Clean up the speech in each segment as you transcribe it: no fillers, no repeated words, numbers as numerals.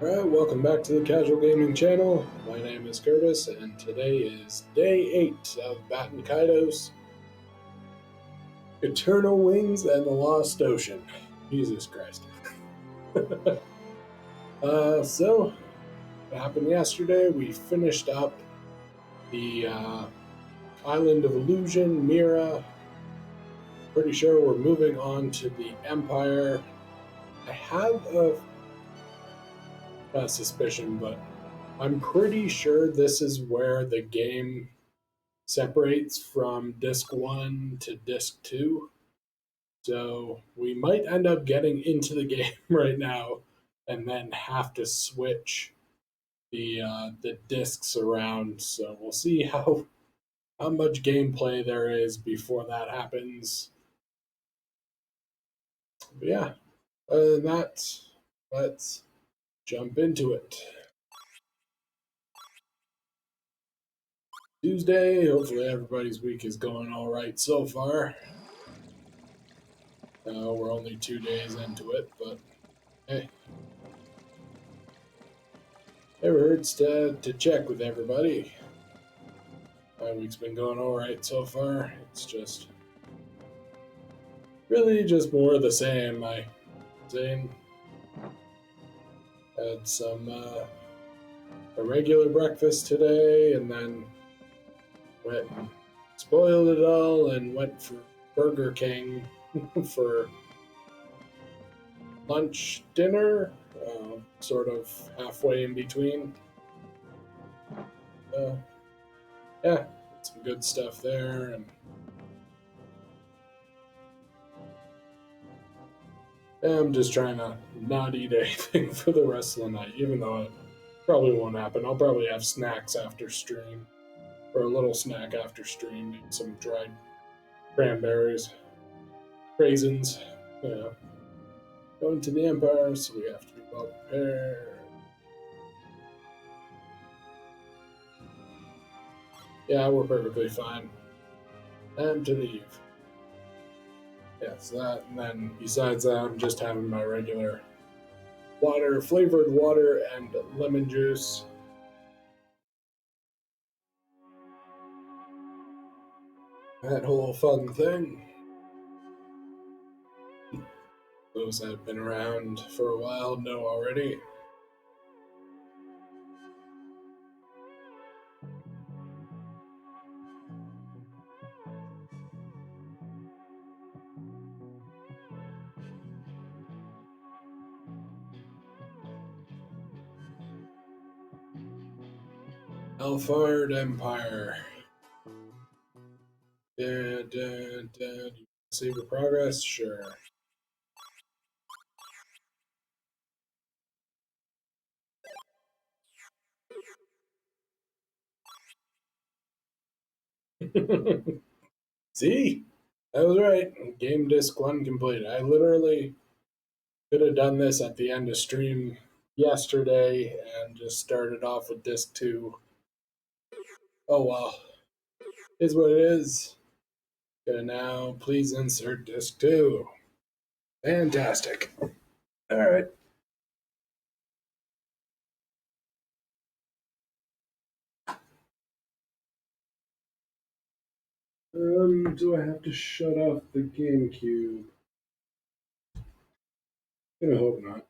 Alright, welcome back to the Casual Gaming channel. My name is Curtis, and today is day 8 of Baten Kaitos, Eternal Wings, and the Lost Ocean. Jesus Christ. So, what happened yesterday? We finished up the Island of Illusion, Mira. Pretty sure we're moving on to the Empire. I have a suspicion, but I'm pretty sure this is where the game separates from disc 1 to disc 2. So we might end up getting into the game right now and then have to switch the discs around. So we'll see how much gameplay there is before that happens. But yeah, other than that, let's jump into it. Tuesday, hopefully everybody's week is going all right so far. We're only 2 days into it, but hey, never hurts to check with everybody. My week's been going all right so far. It's just really just more of the same. I had some a regular breakfast today, and then went and spoiled it all and went for Burger King for lunch, dinner, sort of halfway in between. Yeah, some good stuff there, and I'm just trying to not eat anything for the rest of the night, even though it probably won't happen. I'll probably have snacks after stream, or a little snack after stream, maybe some dried cranberries, raisins, you know. Going to the Empire, so we have to be well prepared. Yeah, we're perfectly fine. Time to leave. Yeah, so that, and then besides that, I'm just having my regular water, flavored water, and lemon juice. That whole fun thing. Those that have been around for a while know already. Alphard Empire. Save your progress? Sure. See? I was right. Game disc 1 complete. I literally could have done this at the end of stream yesterday and just started off with disc 2. Oh well. Is what it is. Okay, now please insert disc 2. Fantastic. Alright. Do I have to shut off the GameCube? I hope not.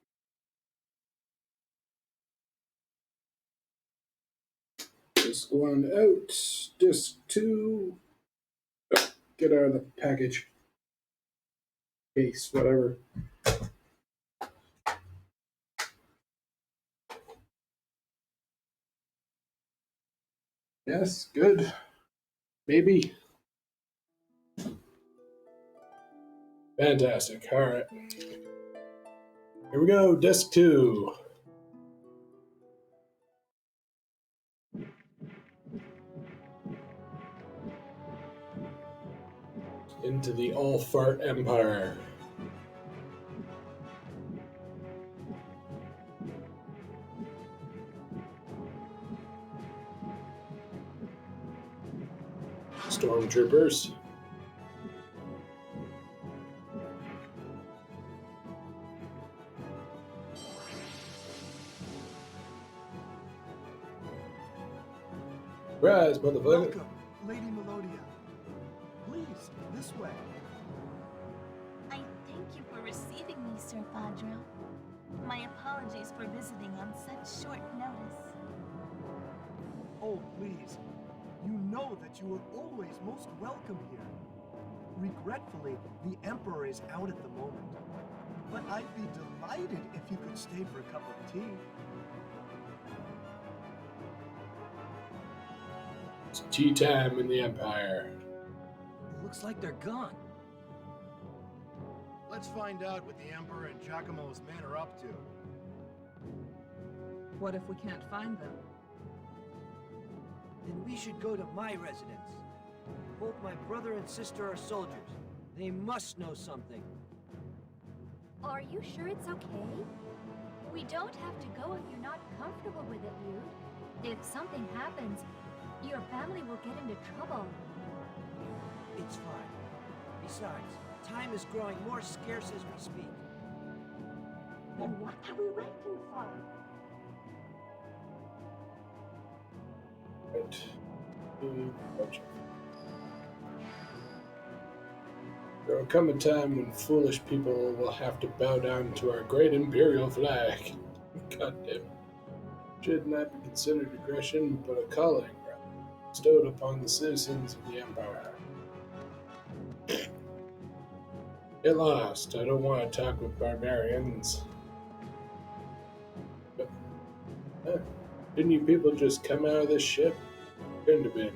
Disc 1 out. Disc 2. Get out of the package. Case, whatever. Yes, good. Maybe. Fantastic. Alright. Here we go. Disc 2. Into the All-Fart Empire. Stormtroopers. Rise, motherfucker. Welcome, Lady Melodia. Please, this way. I thank you for receiving me, Sir Fadro. My apologies for visiting on such short notice. Oh, please. You know that you are always most welcome here. Regretfully, the Emperor is out at the moment. But I'd be delighted if you could stay for a cup of tea. It's tea time in the Empire. Looks like they're gone. Let's find out what the Emperor and Giacomo's men are up to. What if we can't find them? Then we should go to my residence. Both my brother and sister are soldiers. They must know something. Are you sure it's okay? We don't have to go if you're not comfortable with it, Lude. If something happens, your family will get into trouble. It's fine. Besides, time is growing more scarce as we speak. Then what are we waiting for? Right. There will come a time when foolish people will have to bow down to our great imperial flag. God damn it. Should not be considered aggression, but a calling bestowed upon the citizens of the Empire. Get lost. I don't want to talk with barbarians. But, didn't you people just come out of this ship? Couldn't have been.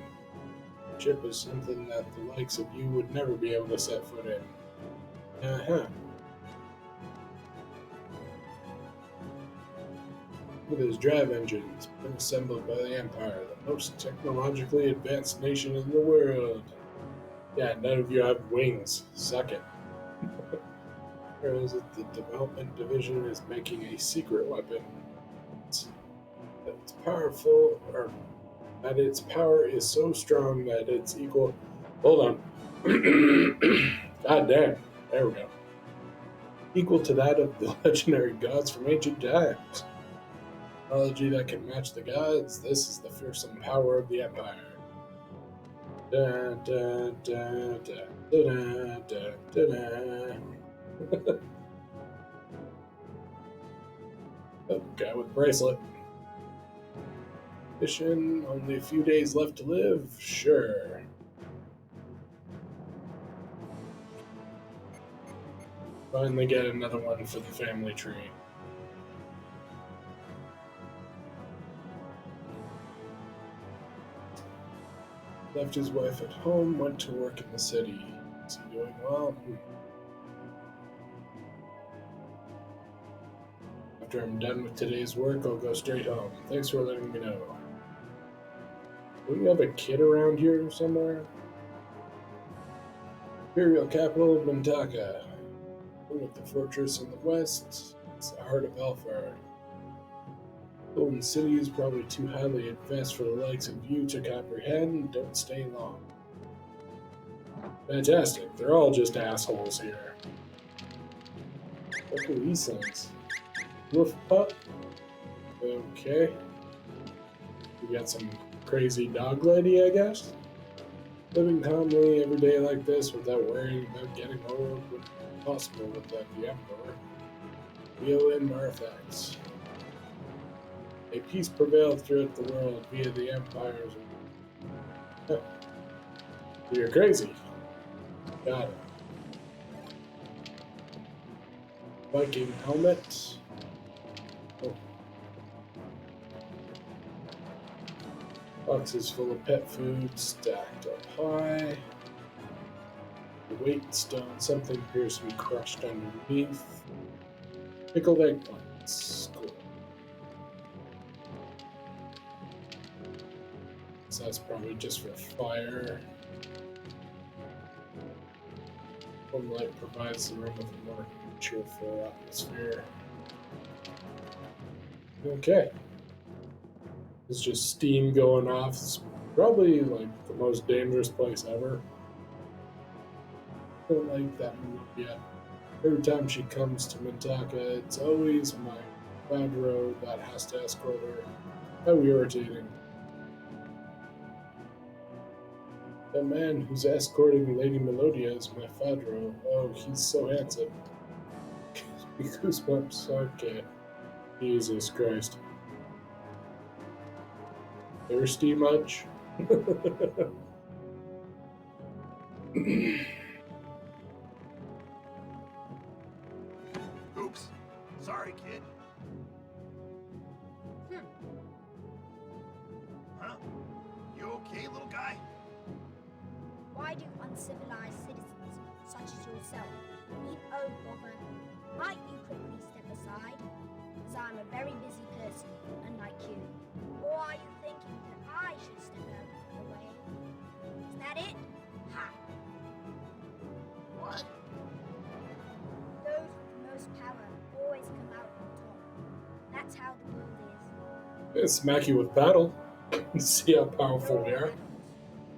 The ship is something that the likes of you would never be able to set foot in. Uh-huh. Look at those drive engines, been assembled by the Empire, the most technologically advanced nation in the world. Yeah, none of you have wings. Suck it. Or is it the development division is making a secret weapon? It's powerful, or that its power is so strong that it's equal. Hold on. God damn. There we go. Equal to that of the legendary gods from ancient times. Technology that can match the gods. This is the fearsome power of the Empire. Da, da, da, da, da, da, da, da. Oh, guy with bracelet. Mission, only a few days left to live? Sure. Finally get another one for the family tree. Left his wife at home, went to work in the city. Is he doing well? After I'm done with today's work, I'll go straight home. Thanks for letting me know. Do we have a kid around here somewhere? Imperial capital of Mintaka. With the fortress in the west, it's the heart of Alfard. Golden City is probably too highly advanced for the likes of you to comprehend. Don't stay long. Fantastic. They're all just assholes here. What are these things? Wolf pup? Okay. We got some crazy dog lady, I guess? Living calmly every day like this without worrying about getting old would be possible without the Emperor. BOM artifacts. A peace prevailed throughout the world via the empires. You're crazy. Got it. Viking helmet. Oh. Boxes full of pet food stacked up high. The weight stone, something appears to be crushed underneath. Pickled eggplants. Cool. So that's probably just for fire. Home light provides the room with a more cheerful atmosphere. Okay. It's just steam going off. It's probably like the most dangerous place ever. I don't like that movie yet. Every time she comes to Mintaka, it's always my Fadro that has to escort her. How irritating. The man who's escorting Lady Melodia is my Fadro. Oh, he's so handsome. Goosebumps. Okay. Jesus Christ. Thirsty much? Oops. Sorry, kid. Huh? You okay, little guy? Why do uncivilized citizens, such as yourself, need oh bother? Might you quickly step aside? As I'm a very busy person, unlike you. Or are you thinking that I should step out of the way? Is that it? Ha! What? Those with the most power always come out on top. That's how the world is. Smack you with paddle. See how powerful we are.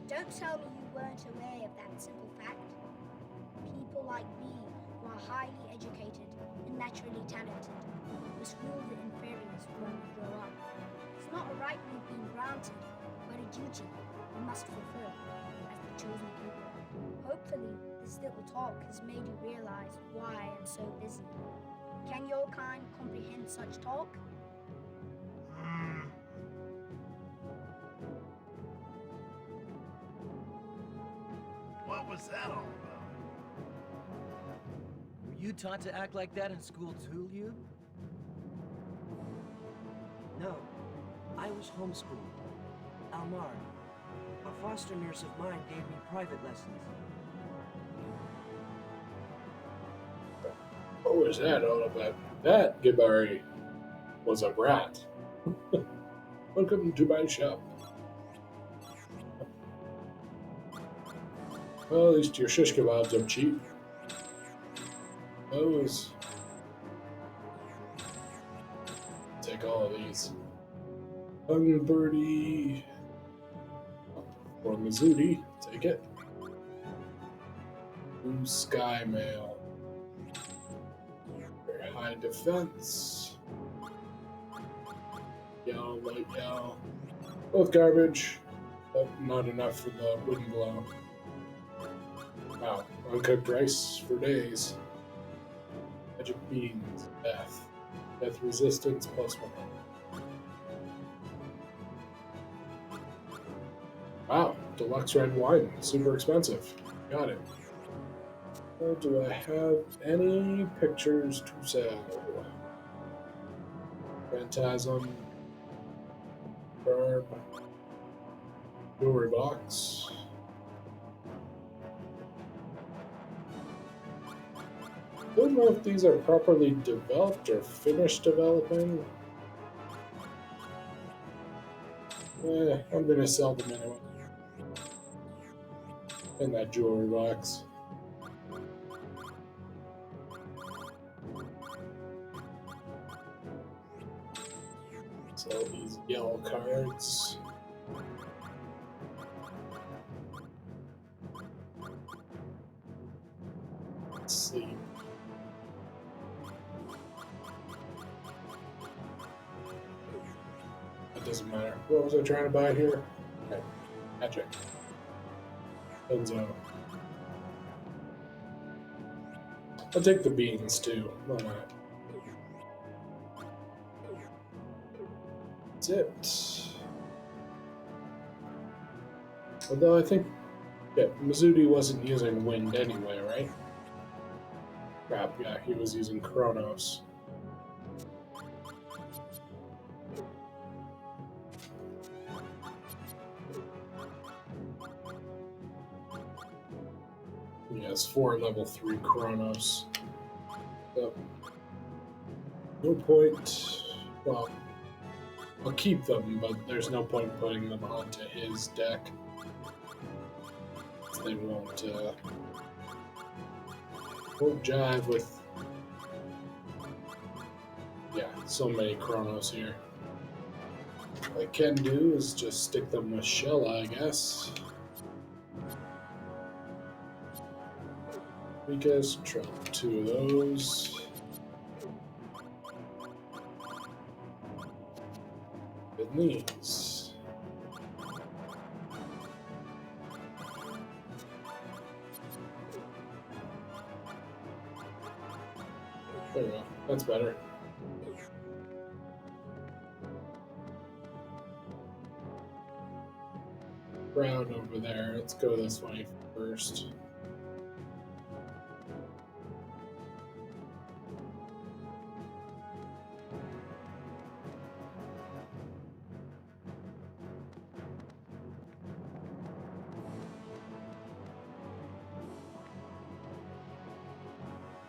Don't tell me you weren't aware of that simple fact. People like me, who are highly educated and naturally talented, must rule the inferiors when we grow up. It's not a right we've been granted, but a duty we must fulfill as the chosen people. Hopefully, this little talk has made you realize why I am so busy. Can your kind comprehend such talk? Hmm. What was that all about? Were you taught to act like that in school too, Liu? No, I was homeschooled. Almar, a foster nurse of mine, gave me private lessons. What was that all about? That, Gibari, was a rat. Welcome to my shop. Well, at least your shish kebabs are cheap. Those. Take all of these. Birdie. Or Mizudi. Take it. Blue Sky Mail. Very high defense. Yellow, light yellow. Both garbage, but not enough for the wind blow. Wow, uncooked rice for days. Magic beans, death. Death resistance +1. Wow, deluxe red wine, super expensive. Got it. Do I have any pictures to sell? Phantasm, Verb, jewelry box. I don't know if these are properly developed or finished developing. I'm gonna sell them anyway. In that jewelry box. Sell these yellow cards. Sleep. It doesn't matter. What was I trying to buy here? Okay. Magic. Enzo. I'll take the beans too. Why not? That's it. Although I think Mizudi wasn't using wind anyway, right? Crap, yeah, he was using Chronos. He has 4 level 3 Chronos. So, no point. Well, I'll keep them, but there's no point putting them onto his deck. They won't jive with. Yeah, so many Chronos here. What I can do is just stick them with Shell, I guess. Because drop 2 of those. And these. That's better. Crowd over there. Let's go this way first.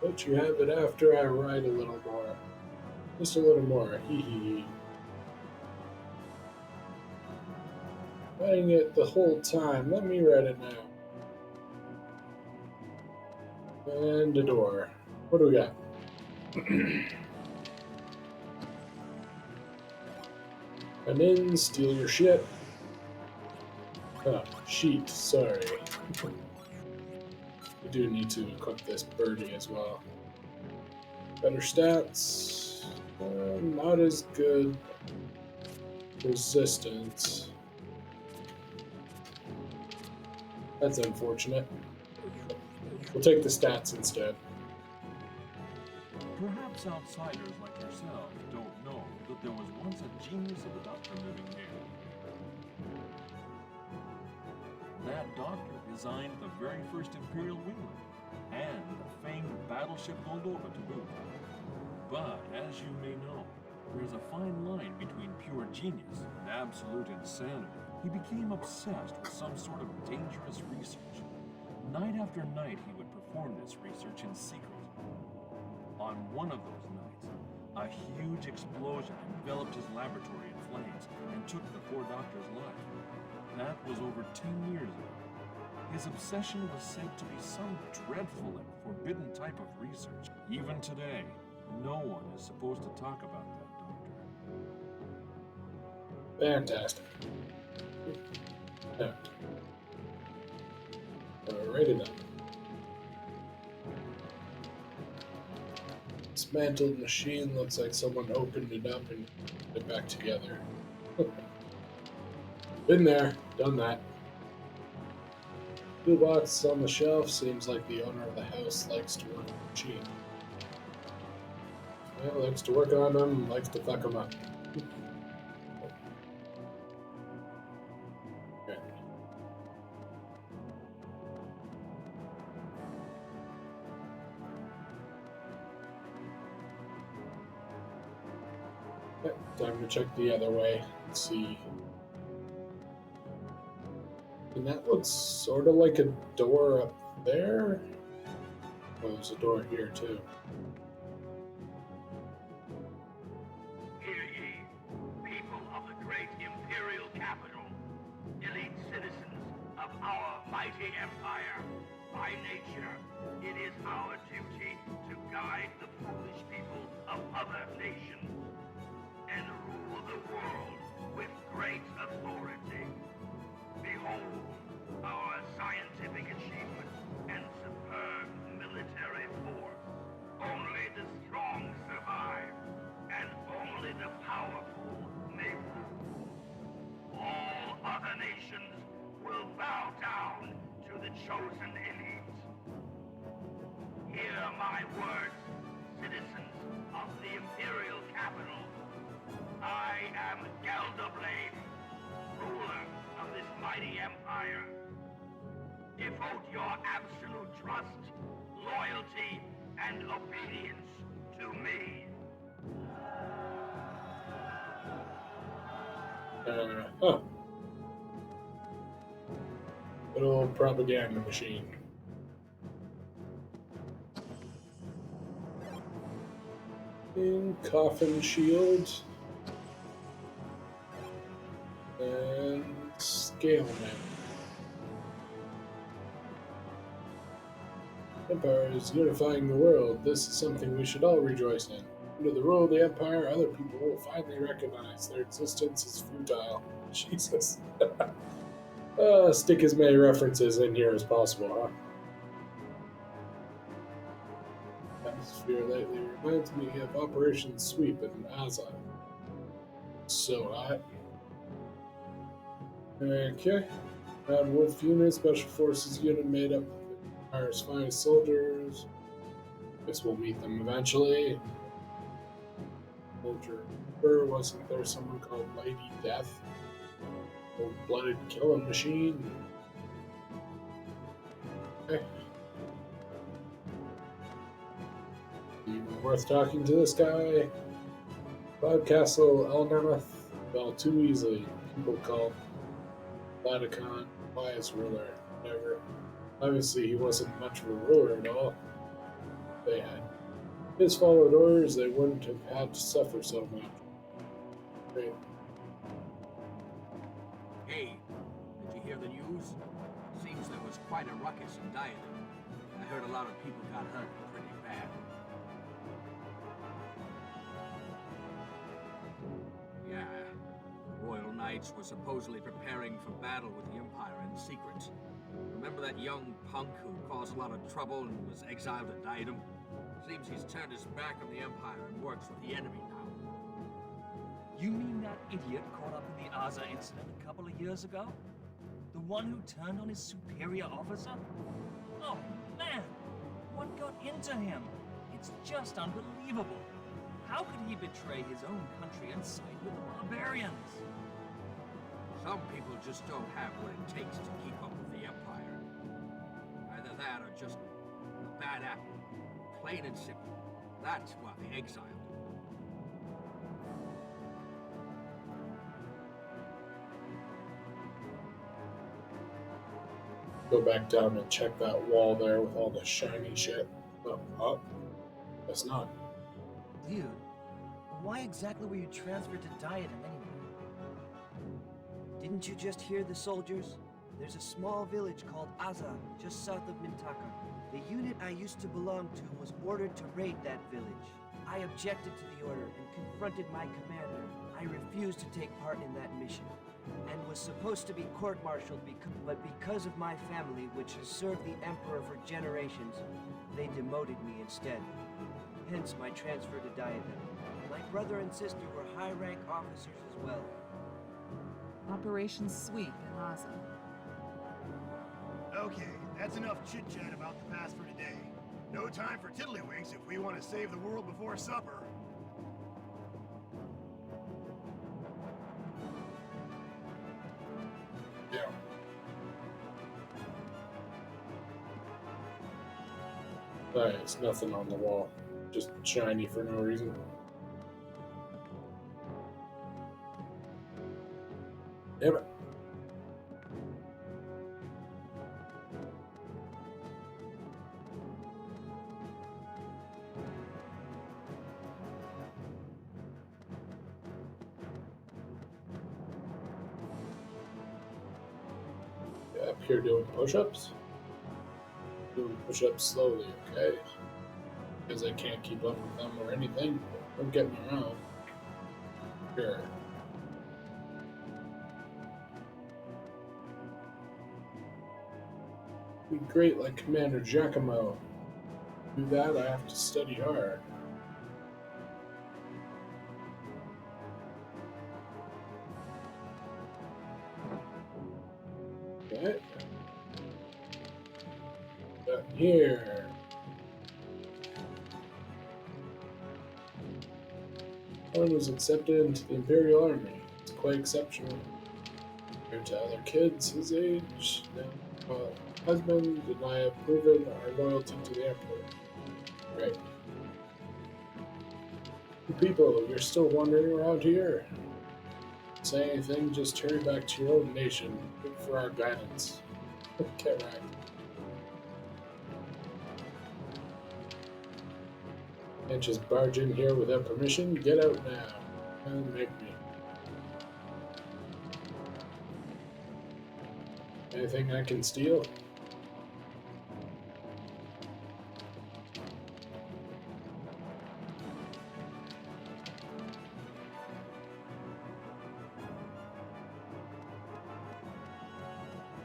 Let you have it after I write a little more. Just a little more. Hee hee hee. Writing it the whole time. Let me write it now. And a door. What do we got? Come in, steal your shit. Oh, sheet, sorry. We do need to equip this birdie as well. Better stats. Not as good. Resistance. That's unfortunate. We'll take the stats instead. Perhaps outsiders like yourself don't know that there was once a genius of a doctor living here. That doctor designed the very first Imperial wingman and the famed battleship Moldova to boot. But as you may know, there's a fine line between pure genius and absolute insanity. He became obsessed with some sort of dangerous research. Night after night, he would perform this research in secret. On one of those nights, a huge explosion enveloped his laboratory in flames and took the poor doctor's life. That was over 10 years ago. His obsession was said to be some dreadful and forbidden type of research. Even today, no one is supposed to talk about that doctor. Fantastic. Yeah. Alrighty then. Dismantled machine. Looks like someone opened it up and put it back together. Been there, done that. Toolbox on the shelf. Seems like the owner of the house likes to work on the machine. Yeah, likes to work on them, likes to fuck them up. Okay. Okay, time to check the other way. Let's see. And that looks sort of like a door up there. Oh, there's a door here too. Hear ye, people of the great imperial capital, elite citizens of our mighty empire. By nature, it is our duty to guide the foolish people of other nations and rule the world with great authority. Behold, our scientific achievements and superb military force. Only the strong survive, and only the powerful may rule. All other nations will bow down to the chosen elite. Hear my words, citizens of the Imperial capital. I am Gelderblade, ruler of this mighty empire. Devote your absolute trust, loyalty, and obedience to me. Oh. Good old propaganda machine. In coffin shield. And scale man. Empire is unifying the world. This is something we should all rejoice in. Under the rule of the Empire, other people will finally recognize their existence is futile. Jesus. Stick as many references in here as possible, huh? Atmosphere lately reminds me of Operation Sweep in Aza. So hot. Okay. Wolf unit, special forces unit made up of the Empire's finest soldiers. Guess we'll meet them eventually. soldier. Or wasn't there someone called Lady Death? Cold-blooded killing machine? Okay. Even worth talking to this guy? Cloud Castle, Elnormouth fell too easily. People called Vatican wise ruler. Whatever. Obviously, he wasn't much of a ruler at all. They had his followed orders, they wouldn't have had to suffer so much. Great. Hey, did you hear the news? Seems there was quite a ruckus in Diadem. I heard a lot of people got hurt pretty bad. Yeah, the Royal Knights were supposedly preparing for battle with the Empire in secret. Remember that young punk who caused a lot of trouble and was exiled at Diadem? Seems he's turned his back on the Empire and works with the enemy now. You mean that idiot caught up in the Aza incident a couple of years ago? The one who turned on his superior officer? Oh, man! What got into him? It's just unbelievable. How could he betray his own country and side with the barbarians? Some people just don't have what it takes to keep up with the Empire. Either that or just a bad apple. Plain and simple. That's why they exiled him. Go back down and check that wall there with all the shiny shit. Oh, that's not. Dude, why exactly were you transferred to Diadem anyway? Didn't you just hear the soldiers? There's a small village called Aza, just south of Mintaka. The unit I used to belong to was ordered to raid that village. I objected to the order and confronted my commander. I refused to take part in that mission, and was supposed to be court-martialed, but because of my family, which has served the Emperor for generations, they demoted me instead. Hence my transfer to Diadem. My brother and sister were high-rank officers as well. Operation Sweep in Aza. Okay, that's enough chit-chat about the past for today. No time for tiddlywinks if we want to save the world before supper. Yeah. It's nothing on the wall. Just shiny for no reason. Damn it. Up here doing push-ups? Doing push-ups slowly, okay? Because I can't keep up with them or anything. Don't get me wrong. Sure. Be great like Commander Giacomo. To do that, I have to study hard. Okay. Down here. One was accepted into the Imperial Army. It's quite exceptional compared to other kids his age. Now, husband and I have proven our loyalty to the Emperor. Right. You people, you're still wandering around here? Say anything, just hurry back to your own nation. Look for our guidance. Get right. Can't just barge in here without permission. Get out now. And make me. Anything I can steal?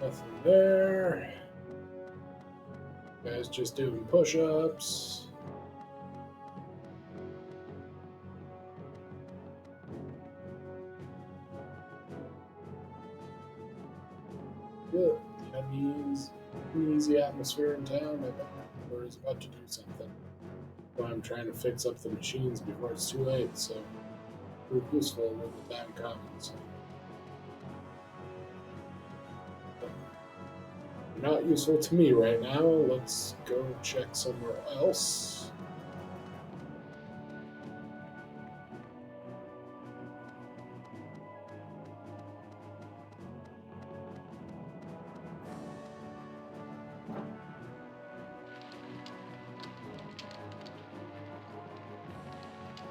Nothing there. Guys just doing push-ups. Good. Uneasy atmosphere in town. I bet the Emperor is about to do something. So I'm trying to fix up the machines before it's too late, so prove useful when the time comes. You're not useful to me right now. Let's go check somewhere else.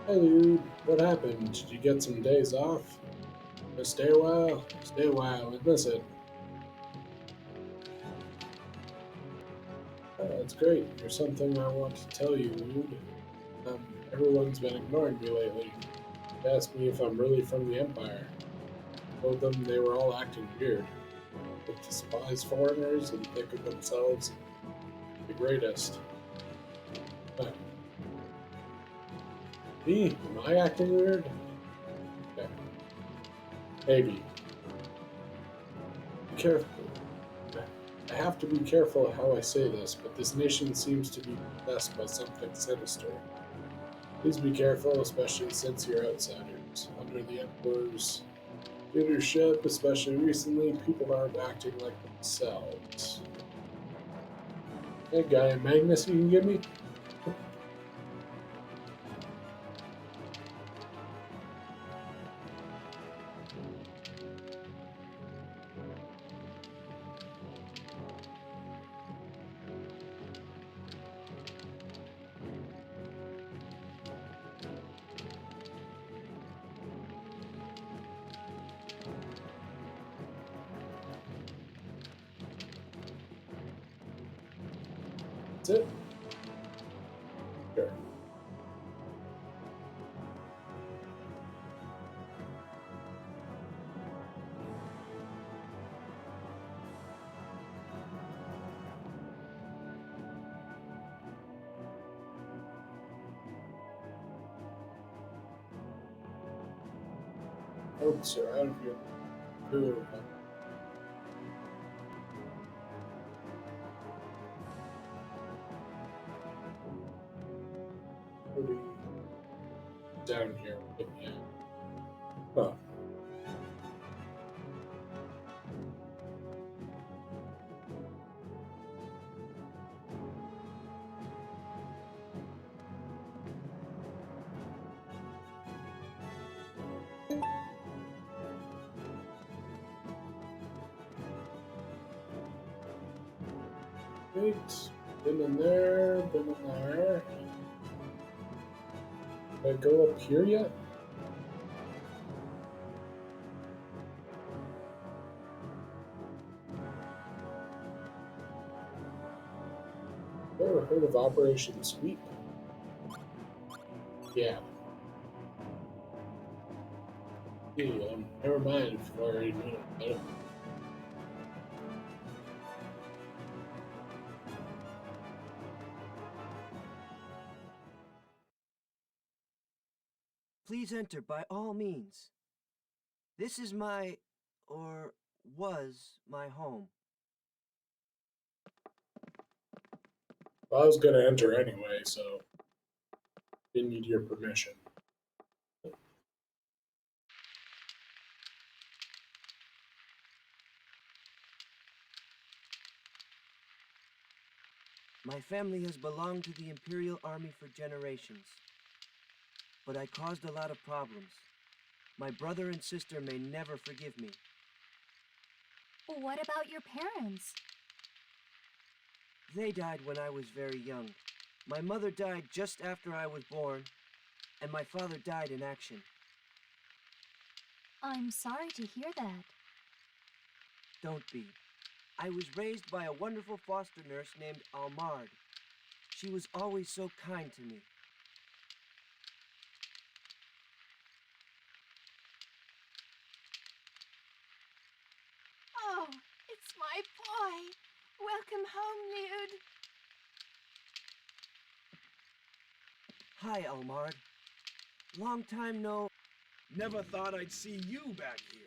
Hey dude, what happened? Did you get some days off? Stay a while? Stay a while and listen. That's great. There's something I want to tell you, dude. Everyone's been ignoring me lately. They asked me if I'm really from the Empire. I told them they were all acting weird. They despise foreigners and think of themselves the greatest. Huh. Me? Am I acting weird? Yeah. Maybe. Be careful. I have to be careful how I say this, but this nation seems to be possessed by something sinister. Please be careful, especially since you're outsiders. Under the Emperor's leadership, especially recently, people aren't acting like themselves. Hey, guy, Magnus, you can give me? That's it? Sure. Hopes are out of your crew. Pretty down here. Yeah. Huh. Right. Been in there, been in there. Did I go up here yet? Ever heard of Operation Sweep? Yeah. Hey, never mind if you already know about it. Please enter by all means. This is my, or was my home. Well, I was gonna enter anyway, so didn't need your permission. My family has belonged to the Imperial Army for generations. But I caused a lot of problems. My brother and sister may never forgive me. What about your parents? They died when I was very young. My mother died just after I was born, and my father died in action. I'm sorry to hear that. Don't be. I was raised by a wonderful foster nurse named Almard. She was always so kind to me. Oh, it's my boy. Welcome home, Lude. Hi, Almard. Long time no... Never thought I'd see you back here.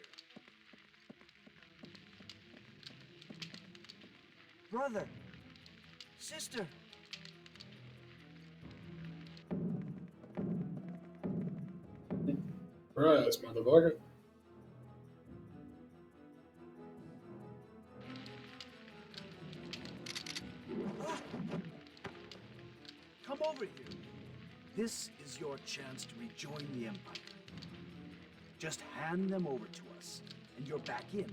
Brother! Sister! Surprise, motherfucker. Come over here. This is your chance to rejoin the Empire. Just hand them over to us, and you're back in.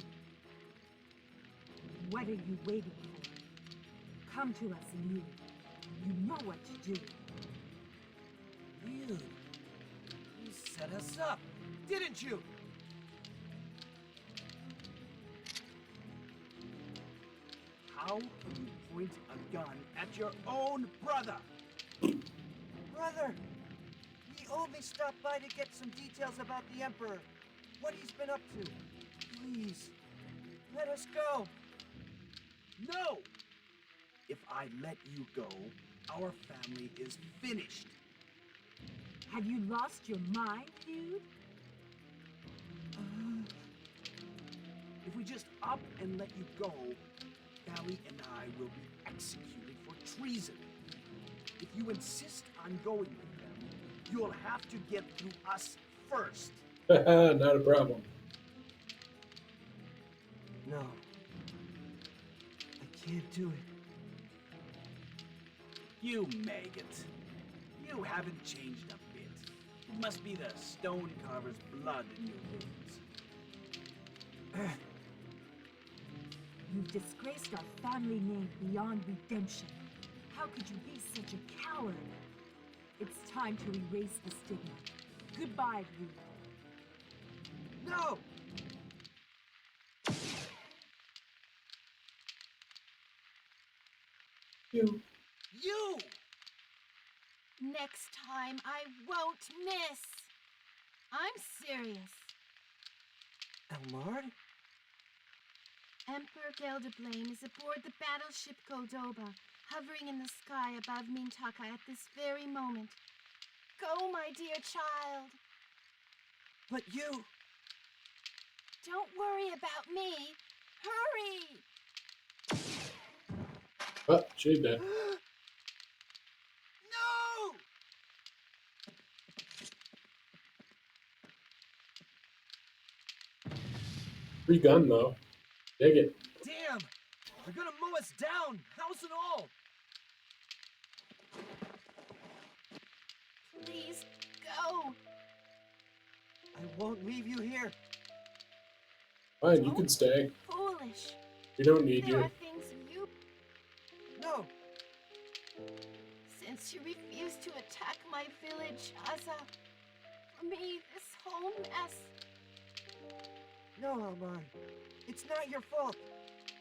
What are you waiting for? Come to us, Liu. You know what to do. Liu, you set us up, didn't you? How can you point a gun at your own brother? Brother! We only stopped by to get some details about the Emperor. What he's been up to. Please, let us go. No! If I let you go, our family is finished. Have you lost your mind, dude? If we just up and let you go, Valley and I will be executed for treason. If you insist on going with them, you'll have to get through us first. Not a problem. No. I can't do it. You maggot. You haven't changed a bit. It must be the stone carver's blood in your veins. You've disgraced our family name beyond redemption. How could you be such a coward? It's time to erase the stigma. Goodbye, Liu. No! You. You! Next time, I won't miss. I'm serious. Elmard? Emperor Gelderblame is aboard the battleship Cordoba, hovering in the sky above Mintaka at this very moment. Go, my dear child. But you... Don't worry about me. Hurry! Oh, she did. No! Free gun, though. Dig it. Damn! They're gonna mow us down, house and all! Please, go. I won't leave you here. Fine, you can stay. Foolish. We don't need There you. are things you... No! Since you refused to attack my village, Aza, for me, this whole mess... No, Elmard. It's not your fault.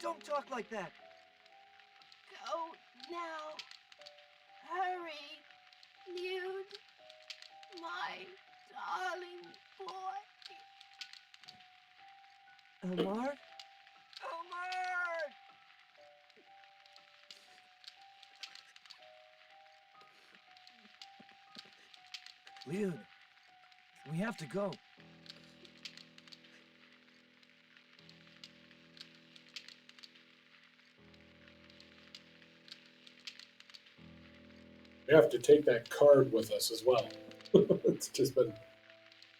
Don't talk like that. Go now. Hurry, Lude, my darling boy. Elmard? Elmard! Liud, we have to go. We have to take that card with us as well. It's just been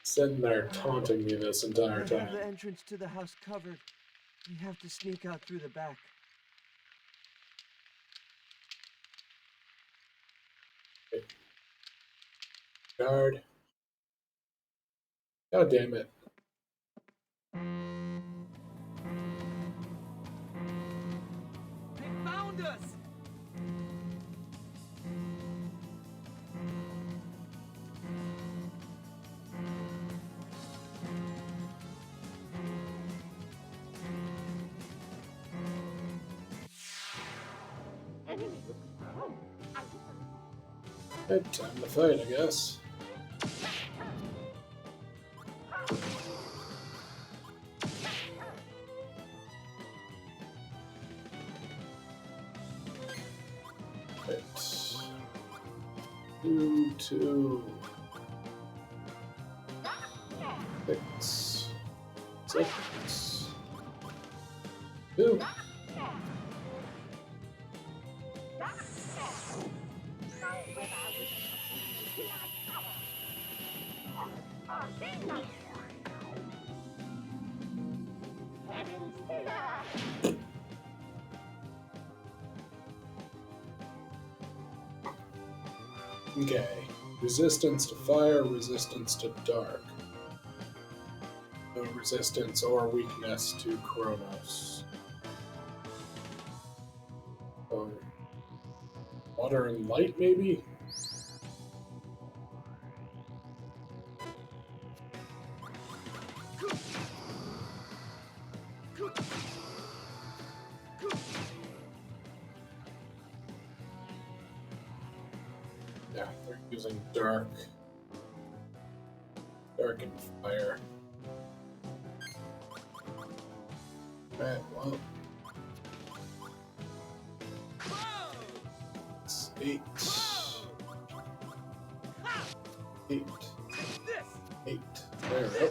sitting there taunting me this entire I have time. the entrance to the house covered. We have to sneak out through the back. Guard. God damn it. They found us! Good time to fight, I guess. Right. 2, 2, 6, 6, 2. Okay. Resistance to fire, resistance to dark. No resistance or weakness to Chronos. Water and light, maybe? Yeah, they're using dark. Dark and fire. Alright, well. It's 8. 8. 8. There we go.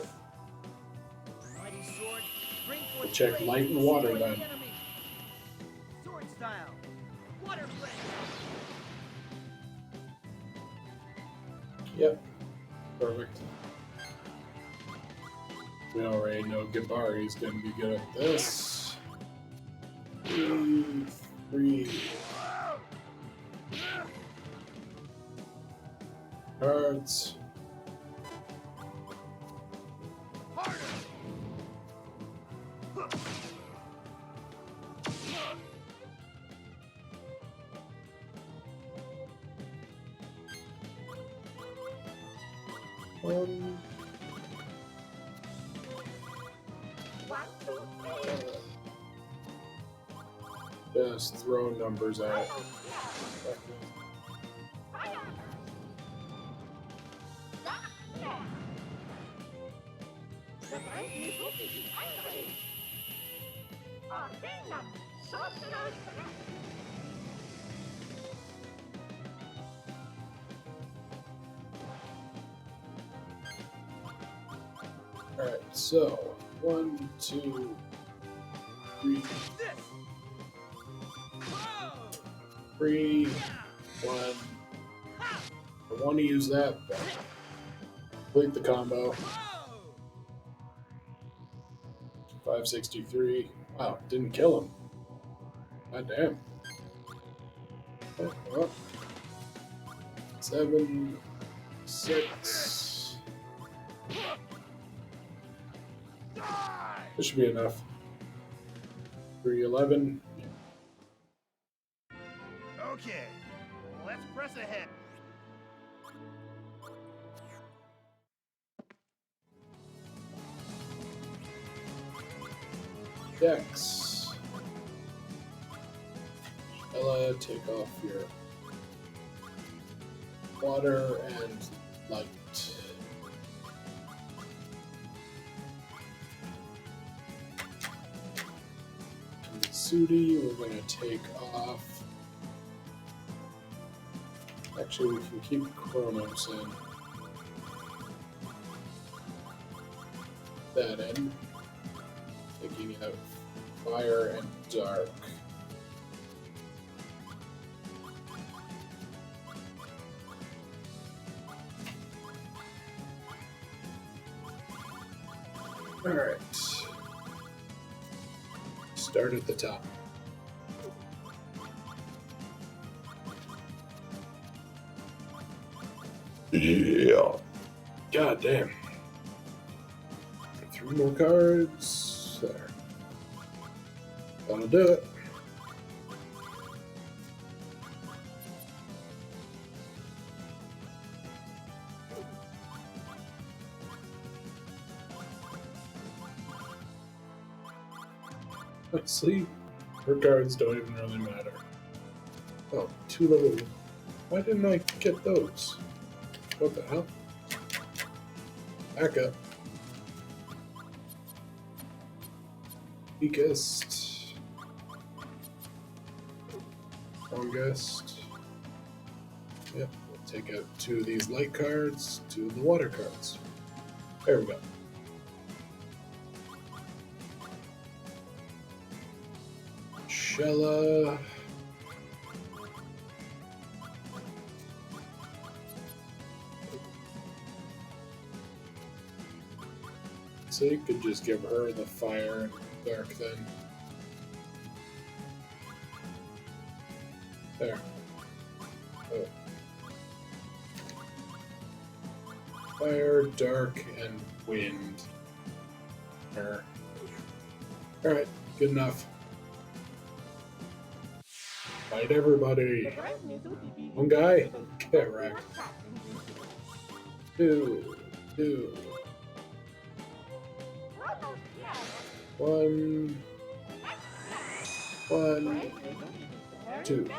We'll check light and water then. Sword style. Water blade. Yep. Perfect. We already know Gibari's gonna be good at this. 3. Cards. Just throw numbers out. Alright, so 1, 2, 3. 3, 1. I want to use that, but complete the combo. 563. Wow, didn't kill him. God damn. Oh, well. 7, 6. This should be enough. 311. Okay, let's press ahead. Dex. Ella, take off your water and light. Sudi, we're going to take off. Actually, we can keep Chronos in. That in. Taking out fire and dark. Alright. Start at the top. Yeah. God damn. 3 more cards. There. That'll do it. Let's see. Her cards don't even really matter. Oh, 2 level. Why didn't I get those? What the hell? Back up. Weakest. Strongest. Yep, we'll take out 2 of these light cards, 2 of the water cards. There we go. Shella. So you could just give her the fire and dark then. There. Oh. Fire, dark, and wind. Alright, good enough. Fight everybody. One guy, get wrecked. Two. One, two.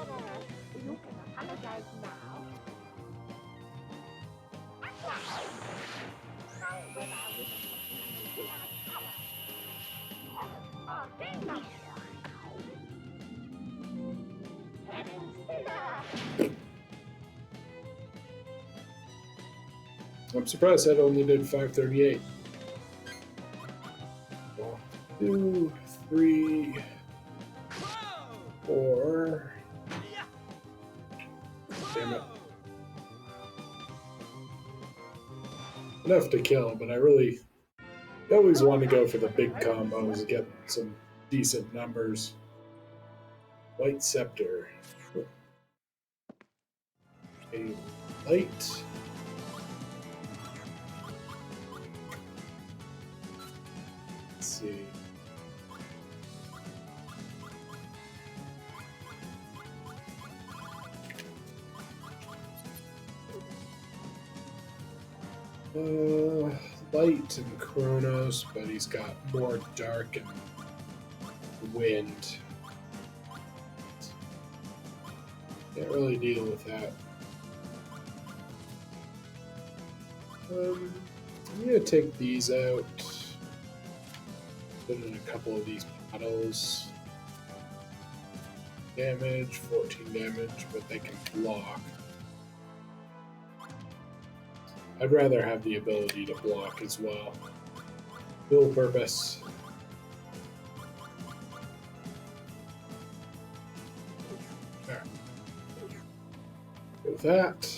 I'm surprised that only did 538. 1, 2, 3, 4. Damn it. Enough to kill, but I always want to go for the big combos and get some decent numbers. White Scepter. A light. Let's see. Light and Chronos, but he's got more dark and wind. Can't really deal with that. I'm gonna take these out. Put in a couple of these battles. Damage, 14 damage, but they can block. I'd rather have the ability to block as well. Dual purpose. There. Go with that.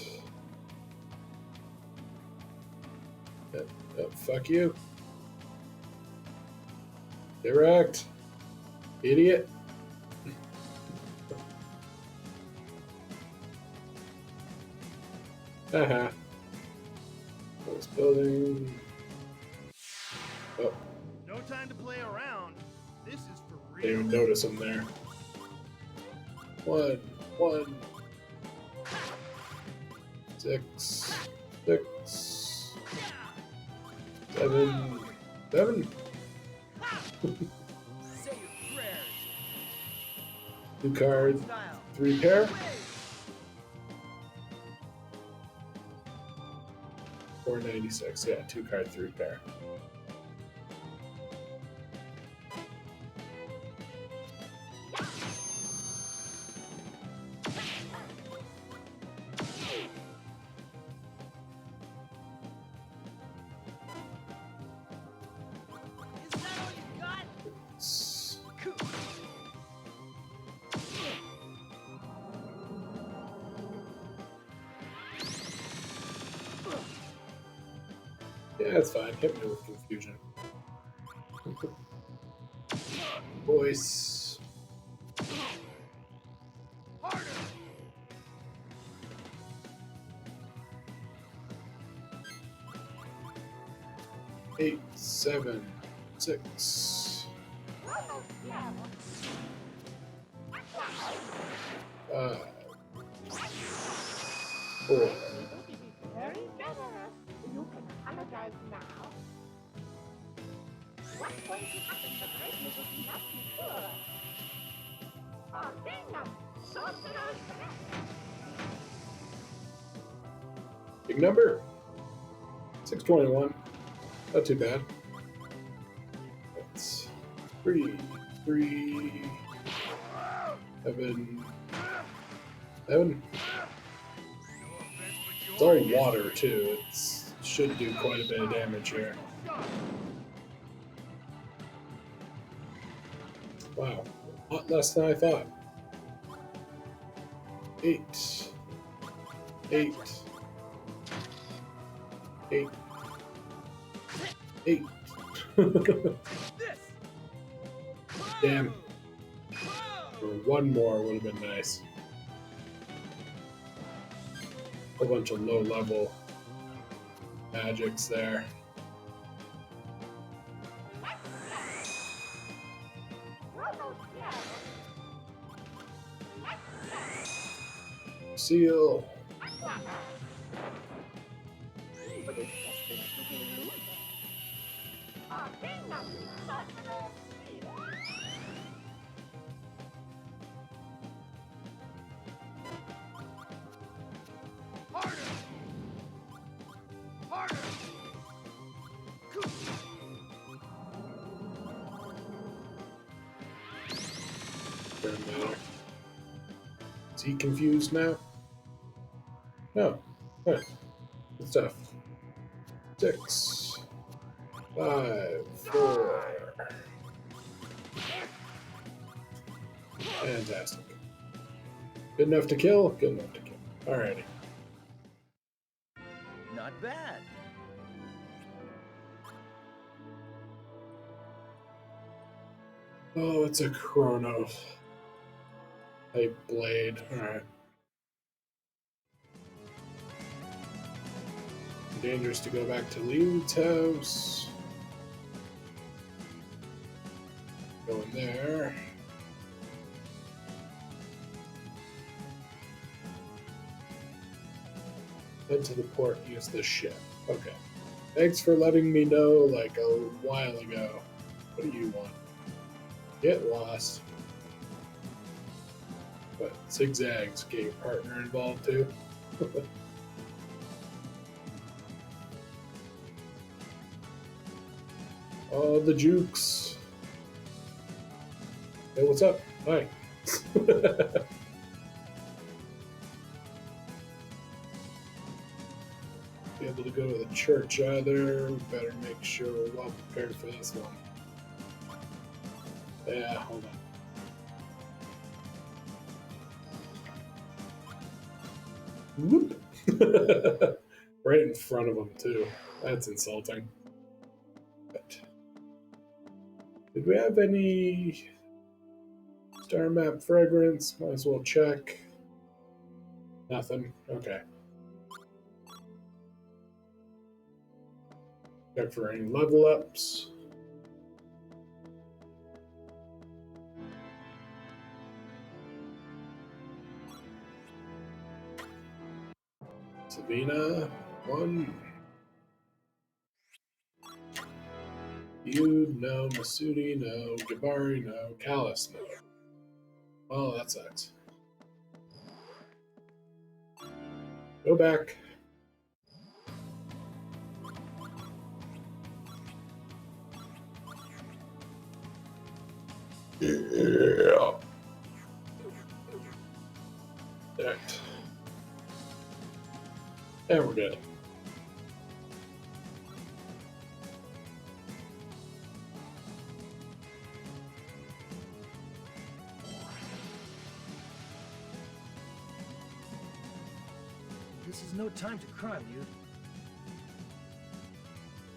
Fuck you. Direct. Idiot. Haha. This building. Oh. No time to play around. This is for real. Didn't even notice him there. 1, 6, 7. Say your prayers. 2 cards, 3 pair. 496, yeah, 2 card, 3 pair. Yeah, that's fine. Hit me with confusion. Voice. Harder. 8, 7, 6. 5, 4. Very generous. You can apologize now. What's going to happen? The greatness will not be sure. Oh, dang them! Sorcerer's Breath! Big number. 621. Not too bad. That's 3, 7, 7. It's all water too. It should do quite a bit of damage here. Wow, a lot less than I thought. 8, 8, 8, 8. Damn. Or one more would have been nice. A bunch of low-level magics there. Seal. Doesn't matter. Is he confused now? No. Good. Good stuff. 6, 5, 4. Fantastic. Good enough to kill? Good enough to kill. Alrighty. Not bad. Oh, it's a chrono type blade. Alright. Dangerous to go back to Leewood's house. Go in there. Head to the port, use the ship. Okay. Thanks for letting me know like a while ago. What do you want? Get lost. But zigzags, get your partner involved too. Oh, the jukes. Hey, what's up? Hi. Be able to go to the church either. We better make sure we're well prepared for this one. Yeah, hold on. Whoop. Right in front of them too. That's insulting. But did we have any star map fragrance? Might as well check. Nothing. Okay. Check for any level ups. Sabina, 1. You, no. Masudi, no. Gabari, no. Callus, no. Oh, that sucks. Go back. Yeah. Right. And we're good. This is no time to cry, Liu.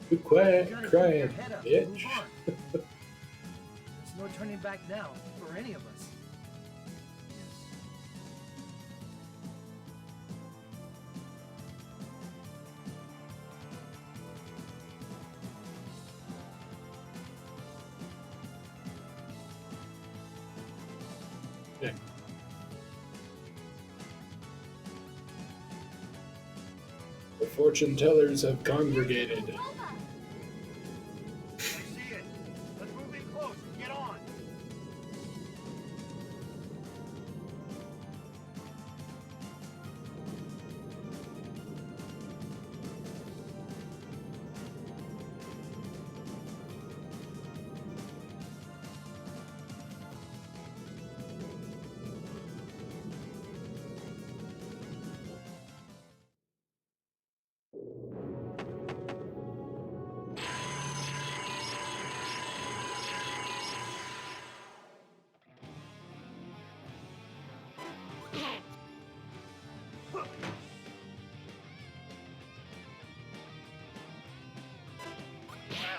Be quiet, You gotta keep crying, your head up and bitch. move on. There's no turning back now for any of us. Yeah. The fortune tellers have congregated. I see it. Let's move in close and get on.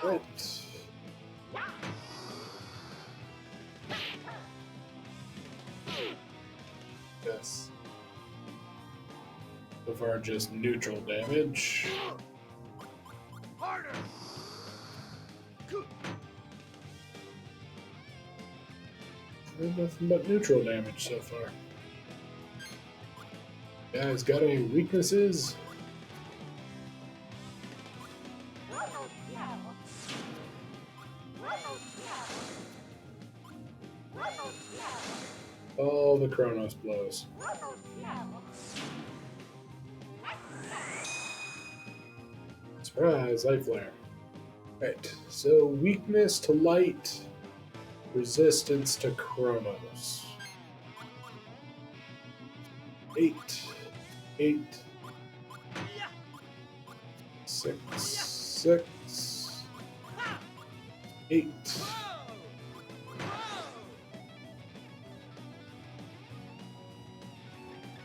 Right. useless. So far, just neutral damage. Harder! Nothing but neutral damage so far. Guys, got any weaknesses? All the Chronos blows. Surprise, light flare. Right, so weakness to light, resistance to Chronos. 8, 8, 6, 6, 8.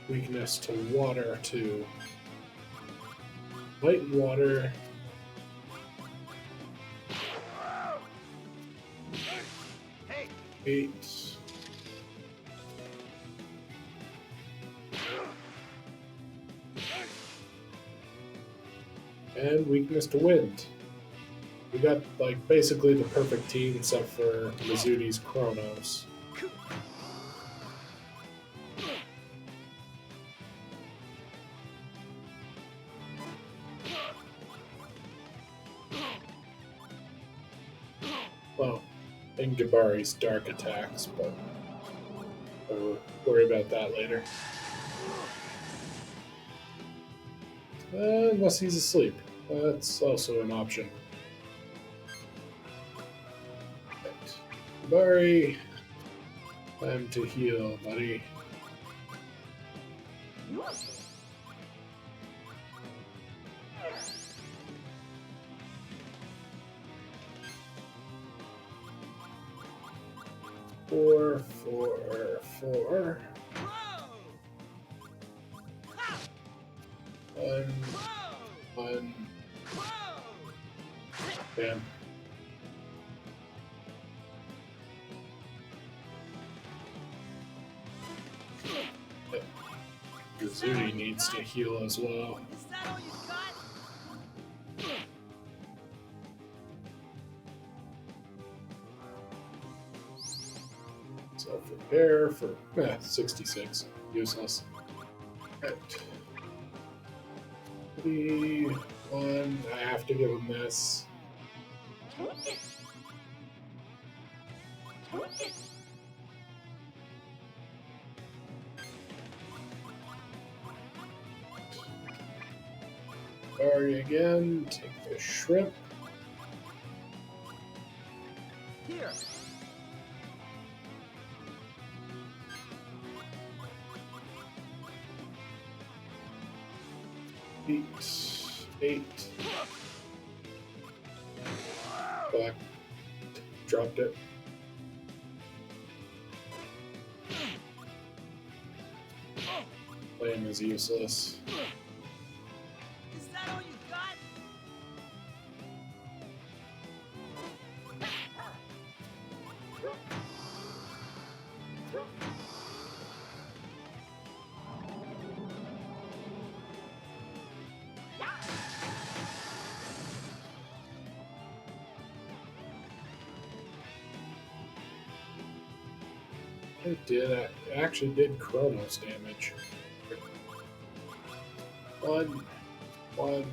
Weakness to water, 2. Light and water. Hey! 8. And weakness to wind. We got like basically the perfect team except for Mizuti's Chronos. Well, and Gabari's dark attacks, but we'll worry about that later. Unless he's asleep. That's also an option. Right. Gabari, time to heal, buddy. Four, 4, 4. 1, 1. Bam. Mizuri needs to heal as well. Is that all you got? Self-repair for 66. Useless. Right. 3, 1. I have to give him this. Sorry again. Take the shrimp. Here. 8, 8. Back. Dropped it. Flame is useless. Is that all you got? It did. It actually did Chronos damage. 1, 1.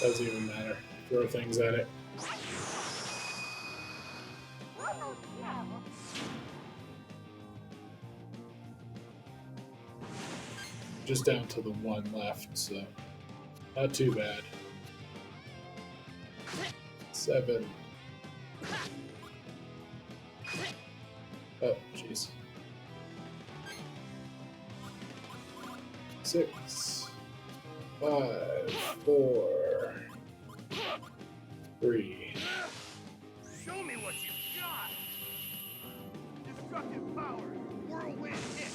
Doesn't even matter. Throw things at it. Just down to the 1 left, so not too bad. 7. Oh, jeez. 6, 5, 4, 3. Show me what you got! Destructive power! Whirlwind hit!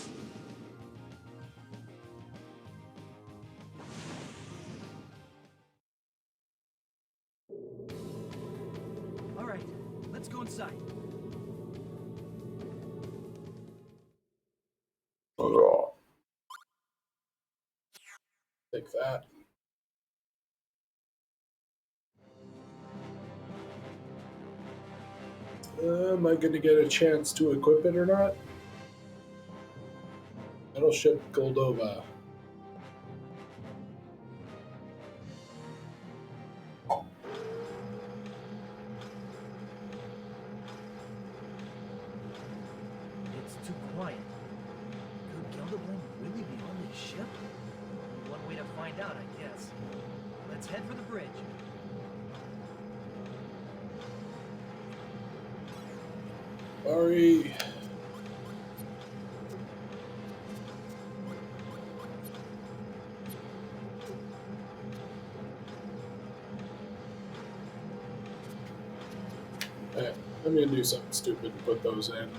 Let's go inside. Take that. Am I going to get a chance to equip it or not? Battleship Goldova. It's too quiet. Could Gildeblin really be on this ship? One way to find out, I guess. Let's head for the bridge. Sorry. Okay, I'm gonna do something stupid and put those in.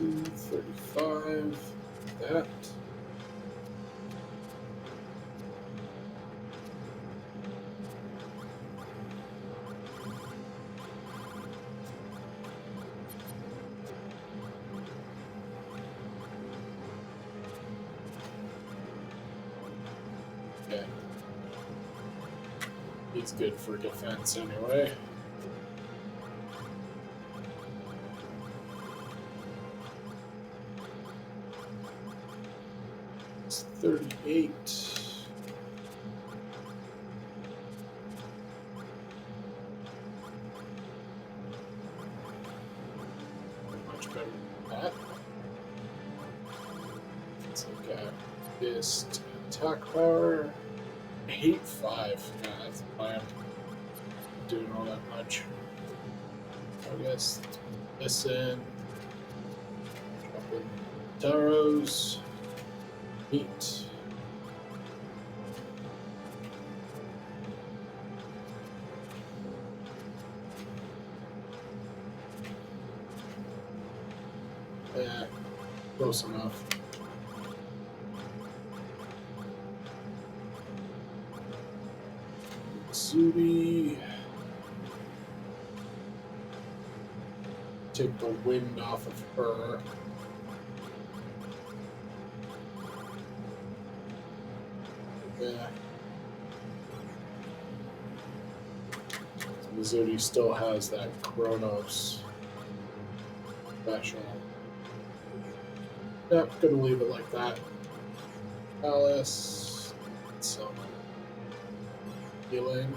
$235. That. Okay. He's good for defense anyway. It's 38. Much better than that. Let's look at this attack power. 8.5. Yeah, that's why I'm doing all that much. I guess this in. Drop in Taros. Meat. Yeah, close enough. Zudi. Take the wind off of her. Yeah. Zudi still has that Kronos special. Yep, gonna leave it like that. Alice. Some healing.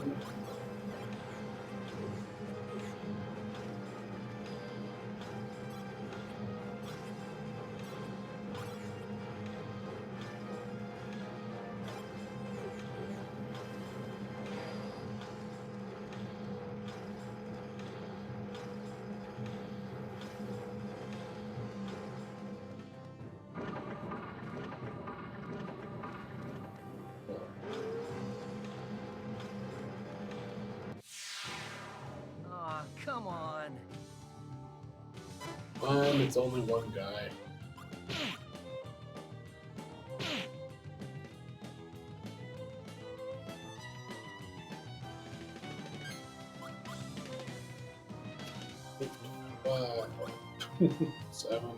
Aw, come on. Fine, it's only one guy. Seven.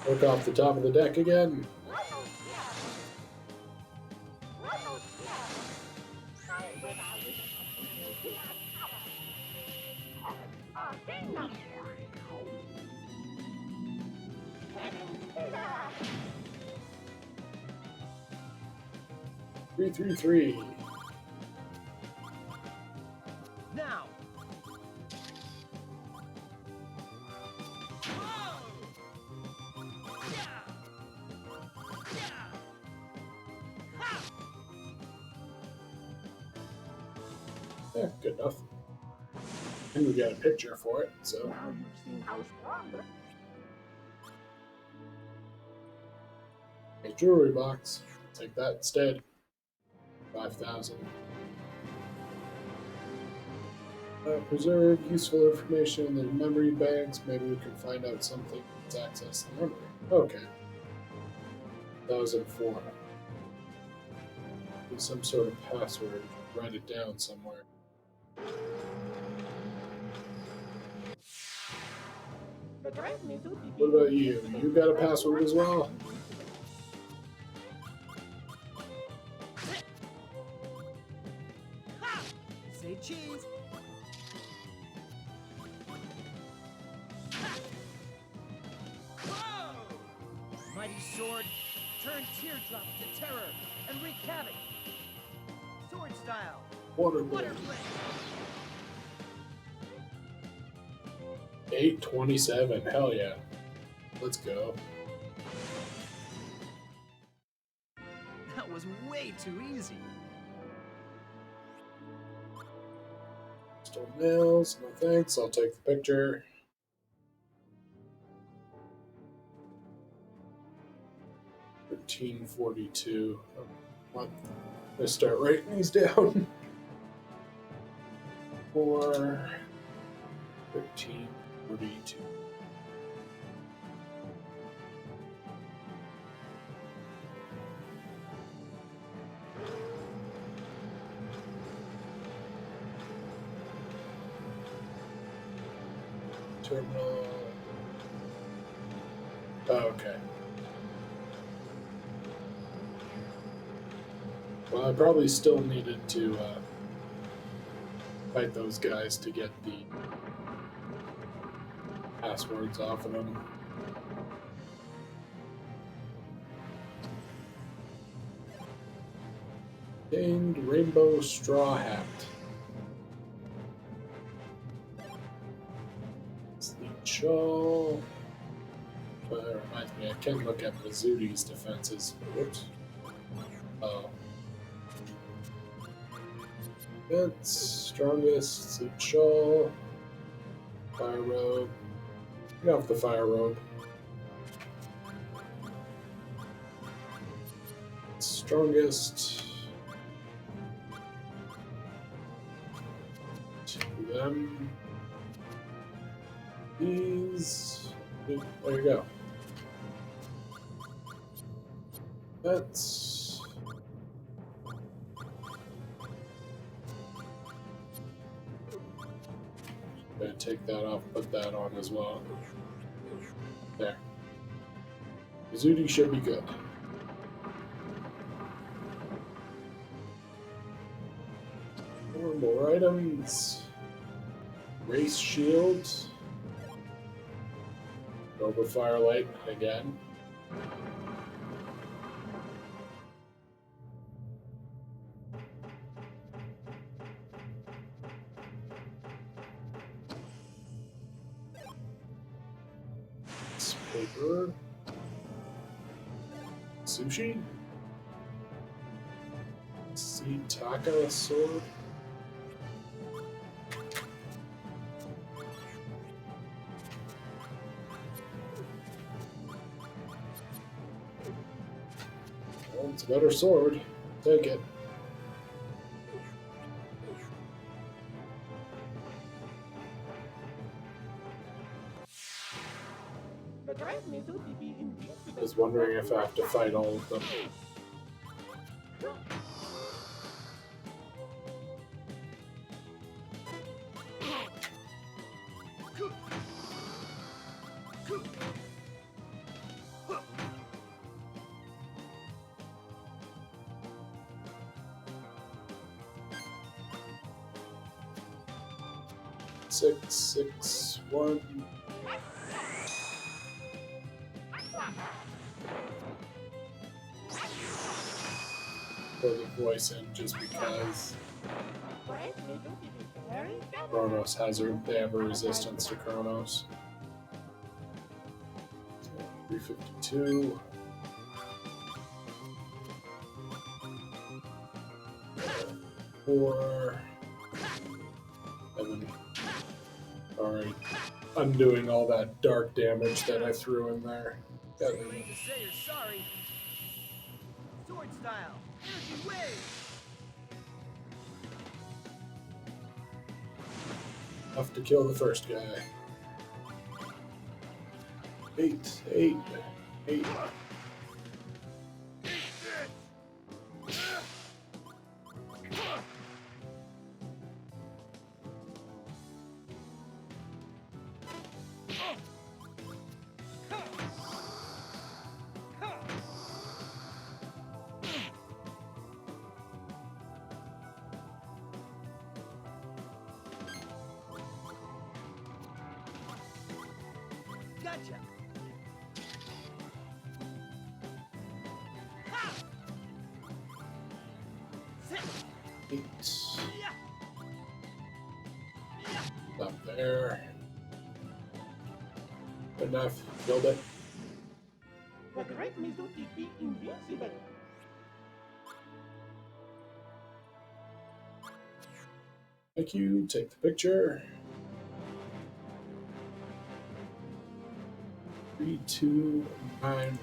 Work off the top of the deck again. Athena! 333. Now! Yeah, good enough. And we got a picture for it, so. Now you've seen how strong the A jewelry box. Take that instead. 5,000. Preserve useful information in the memory banks. Maybe we can find out something that's access the memory. Okay. 1004. With some sort of password. Write it down somewhere. What about you? You got a password as well? Say cheese. Mighty sword, turn teardrops to terror and wreak havoc. Sword style. Water Water blade. blade. 827. Hell yeah. Let's go. That was way too easy. Still nails. No thanks. I'll take the picture. $13.42. What? Let's start writing these down. For $13.42. Terminal. Oh, okay. Well, I probably still needed to fight those guys to get the passwords off of them. Gained rainbow straw hat. Sleep shawl. That reminds me, I can look at Mizuti's defenses. Whoops. Oh. Defense, strongest, sleep shawl, fire robe. Get off the fire robe. Strongest. To them. These. There you go. That's. Gonna take that off, put that on as well. There. Mizuti should be good. More items. Race shield. Over firelight again. Paper. Sushi. Sitaka sword. Well, it's a better sword. Take it. I was wondering if I have to fight all of them. Six, 6, 1. Put the voice in just because Chronos has they have a resistance to Chronos. 352. Four. 7. Alright. Undoing all that dark damage that I threw in there. Too late to say you're sorry. Sword style. Energy wave. Enough to kill the first guy. 8, 8, 8. Gotcha. Up there. Enough. Killed it. The great Mizuki be invincible. Thank you. Take the picture. 3, 2, 9.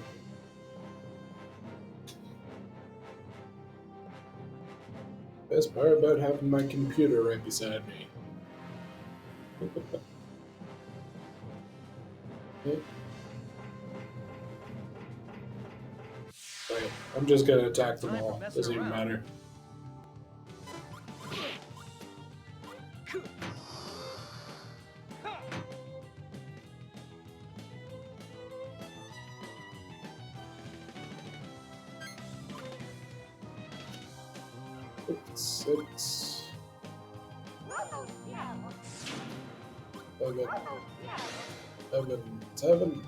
Best part about having my computer right beside me. Okay. Right, I'm just gonna attack them all. Doesn't even matter. Six. Seven.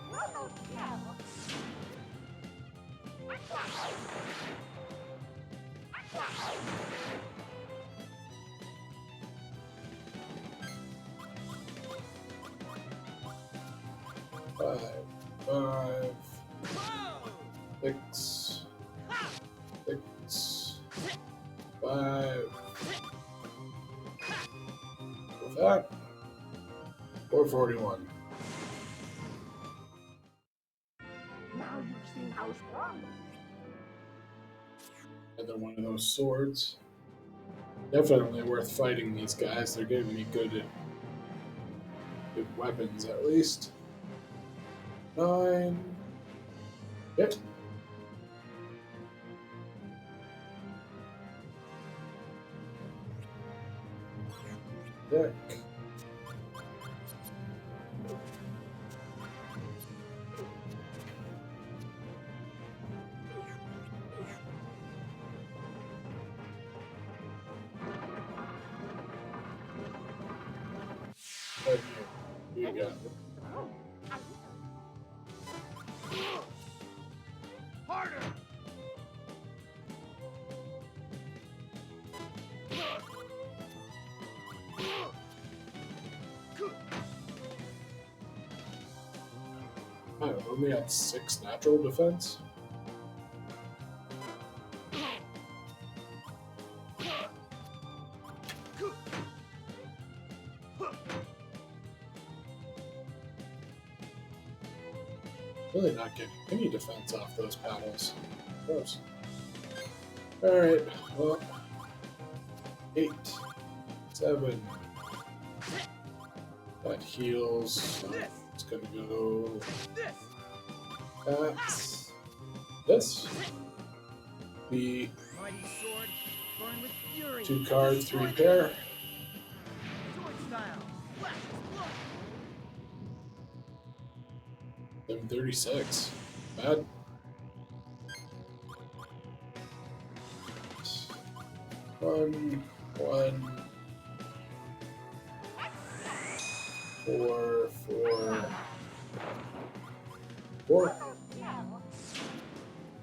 5, 5, 6, 6, 5. With that, 441. Now you've seen how strong. Another one of those swords. Definitely worth fighting these guys. They're giving me good weapons at least. 9. Hit. Deck. Right here. Here you go. Harder. I only had 6 natural defense. Really not getting any defense off those paddles. Gross. Alright, well, 8, 7. That heals. So it's gonna go. That's this. The Mighty sword, burn with fury. 2 cards, 3 pair. Sword style. Flash explode. 736. Bad. One, 4, 4, 4.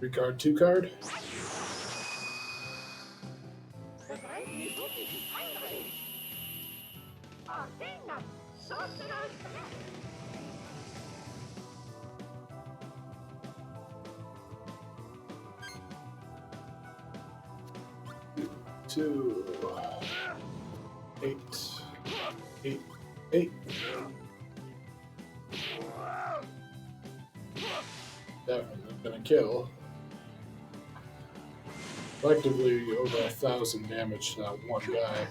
3 card, 2 card. The great Mizuki is angry. Athena, sorcerer's threat. 2, 8, 8, 8. Definitely gonna kill. Collectively over 1,000 damage to that one guy.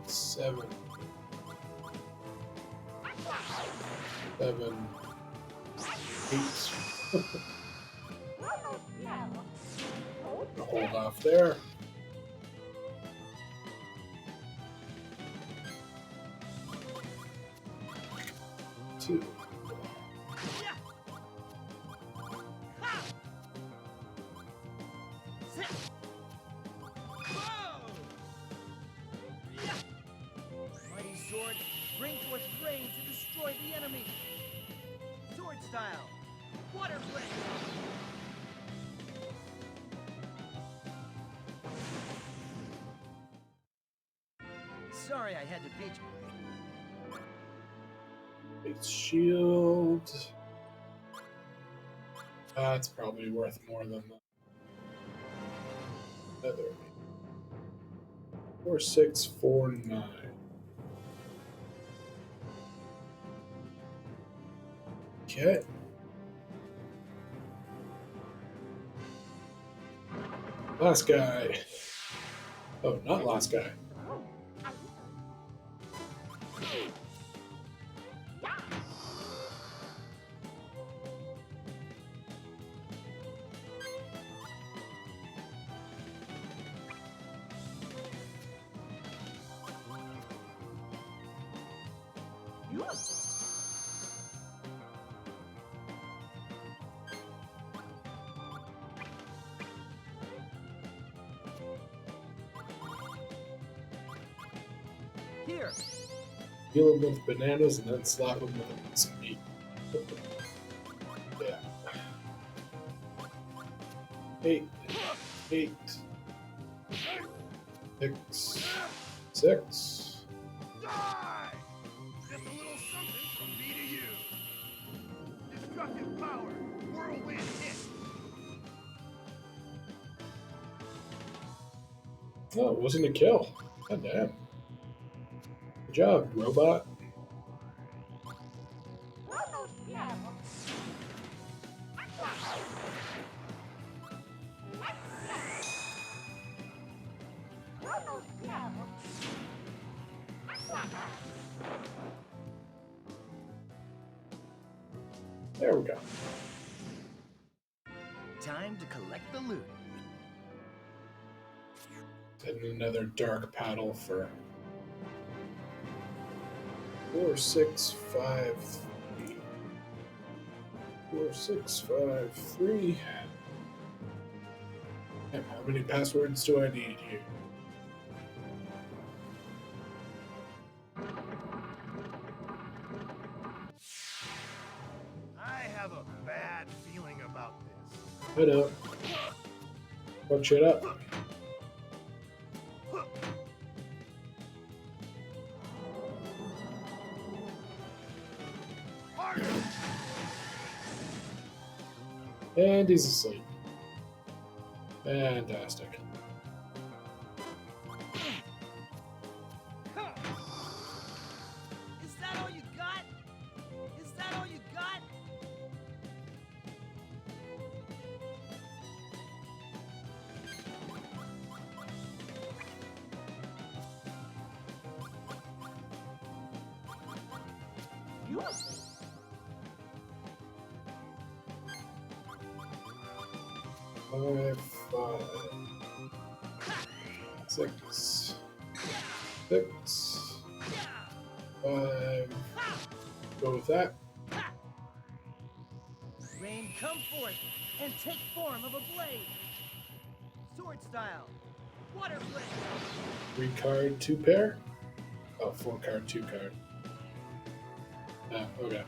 Seven. 8. Hold off there. 2. Mighty sword, bring forth rain to destroy the enemy. Sword style, water blade. Sorry I had to beat you. Its shield. That's probably worth more than the other. 4, 6, 4, 9. Okay. Last guy. Oh, not last guy. Here. Heal him with bananas and then slap him with some meat. Yeah. 8. 8. 6. 6. Die! Just a little something from me to you. Destructive power, whirlwind hit. Oh, it wasn't a kill. God damn. Good job, robot. There we go. Time to collect the loot. And another dark paddle for 4, 6, 5, 3. 4, 6, 5, 3. And how many passwords do I need here? I have a bad feeling about this. I know. Fuck shit up. And he's asleep. Fantastic. Is that all you got? Is that all you got? Five, 6, 6, 5. Go with that. Rain, come forth and take form of a blade. Sword style, water blade. 3 card, 2 pair. Oh, 4 card, 2 card. Ah, okay.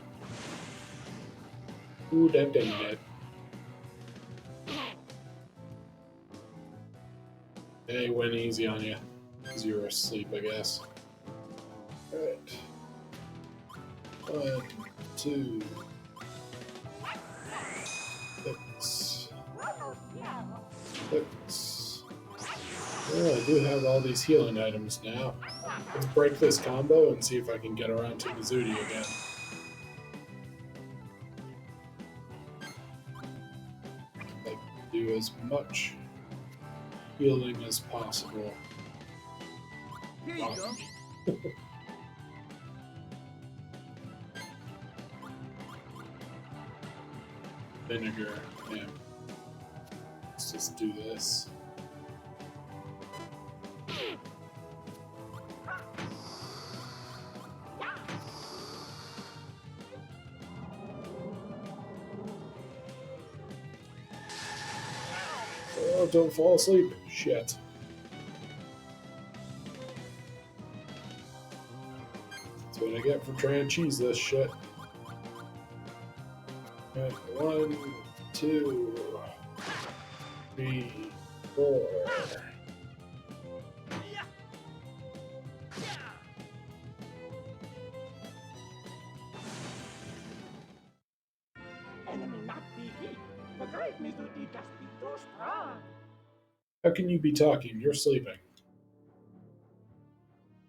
Ooh, that dang dead. Hey, went easy on you. Because you were asleep, I guess. Alright. 1, 2, 6. 6. Oh, do have all these healing items now. Let's break this combo and see if I can get around to Mizudi again. Like, do as much healing as possible. Here you go. Vinegar. Yeah. Let's just do this. Oh, don't fall asleep. Shit. That's what I get for trying to cheese this shit. Right, 1, 2, 3, 4. Enemy not be weak. The great Mizudi just be too strong. How can you be talking? You're sleeping.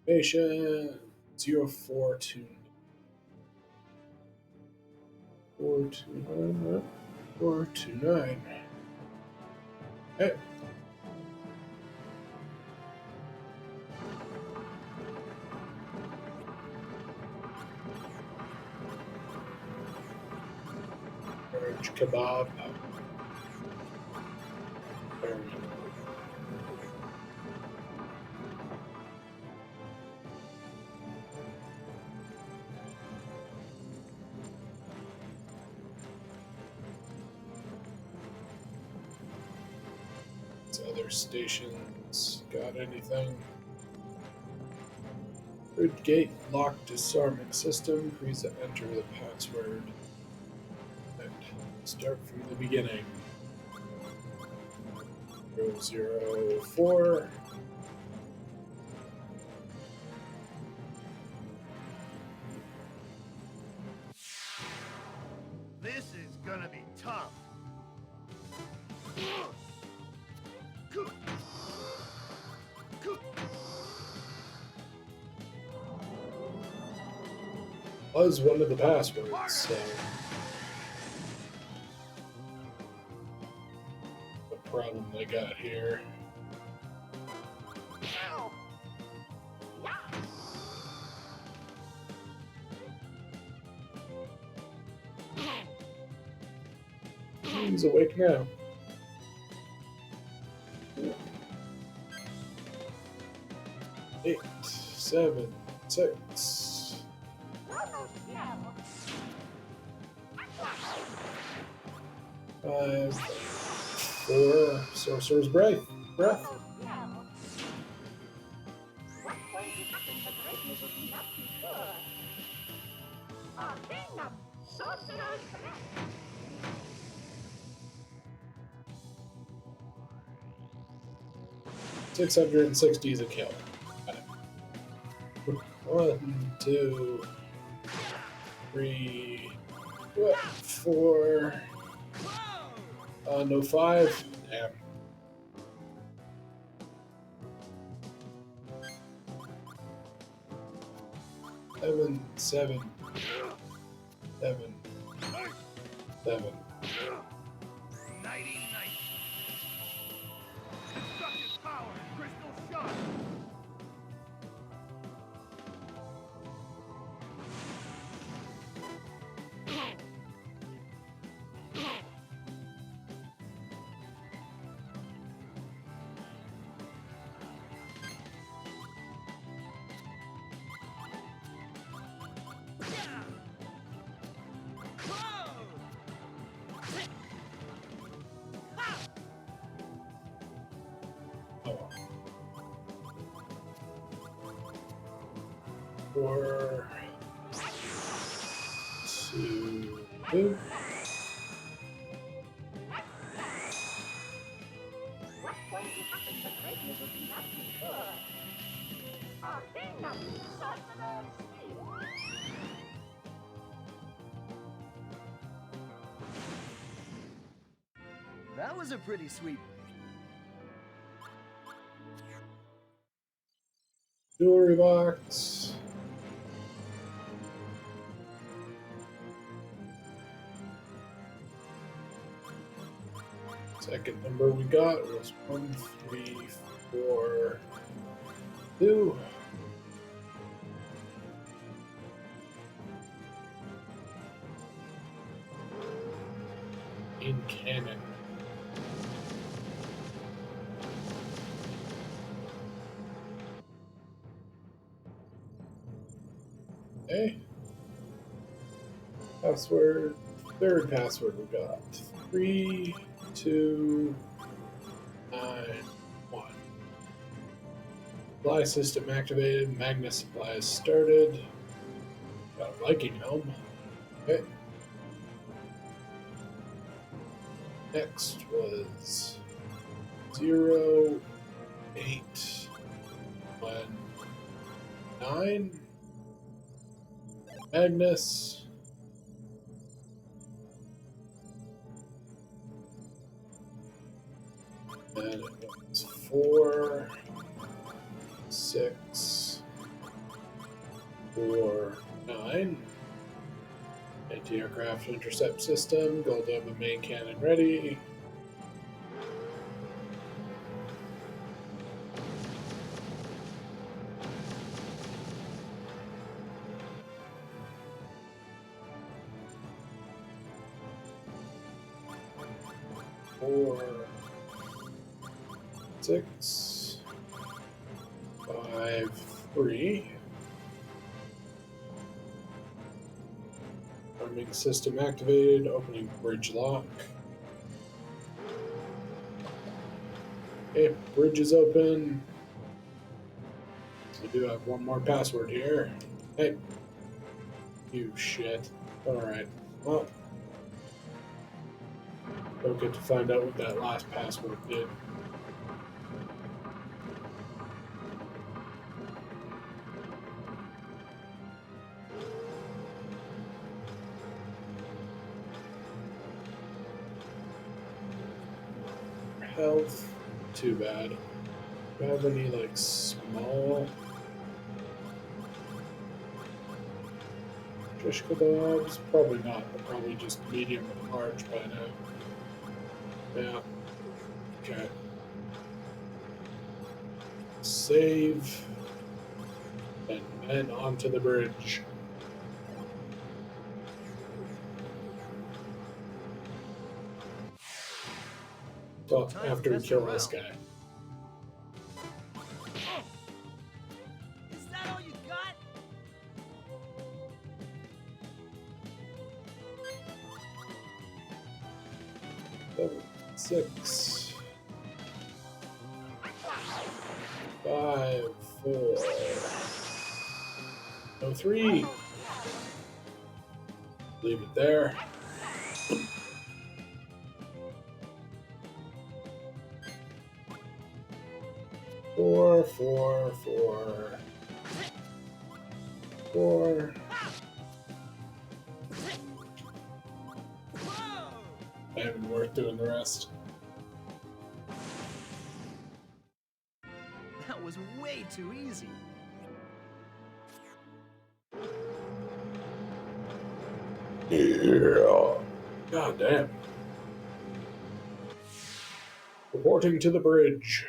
Patient 0429. 429. 429. Hey. Orange kebab. Other stations got anything? Root gate lock disarming system. Please enter the password. And start from the beginning. 004. This is gonna be tough. Was one of the passwords, so the problem they got here. He's awake now. Eight, 7, 6. 5, 4. Sorcerer's Breath. What going to happen? The great Mizudi not be sure. Athena, sorcerer's breath. 660 is a kill. Got it. 1, 2, 3, 4. No 5. Damn. 7, 7, 7, 7. Nighty night. Destructive power and crystal shot. Oh. 4, 2, 2. What going to happen? The great Mizudi not be sure. Athena, sorcerer's steel. That was a pretty sweep. Jewelry box. Second number we got was 1342. In cannon. Okay. Password. Third password we got 3291. Supply system activated. Magnus supplies started. Got a Viking helm. Okay. Next was 0819. Magnus. And it was 4, 6, 4, 9. Anti-aircraft intercept system. Goldova main cannon ready. Four, 6, 5, 3. Arming system activated. Opening bridge lock. Okay, bridge is open. We do have one more password here. Hey, you shit. Alright, well, don't get to find out what that last password did. Health, too bad. Do I have any, like, small shish kebabs? Probably not. They're probably just medium and large by now. Yeah. Okay. Save. And then onto the bridge. Well, after we kill this guy. Is that all you got? 7, 6, 5, 4, no 3. Leave it there. Four, 4. Not even worth doing the rest. That was way too easy. Yeah. God damn. Reporting to the bridge.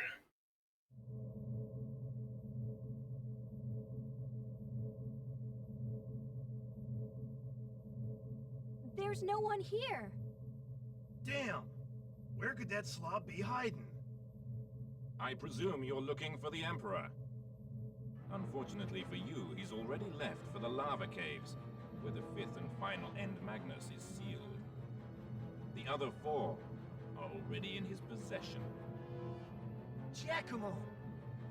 There's no one here. Damn! Where could that slob be hiding? I presume you're looking for the Emperor. Unfortunately for you, he's already left for the lava caves, where the fifth and final End Magnus is sealed. The other 4 are already in his possession. Giacomo!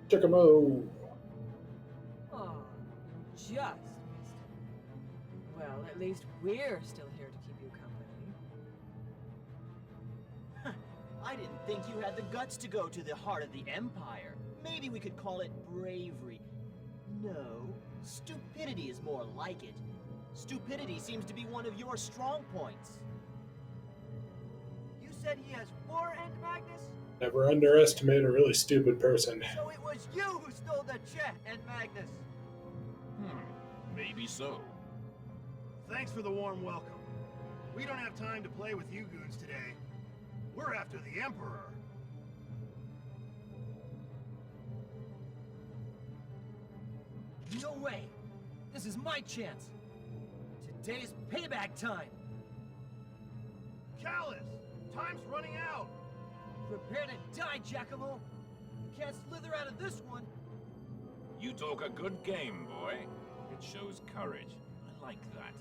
Giacomo! Oh, just missed it. Well, at least we're still here to keep you company. I didn't think you had the guts to go to the heart of the Empire. Maybe we could call it bravery. No, stupidity is more like it. Stupidity seems to be one of your strong points. You said he has 4 End Magnus? Never underestimate a really stupid person. So it was you who stole the Chet and Magnus. Maybe so. Thanks for the warm welcome. We don't have time to play with you goons today. We're after the Emperor. No way! This is my chance! Today's payback time! Callus! Time's running out! Prepare to die, Giacomo! You can't slither out of this one! You talk a good game, boy. It shows courage. I like that.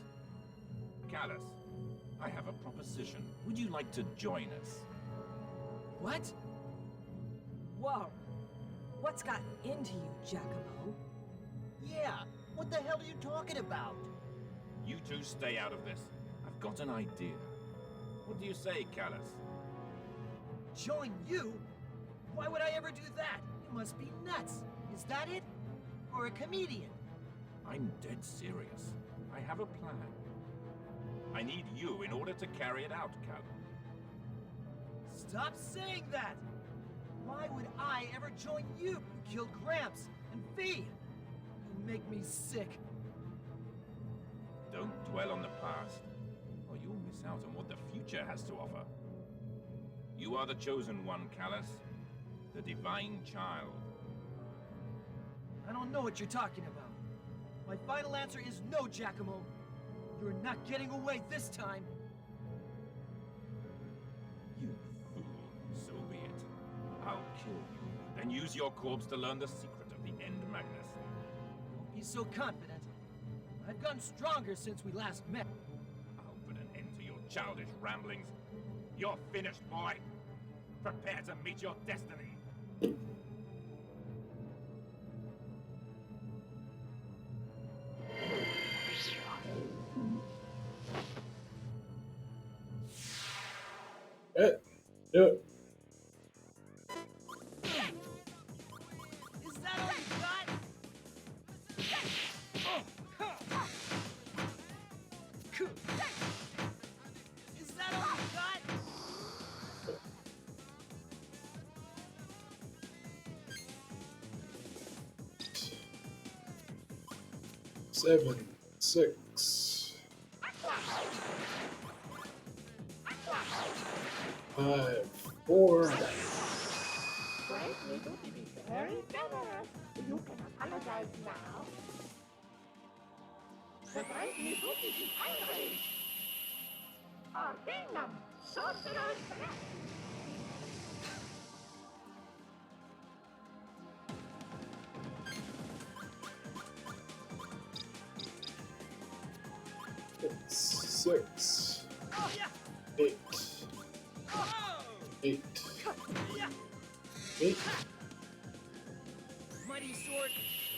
Callus, I have a proposition. Would you like to join us? What? Whoa. What's gotten into you, Giacomo? Yeah, what the hell are you talking about? You two stay out of this. I've got an idea. What do you say, Callus? Join you? Why would I ever do that? You must be nuts. Is that it? Or a comedian? I'm dead serious. I have a plan. I need you in order to carry it out, Callus. Stop saying that! Why would I ever join you? You killed Gramps and Fee! You make me sick. Don't dwell on the past, or you'll miss out on what the future has to offer. You are the chosen one, Callus. The divine child. I don't know what you're talking about. My final answer is no, Giacomo. You're not getting away this time. You fool. So be it. I'll kill you, then use your corpse to learn the secret of the End Magnus. Don't be so confident. I've gotten stronger since we last met. I'll put an end to your childish ramblings. You're finished, boy. Prepare to meet your destiny. Do it. Is that all you got? Is that all you got? Seven, 6, 5, 4. Frank, we do to be very generous. You can apologize now. The great Mizuki is angry. Our kingdom, sorcerer's threat. Six, Oh, yeah. 8, Oh. 8, Yeah. 8. Mighty sword,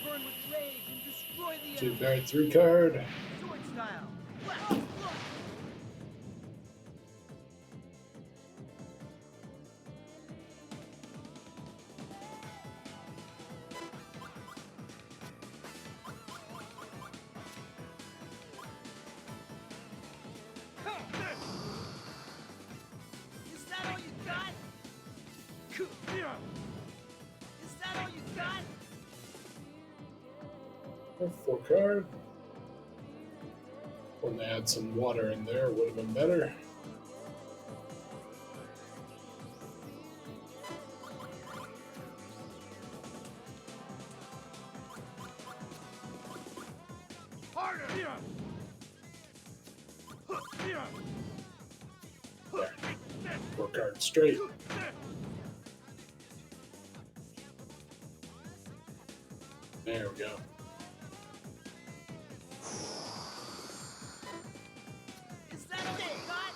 burn with rage and destroy the Two enemy. buried 3 card. Sword style. Left, look. Is that all you got? Is that all you got? 4 card. When they had some water in there, would have been better. Harder! There. 4 cards straight. There we go. Is that all you got?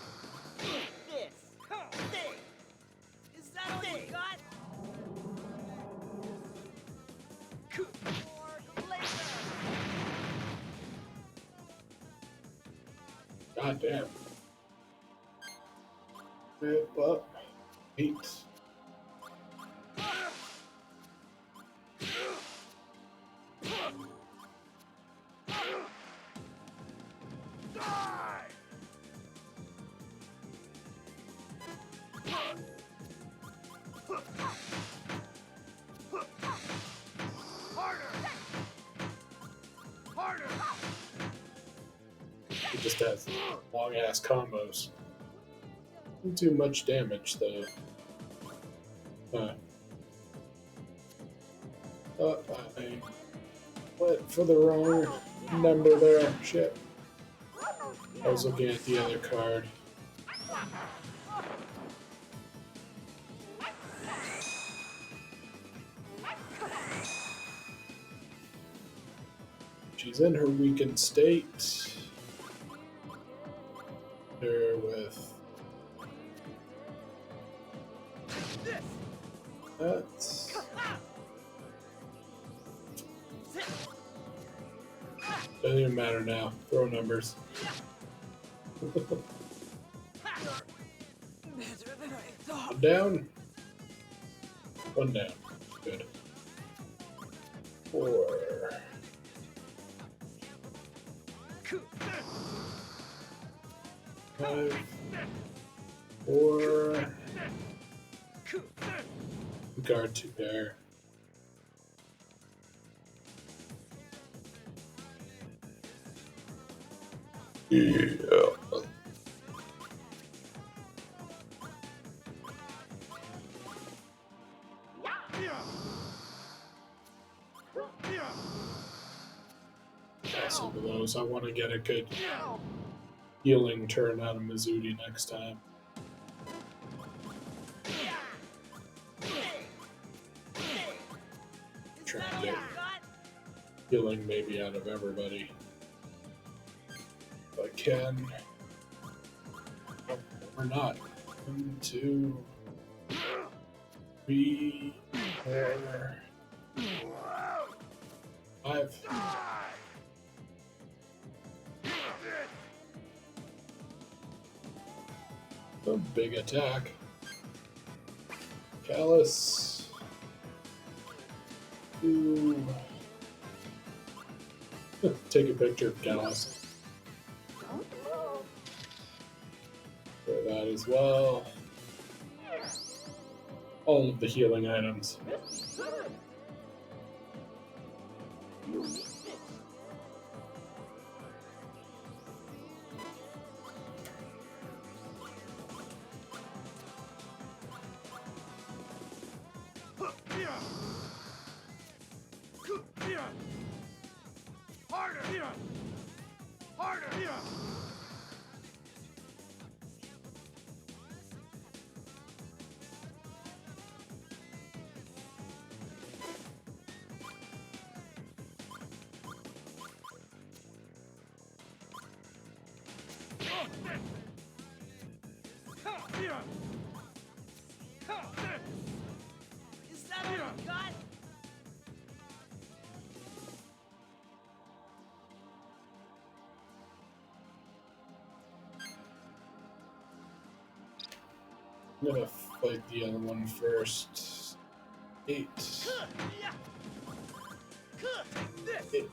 This. This. Is that all you got? More laser. God damn. Whip up. 8. Die! He just has long ass combos. Not too much damage though. I went for the wrong number there. Shit. I was looking at the other card. She's in her weakened state. Her with that. Doesn't even matter now. Throw numbers. One down. One down. Good. 4. 5. 4. Guard 2 pair. Yeah. Some of those. I want to get a good healing turn out of Mizuti next time. Try and get healing maybe out of everybody. If I can. Or not. 1, 2, 3, 4, 5. A big attack. Callus. 2. Take a picture of Callus. For that as well. All of the healing items. Is that all you got? I'm gonna fight the other one first. 8. 8.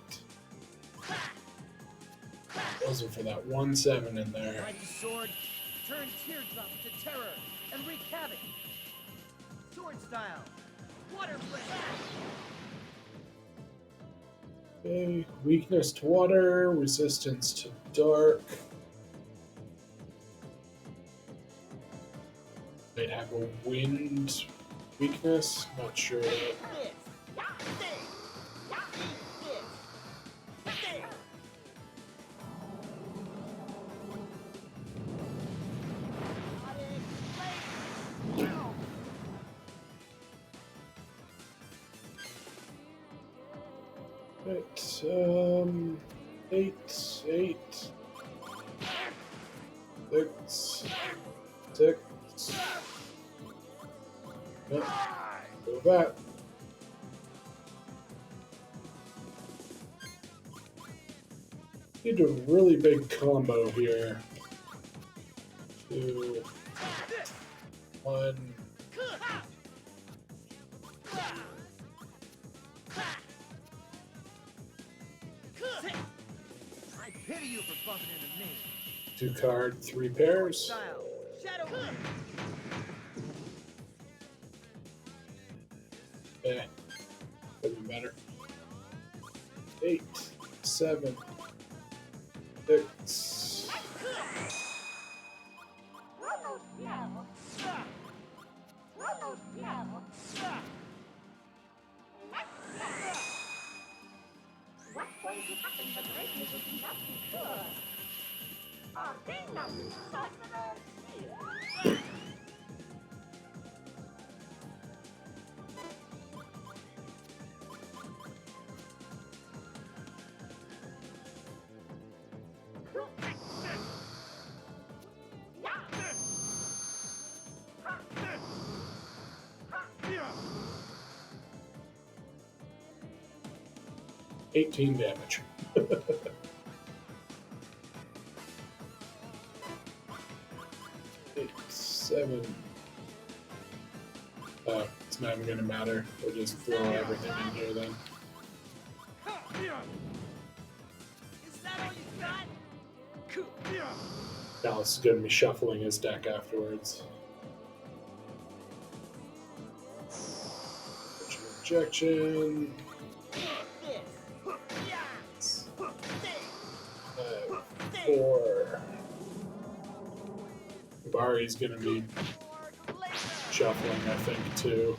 Wasn't for that 1 7 in there. Mighty sword, turn teardrops to terror and wreak havoc. Sword style, water blade. Okay, weakness to water, resistance to dark. They'd have a wind weakness, not sure. Right, 8, 8, 6, 6. Yep, go that. Need a really big combo here. 2, 1. I pity you for bumping into me. 2 card, 3 pairs. Style, shadow. 8, 7, 6. Almost now. Almost now. What's going to happen? The greatness will be not secure. Ordinum, sorcerer, Yeah. 18 damage. 8, 7. It's not even gonna matter. We'll just throw everything in here then. Is that all you got? Dallas is gonna be shuffling his deck afterwards. Injection. 4. Bari's gonna be shuffling, I think, too.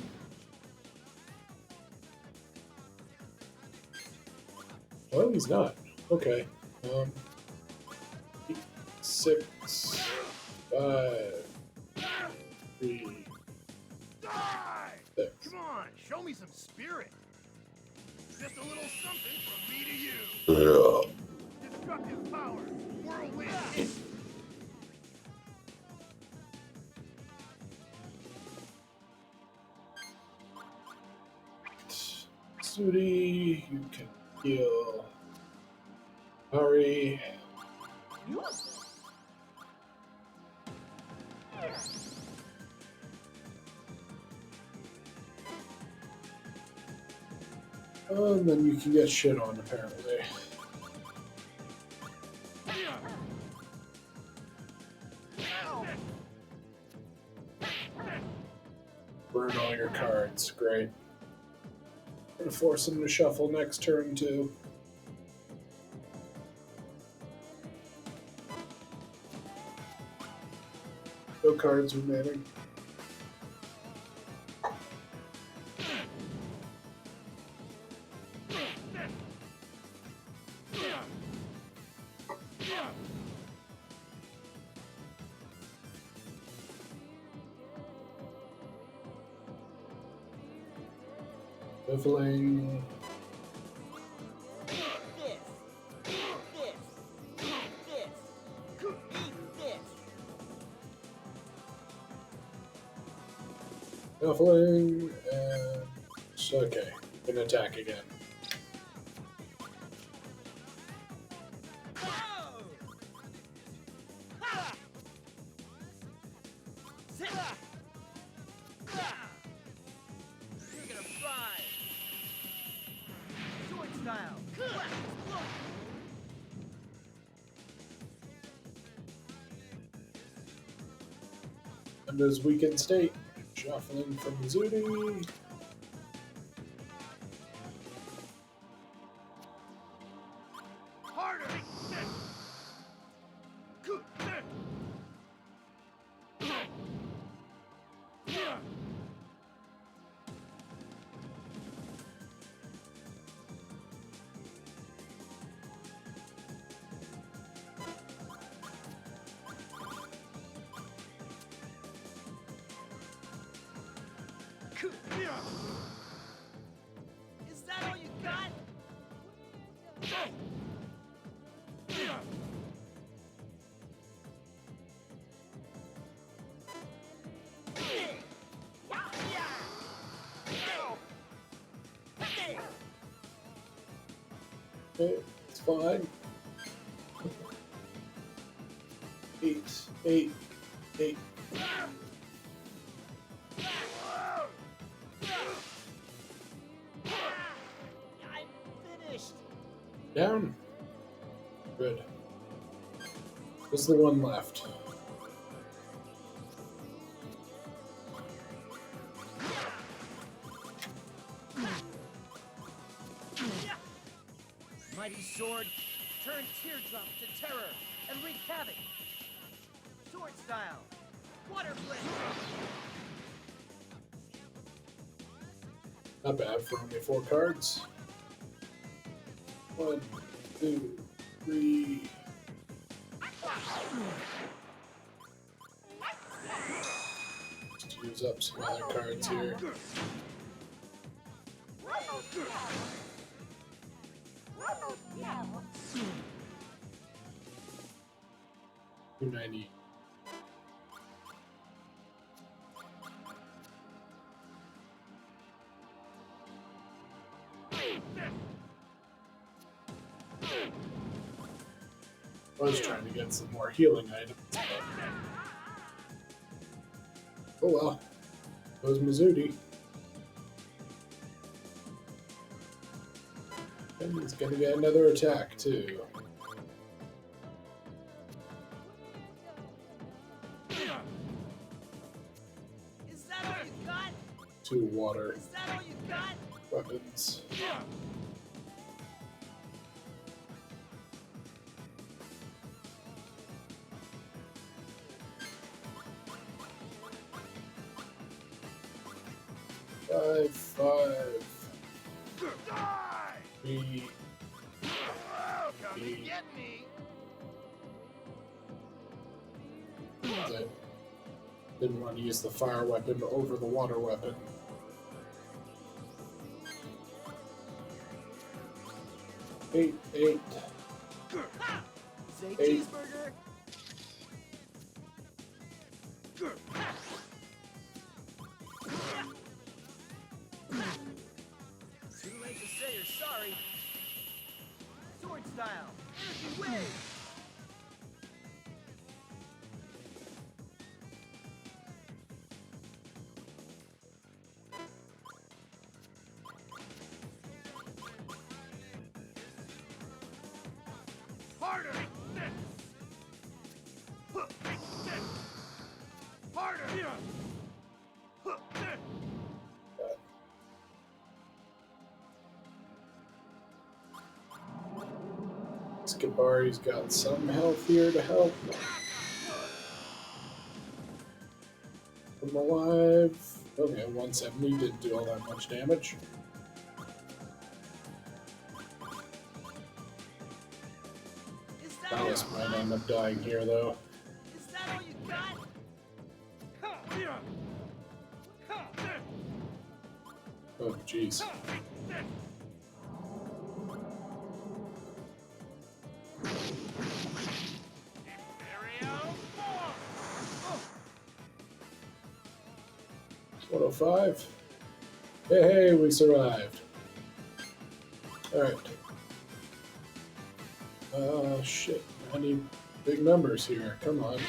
Oh, he's not. Okay. 8, 6, 5, 3, Die! 6. Come on, show me some spirit. Just a little something from me to you. Destructive power, whirlwind hit. Sudi, you can heal. Ari. And then you can get shit on, apparently. Burn all your cards. Great. Gonna force him to shuffle next turn, too. No cards remaining. Leveling. Shuffling, and okay, can attack again. You're gonna fry. Sword style. Under his weakened state, shuffling from Zudi. Harder! Is that all you got? Okay, it's fine. 8, 8, 8. I'm finished. Down. Good. What's the one left? sword, turn teardrops to terror and wreak havoc. Sword style. Water flame. Not bad for only 4 cards. 1, 2, 3. Let's use up some other cards here. 290. I was trying to get some more healing items, but... Oh well. Goes Mizuti. And he's gonna get another attack, too. Is that all you got? 2 water Is that all you got? weapons. Five, 3, Come and get me. Didn't want to use the fire weapon over the water weapon. Eight. Say 8. cheeseburger. Too late to say you're sorry. Sword style. Energy wave. Harder. Harder. Skibari's got some health here to help. I'm alive. Okay, 170 didn't do all that much damage. Alice might end up dying here, though. Is that all you got? Oh, jeez. Imperial force. 105. Hey, we survived. Alright. Shit. I need big numbers here. Come on.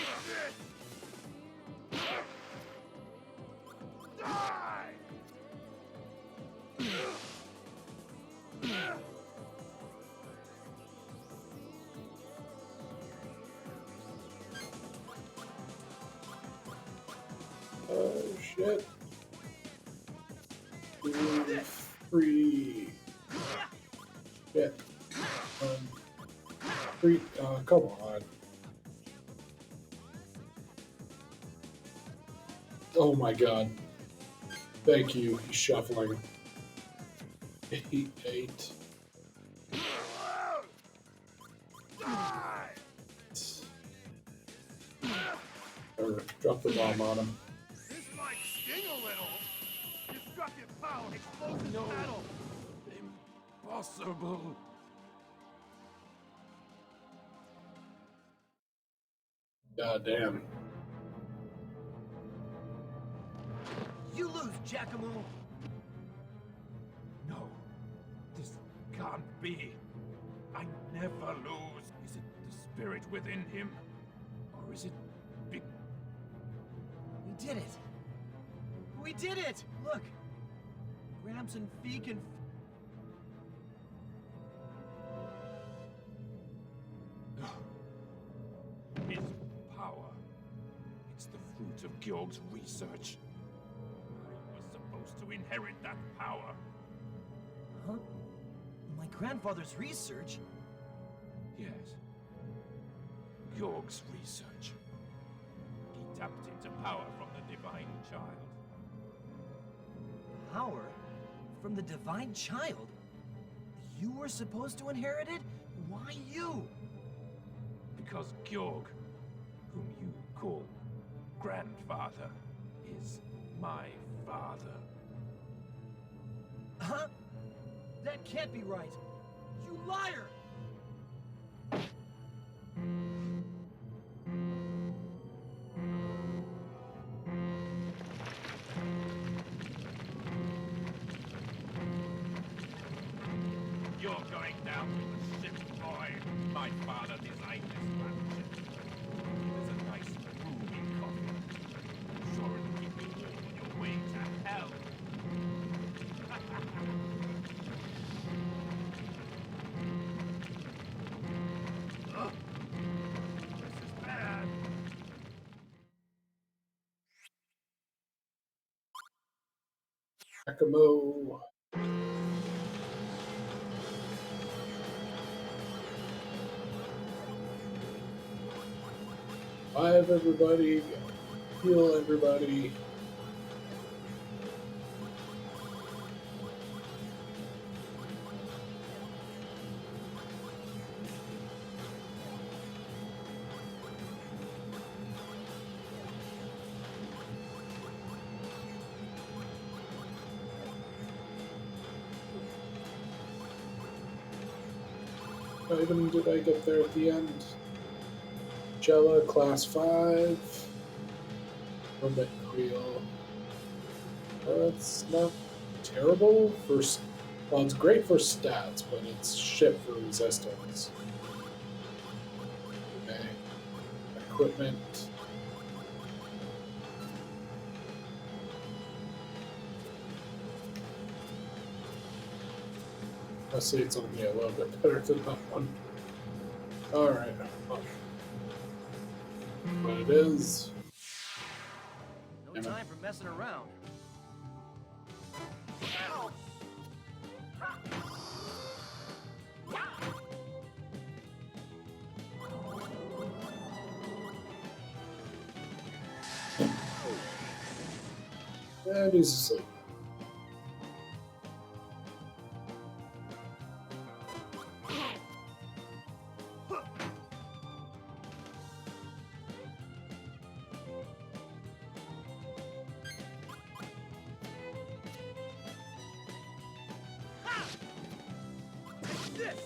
Oh, shit. 2, 3. Shit. 1, 3. Come on. Oh my god. Thank you. He's shuffling. 8. Or drop the bomb on him. This might sting a little. Destructive power, explosive battle. Impossible. God damn. You lose, Giacomo. No, this can't be. I never lose. Is it the spirit within him? Or is it big? We did it. We did it. Look. Gramps and Fee can... His power. It's the fruit of Georg's research. I was supposed to inherit that power. Huh? My grandfather's research? Yes. York's research. He tapped into power from the Divine Child. Power? From the Divine Child? You were supposed to inherit it? Why you? Because Georg, whom you call grandfather, is my father. Huh? That can't be right. You liar! You're going down with the ship, boy. My father designed this battleship. It was a nice, roomy coffin. I'm sure it'll keep you warm on your way to hell. Ugh. This is bad. Akamo. Revive everybody. Heal everybody. Item did I get there at the end? Jella, class 5. Robot Creel. That's not terrible for. Well, it's great for stats, but it's shit for resistance. Okay. Equipment. Let's see, it's only a little bit better than that one. Alright. But it is. No time for messing around. And he's asleep. This!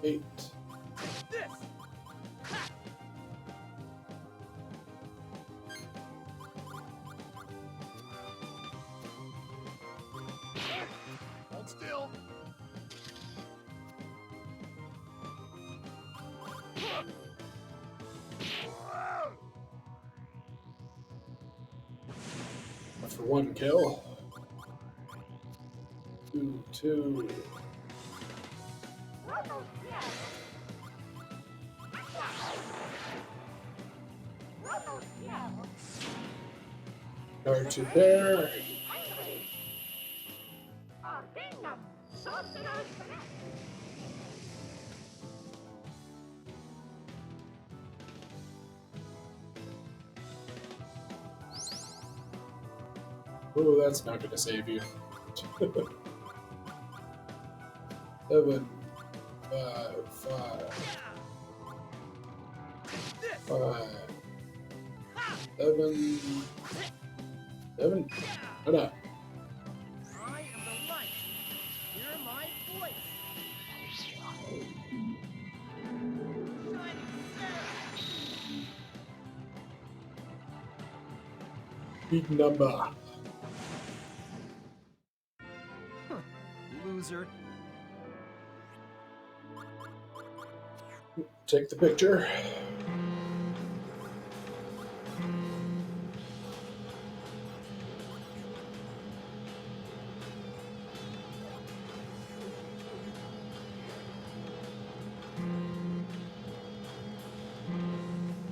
8. This! Hold still. For 1 kill. 2. Guard to there. Oh, that's not gonna save you. 7, 5, 7, 7. Shut up. I am the light. Hear my voice. Shining Sarah. Big number. Loser. Take the picture.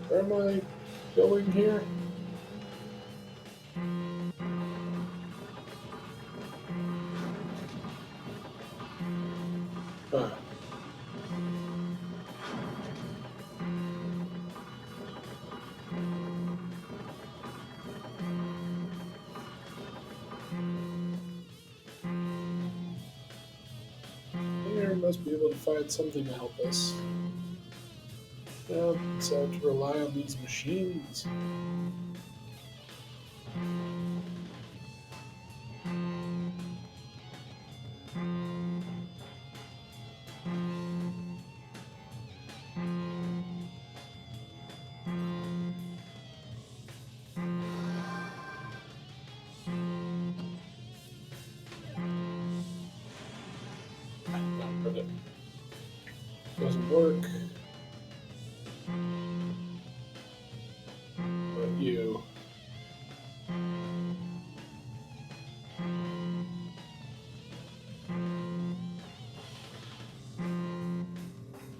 Where am I going here? must be able to find something to help us. So to rely on these machines. But it doesn't work. But you.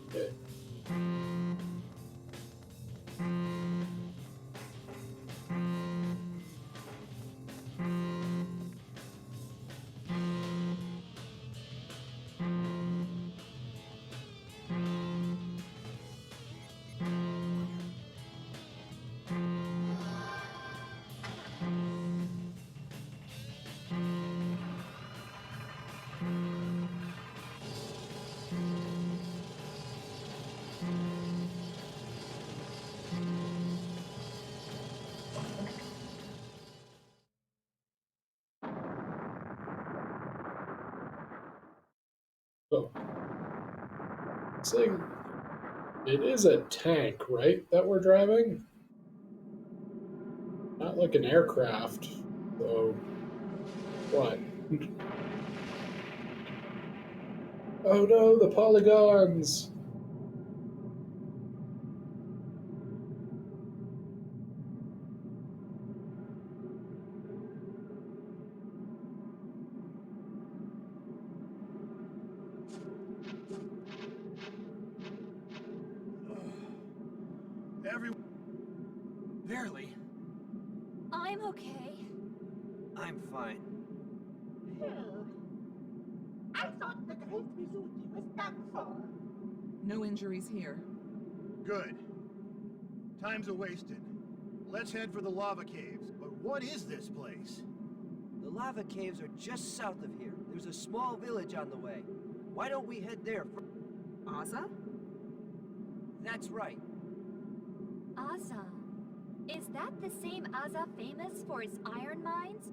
Okay. Oh, saying it is a tank, right? That we're driving, not like an aircraft. So what? Oh no, the polygons! Everyone. Barely. I'm okay. I'm fine. Phew. I thought the Great Mizuki was done for. No injuries here. Good. Time's a wasted. Let's head for the lava caves. But what is this place? The lava caves are just south of here. There's a small village on the way. Why don't we head there first? Aza? That's right. Aza. Is that the same Aza famous for its iron mines?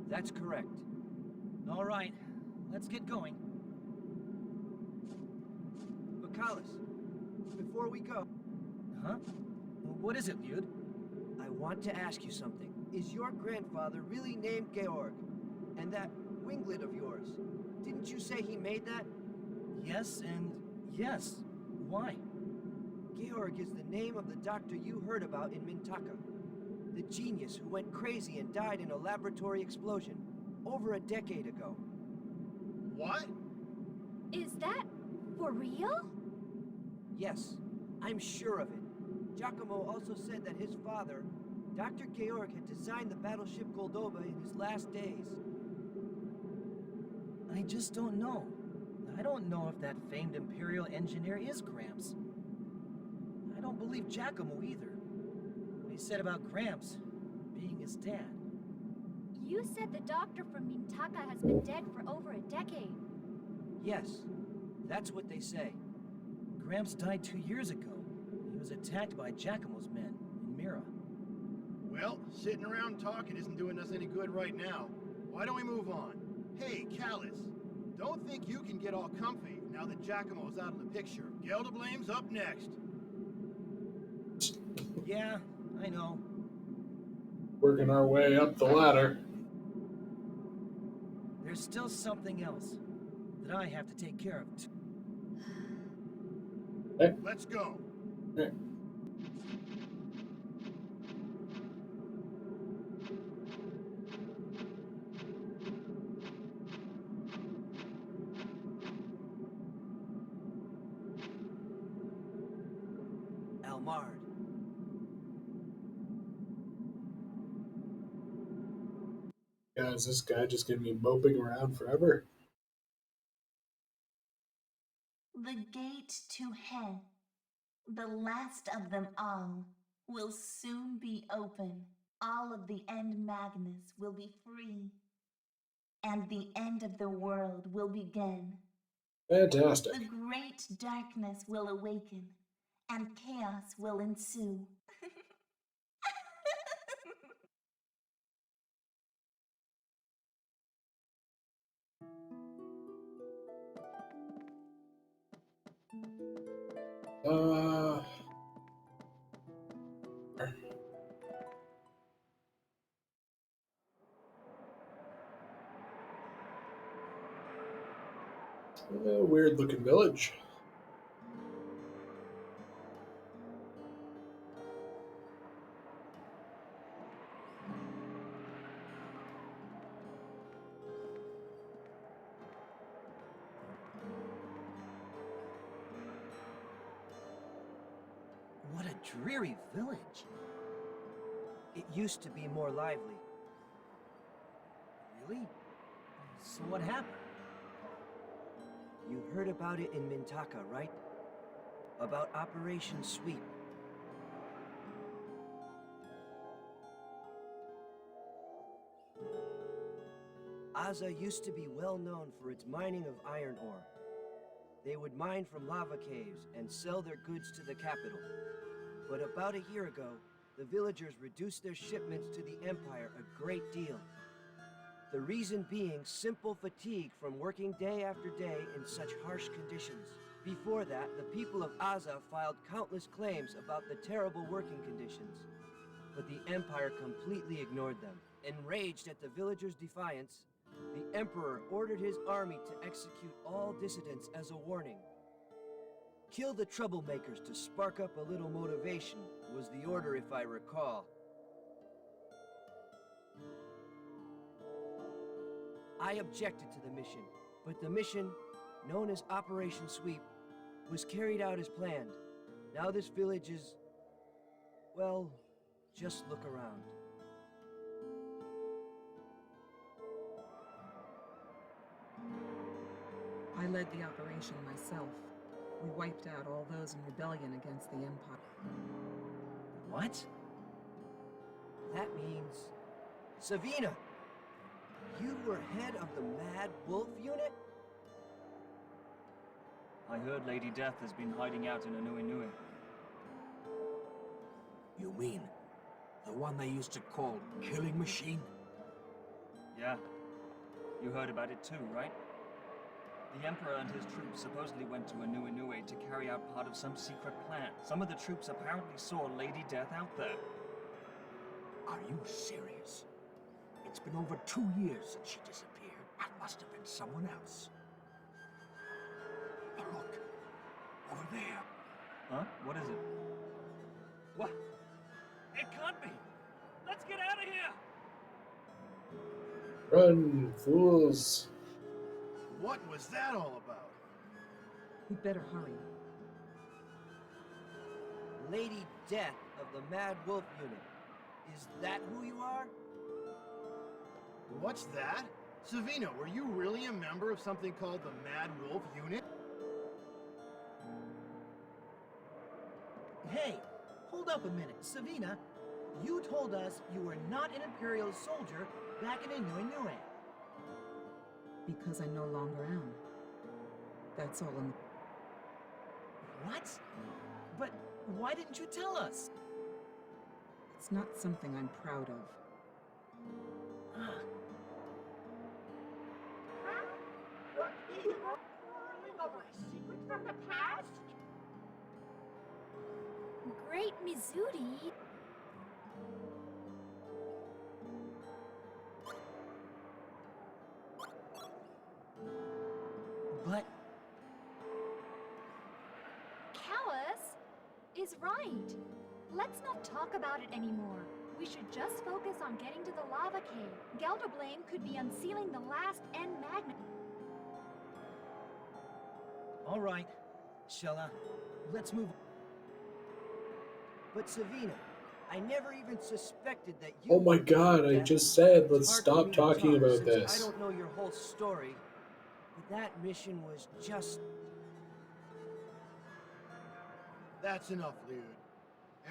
That's correct. All right, let's get going. Bakalis, before we go, Huh? What is it, Lyud? I want to ask you something. Is your grandfather really named Georg? And that winglet of yours, didn't you say he made that? Yes and yes. Why? Georg is the name of the doctor you heard about in Mintaka. The genius who went crazy and died in a laboratory explosion over a decade ago. What? Is that for real? Yes, I'm sure of it. Giacomo also said that his father, Dr. Georg, had designed the battleship Goldoba in his last days. I just don't know. I don't know if that famed Imperial engineer is Gramps. I don't believe Giacomo either. What he said about Gramps being his dad. You said the doctor from Mintaka has been dead for over a decade. Yes, that's what they say. Gramps died 2 years ago. He was attacked by Giacomo's men in Mira. Well, sitting around talking isn't doing us any good right now. Why don't we move on? Hey, Callus, don't think you can get all comfy now that Giacomo's out of the picture. Geldablame's up next. Yeah, I know. Working our way up the ladder. There's still something else that I have to take care of too. Okay. Let's go. Okay. Almard. Yeah, is this guy just gonna be moping around forever? The gate to hell, the last of them all, will soon be open. All of the End Magnus will be free, and the end of the world will begin. Fantastic. The great darkness will awaken, and chaos will ensue. Uh, weird looking village. What a dreary village. It used to be more lively. Really? So what happened? You heard about it in Mintaka, right? About Operation Sweep. Aza used to be well known for its mining of iron ore. They would mine from lava caves and sell their goods to the capital. But about a year ago, the villagers reduced their shipments to the Empire a great deal. The reason being simple fatigue from working day after day in such harsh conditions. Before that, the people of Aza filed countless claims about the terrible working conditions. But the Empire completely ignored them. Enraged at the villagers' defiance, the Emperor ordered his army to execute all dissidents as a warning. Kill the troublemakers to spark up a little motivation was the order, if I recall. I objected to the mission, but the mission, known as Operation Sweep, was carried out as planned. Now this village is... well, just look around. I led the operation myself. We wiped out all those in rebellion against the Empire. What? That means... Savina! You were head of the Mad Wolf unit? I heard Lady Death has been hiding out in Inui. You mean the one they used to call Killing Machine? Yeah. You heard about it too, right? The Emperor and his troops supposedly went to Inui to carry out part of some secret plan. Some of the troops apparently saw Lady Death out there. Are you serious? It's been over 2 years since she disappeared. That must have been someone else. Oh, look. Over there. Huh? What is it? What? It can't be! Let's get out of here! Run, fools. What was that all about? We'd better hurry. Lady Death of the Mad Wolf unit. Is that who you are? What's that? Savina, were you really a member of something called the Mad Wolf Unit? Hey, hold up a minute. Savina, you told us you were not an Imperial soldier back in Inui. Because I no longer am. That's all in... What? But why didn't you tell us? It's not something I'm proud of. What evil pouring over a secret from the past? Great Mizudi. But... Callus is right. Let's not talk about it anymore. We should just focus on getting to the lava cave. Gelderblame could be unsealing the last end magnet. all right, Shella, let's move on. But Savina, I never even suspected that you... Oh my god, I just said, let's It's hard for me stop to talking talk about since this. I don't know your whole story, but that mission was just... That's enough, Liud.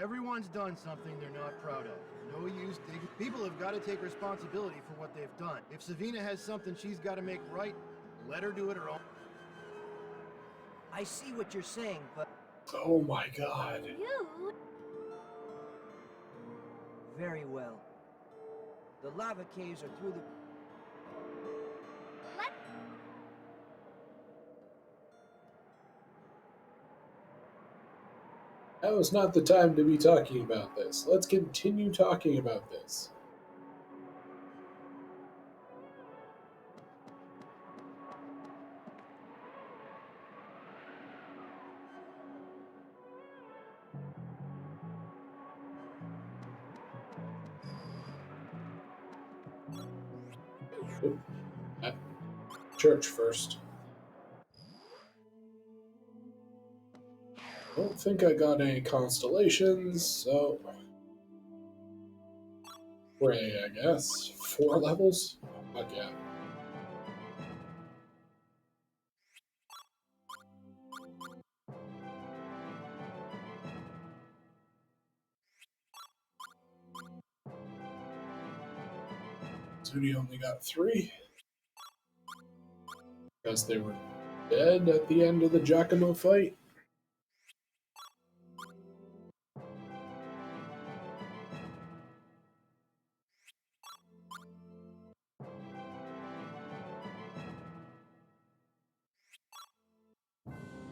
Everyone's done something they're not proud of. No use digging. People have got to take responsibility for what they've done. If Savina has something she's got to make right, let her do it her own. I see what you're saying, but... Oh my god. You? Very well. The lava caves are through the... Let Now is not the time to be talking about this. Let's continue talking about this. Oop. At church first. I don't think I got any constellations, so pray, I guess. 4 levels? Fuck yeah. Zuni only got 3 because they were dead at the end of the Giacomo fight.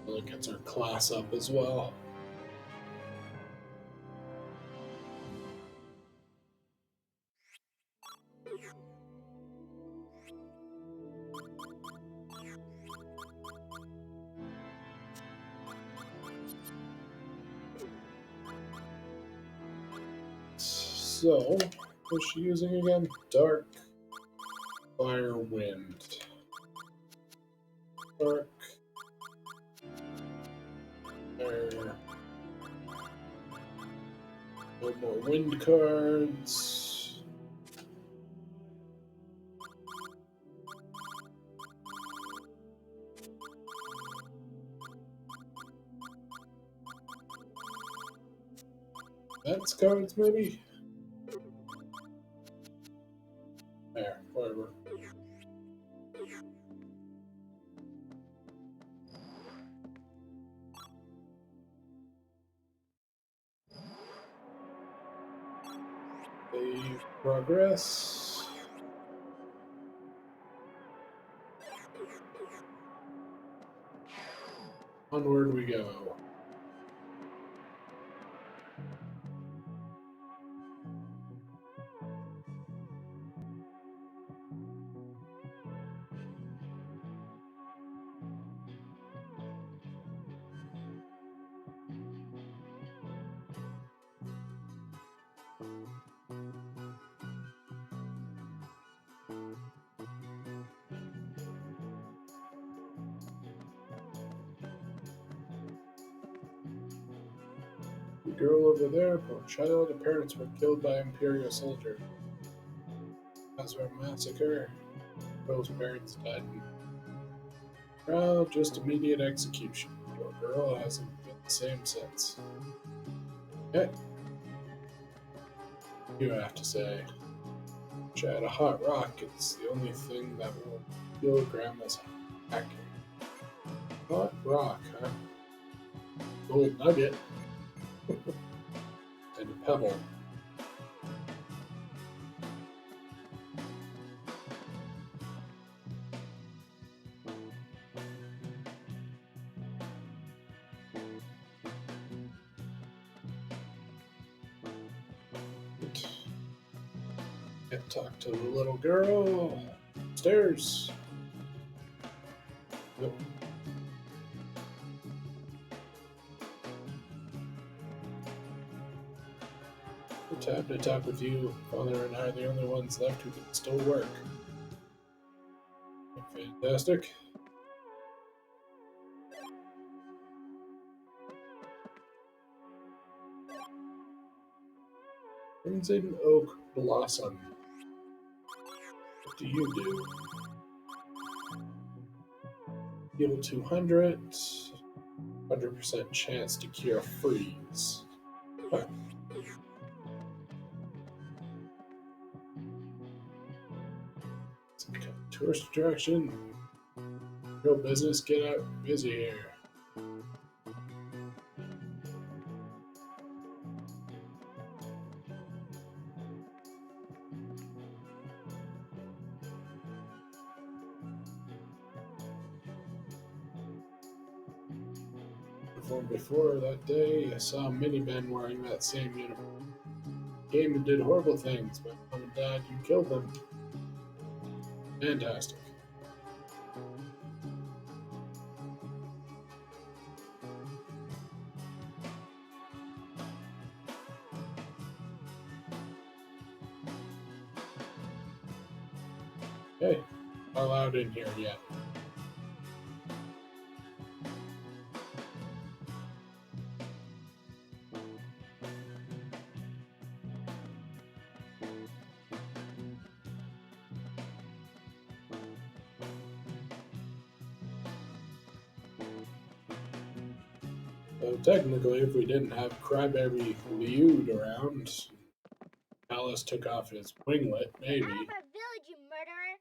Really gets our class up as well. So, what's she using again? Dark, fire, wind. Dark, fire. No more wind cards. That's cards, maybe? There, whatever. Save progress. Onward we go. The girl over there, poor child, her parents were killed by Imperial soldier. As a massacre, girl's parents died in well, just immediate execution. Poor girl hasn't been the same since. Okay. You have to say, Chad, a hot rock is the only thing that will heal Grandma's hack. Hot rock, huh? Gold nugget. And a pebble. Can't talk to the little girl. Upstairs. Yep. Time to talk with you. Father and I are the only ones left who can still work. Fantastic. Crimson Oak Blossom. What do you do? Heal 200. 100% chance to cure freeze. Huh. Some kind of tourist attraction. Real business, get out busy here. Well, before that day, I saw many men wearing that same uniform. Came and did horrible things, but Mom and Dad, you killed them. Fantastic. Hey, not allowed in here yet. So technically, if we didn't have Crybaby Liud around, Alice took off his winglet, maybe. Out of our village, you murderer!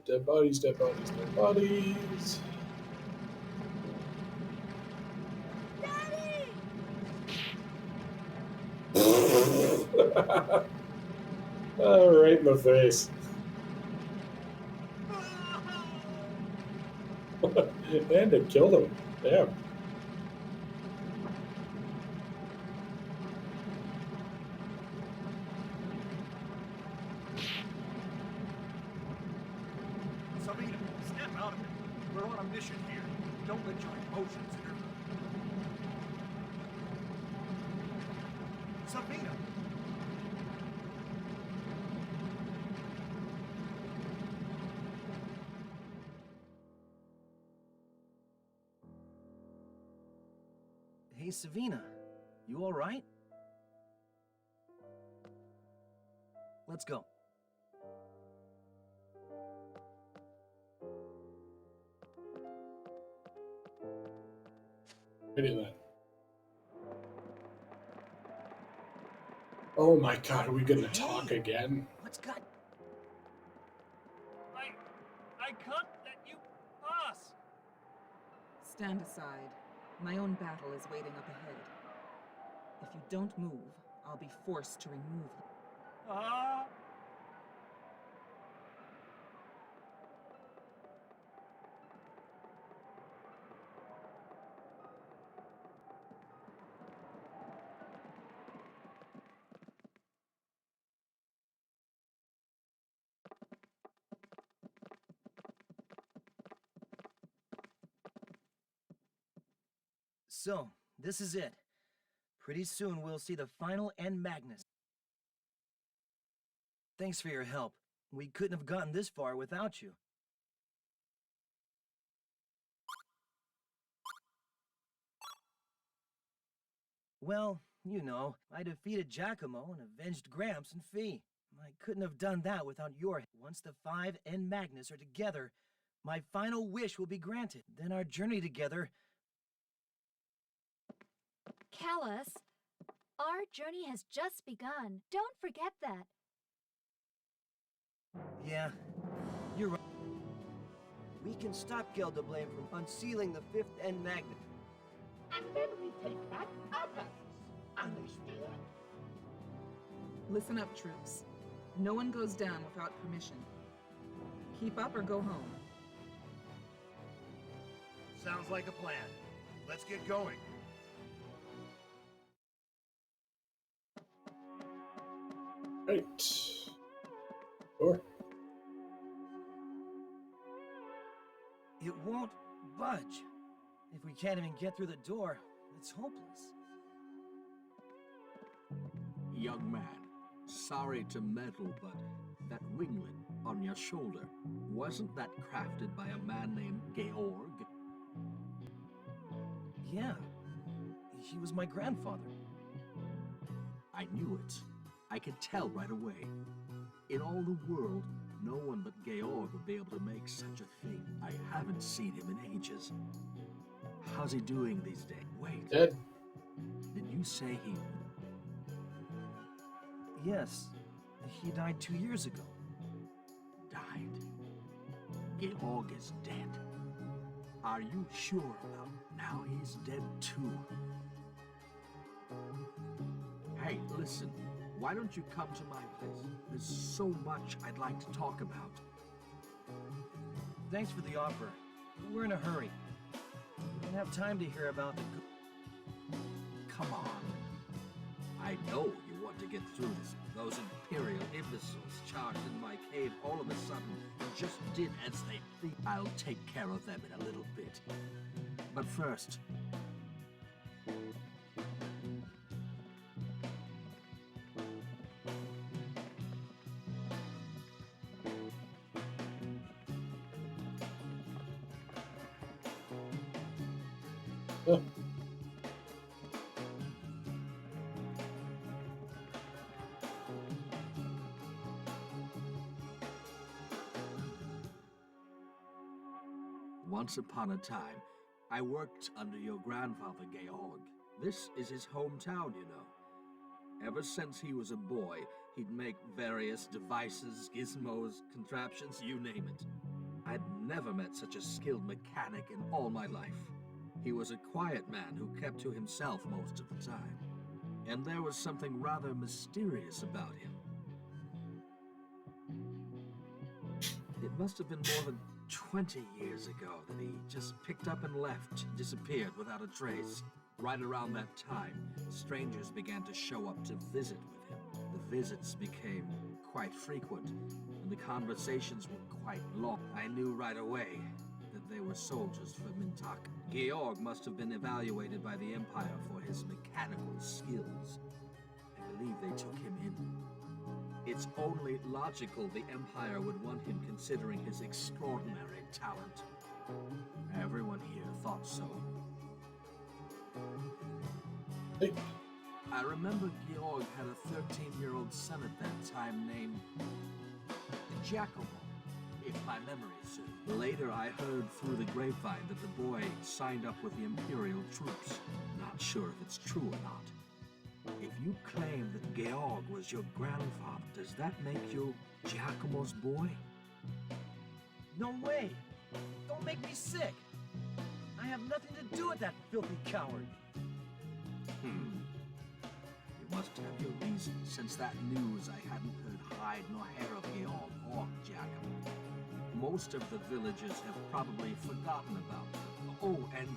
Dead bodies, dead bodies, dead bodies. Daddy! Right in the face. And it killed him. Damn. Sabina, snap out of it. We're on a mission here. Don't let your emotions interfere. Sabina! Hey, Savina, you alright? Let's go. Look at that. Oh my god, are we gonna talk again? What's got... I can't let you pass! Stand aside. My own battle is waiting up ahead. If you don't move, I'll be forced to remove them. Ah! So, this is it. Pretty soon we'll see the final End Magnus. Thanks for your help. We couldn't have gotten this far without you. Well, you know, I defeated Giacomo and avenged Gramps and Fee. I couldn't have done that without your help. Once the 5 End Magnus are together, my final wish will be granted. Then our journey together... Callus, our journey has just begun. Don't forget that. Yeah, you're right. We can stop Gelderblame from unsealing the 5th End Magnus. And then we take back others. Understood? Listen up, troops. No one goes down without permission. Keep up or go home. Sounds like a plan. Let's get going. Right. Sure. It won't budge. If we can't even get through the door, it's hopeless. Young man, sorry to meddle, but that winglet on your shoulder, wasn't that crafted by a man named Georg? Yeah, he was my grandfather. I knew it. I could tell right away. In all the world, no one but Georg would be able to make such a thing. I haven't seen him in ages. How's he doing these days? Wait. Dead. Did you say he... Yes, he died 2 years ago. died? Georg is dead. Are you sure about now he's dead too. Hey, listen, why don't you come to my place? There's so much I'd like to talk about. Thanks for the offer. We're in a hurry. We don't have time to hear about the Come on. I know you want to get through this. Those Imperial imbeciles charged in my cave all of a sudden and just did as they please. I'll take care of them in a little bit. But first... Once upon a time, I worked under your grandfather, Georg. This is his hometown, you know. Ever since he was a boy, he'd make various devices, gizmos, contraptions, you name it. I'd never met such a skilled mechanic in all my life. He was a quiet man who kept to himself most of the time. And there was something rather mysterious about him. It must have been more than 20 years ago that he just picked up and left, disappeared without a trace. Right around that time, strangers began to show up to visit with him. The visits became quite frequent, and the conversations were quite long. I knew right away that they were soldiers for Mintak. Georg must have been evaluated by the Empire for his mechanical skills. I believe they took him in. It's only logical the Empire would want him considering his extraordinary talent. Everyone here thought so. Hey. I remember Georg had a 13-year-old son at that time named Giacomo, if my memory serves. Later I heard through the grapevine that the boy signed up with the Imperial troops. Not sure if it's true or not. If you claim that Georg was your grandfather, does that make you Giacomo's boy? No way! Don't make me sick! I have nothing to do with that filthy coward! You must have your reasons, since that news I hadn't heard hide nor hair of Georg or Giacomo. Most of the villagers have probably forgotten about them. Oh, and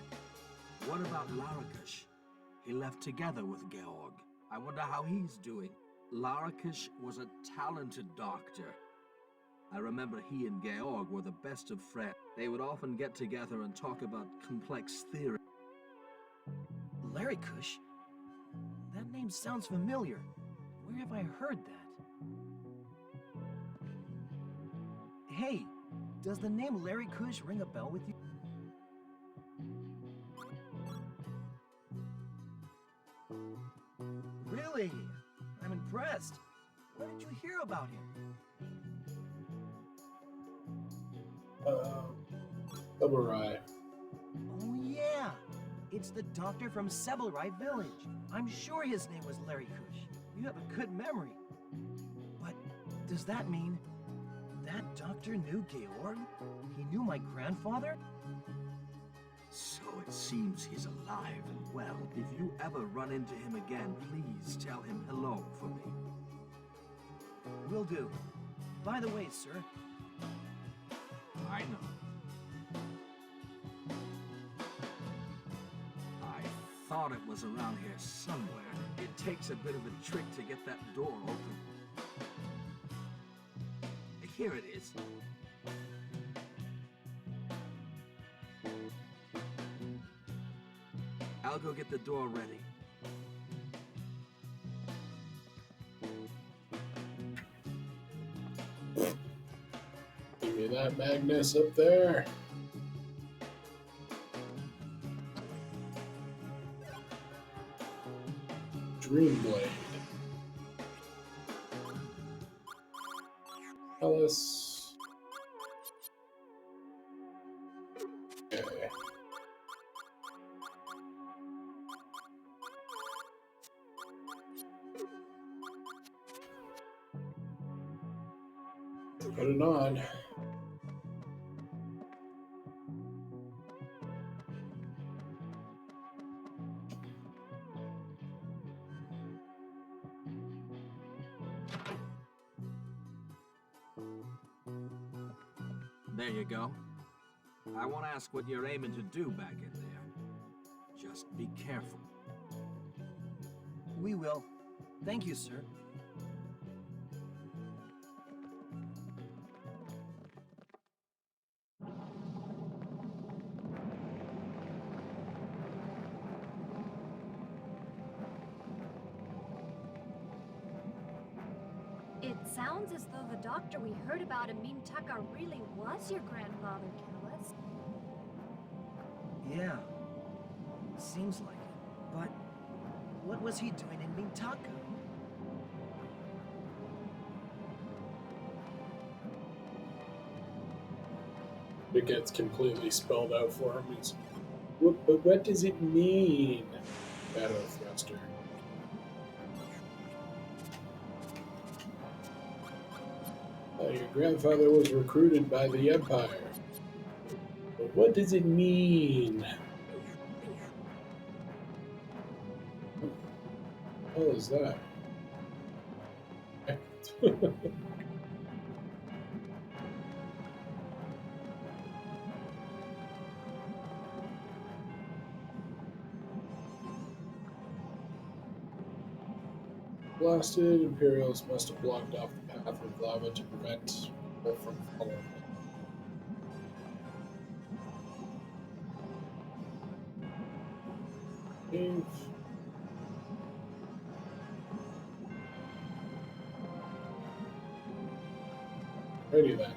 what about Larakush? He left together with Georg. I wonder how he's doing. Larakush was a talented doctor. I remember he and Georg were the best of friends. They would often get together and talk about complex theory. Larry Kush? That name sounds familiar. Where have I heard that? Hey, does the name Larry Kush ring a bell with you? Really? I'm impressed. Where did you hear about him? Sebelrai. Oh yeah! It's the doctor from Sebelrai village. I'm sure his name was Larry Kush. You have a good memory. But does that mean that doctor knew Georg? He knew my grandfather? So it seems he's alive and well. If you ever run into him again, please tell him hello for me. Will do. By the way, sir. I know. I thought it was around here somewhere. It takes a bit of a trick to get that door open. Here it is. I'll go get the door ready. Give me that Magnus up there. Dreamblade. Ellis. Okay. Put it on. There you go. I won't ask what you're aiming to do back in there. Just be careful. We will. Thank you, sir. It sounds as though the doctor we heard about in Mintaka really was your grandfather, Callus. Yeah. Seems like it. But what was he doing in Mintaka? It gets completely spelled out for him. He's, but what does it mean? Battle thruster. Your grandfather was recruited by the Empire. But what does it mean? What is that? Blasted, Imperials must have blocked off the path with lava to prevent people from following it. Cave. Righty then.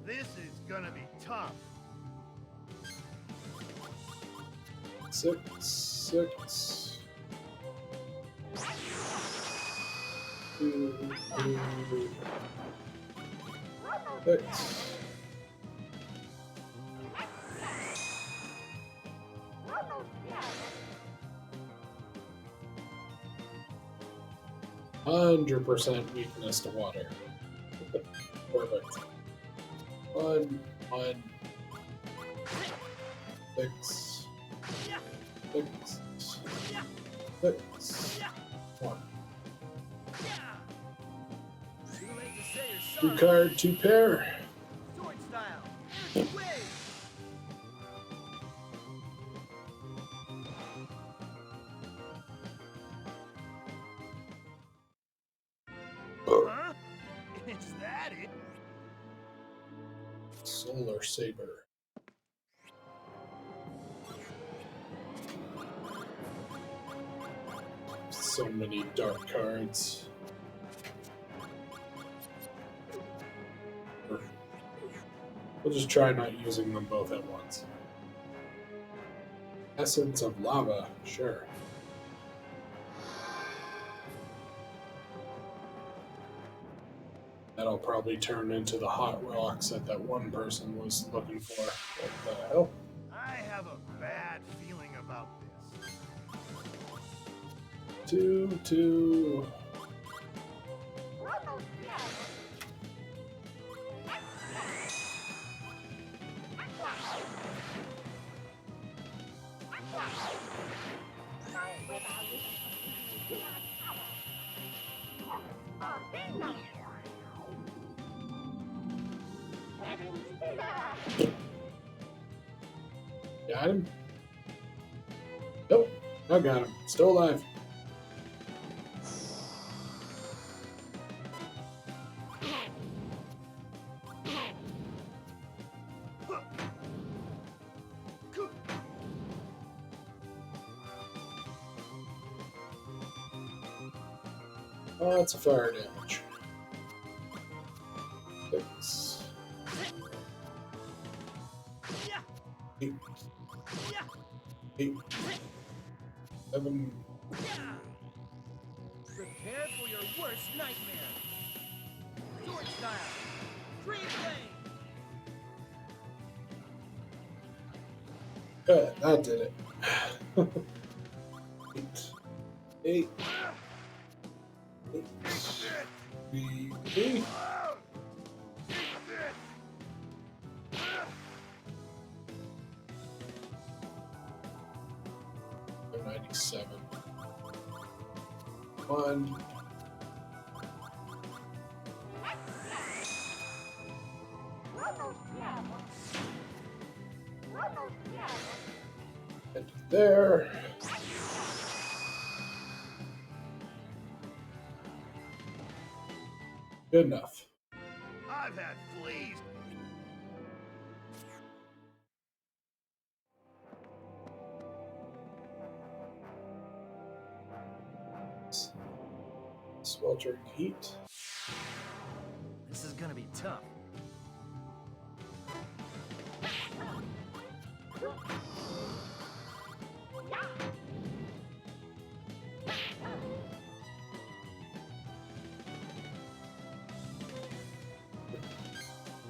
This is gonna be tough. 6, 6. 2, 2, 6. %, weakness to water. Perfect. 1, 1, 6, 6, 6, 1. Two card, two pair. Sword style. Wait. Huh? Is that it? Solar Saber. So many dark cards. We'll just try not using them both at once. Essence of Lava, sure. That'll probably turn into the hot rocks that that one person was looking for. What the hell? I have a bad feeling about this. 2, 2. Got him? Nope, I got him. Still alive. Oh, that's a fire damage. 6. 8. 8. 7. Prepare for your worst nightmare. Sword style. Tree blade. That did it. 8. 8. 8. BP. 97. One. And there. Good enough. I've had fleas. Sweltering heat. This is gonna be tough.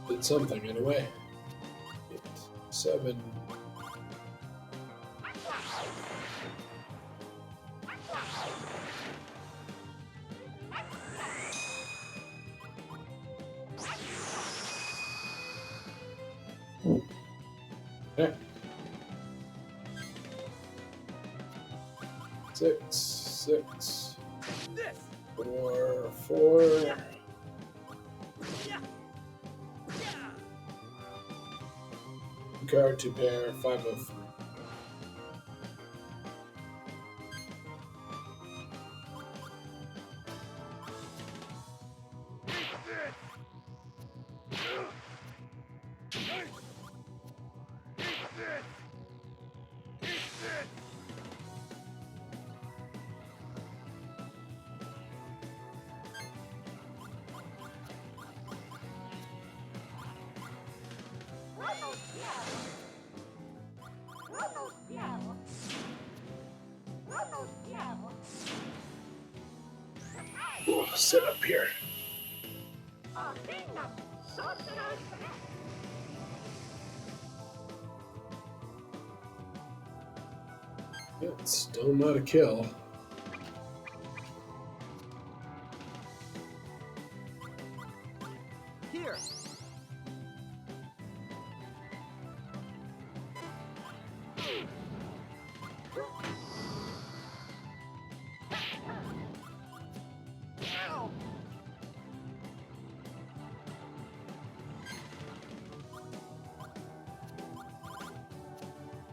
Did something anyway. 8, 7. Okay. 6, 6. 4, 4. Card to pair 5 of 3. Ooh, sit up here. Yeah, it's still not a kill. Here.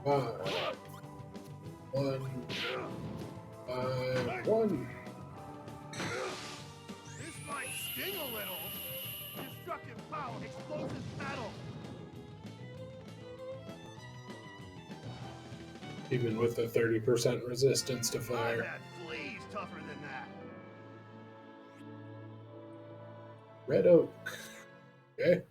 Five. 1. 5. 1. This might sting a little. Destructive power, explosive battle. Even with the 30% resistance to I've fire. had fleas tougher than that. Red oak. Okay.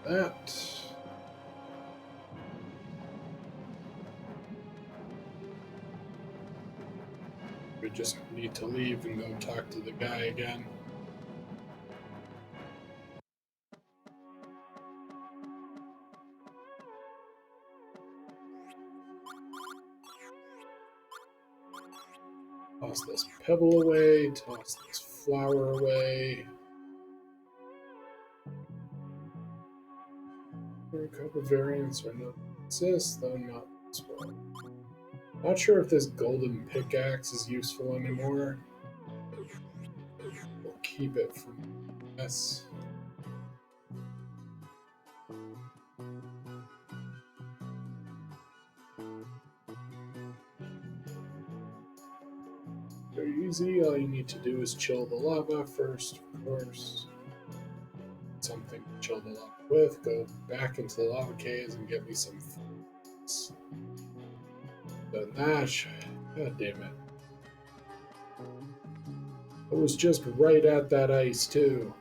That. We just need to leave and go talk to the guy again. Toss this pebble away, toss this flower away. A couple variants are not exist, though not this one. Not sure if this golden pickaxe is useful anymore. We'll keep it for us. Very easy. All you need to do is chill the lava first, of course. Something to chill the lava with. Go back into the lava caves and get me some foods. Done that. God damn it. It was just right at that ice, too.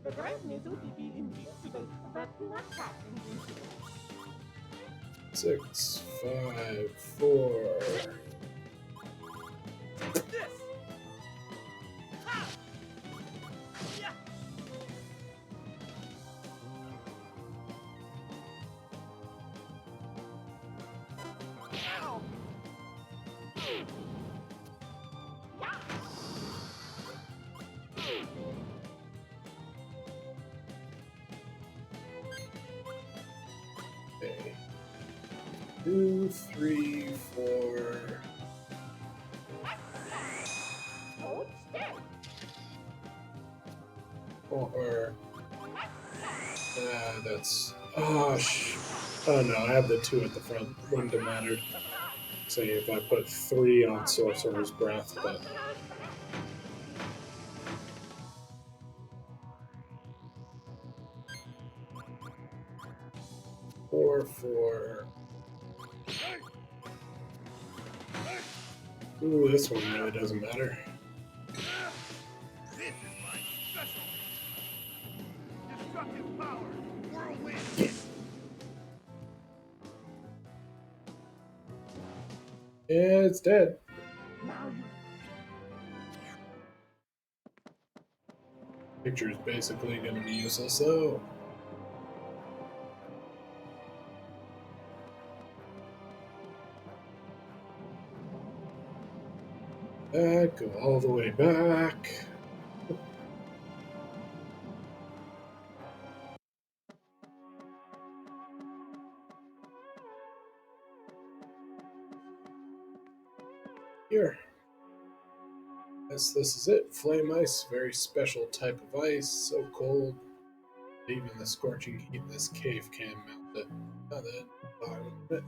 The dragon is would be invincible, but not that invincible. 6, 5, 4. Take this! Ha! Yeah! Ow! Okay. 2, 3, 4. Hold still. 4. That's. Oh, oh no, I have the 2 at the front. Wouldn't have mattered. Say if I put 3 on Sorcerer's Breath, but. 4, 4. Ooh, this one really doesn't matter. This is my special. Destructive power. Whirlwind. It's dead. Now you Picture's basically going to be useless, though. Back, go all the way back. Here. Yes, this is it. Flame ice, very special type of ice, so cold. Even the scorching heat in this cave can't melt it. Now then, bottom of it.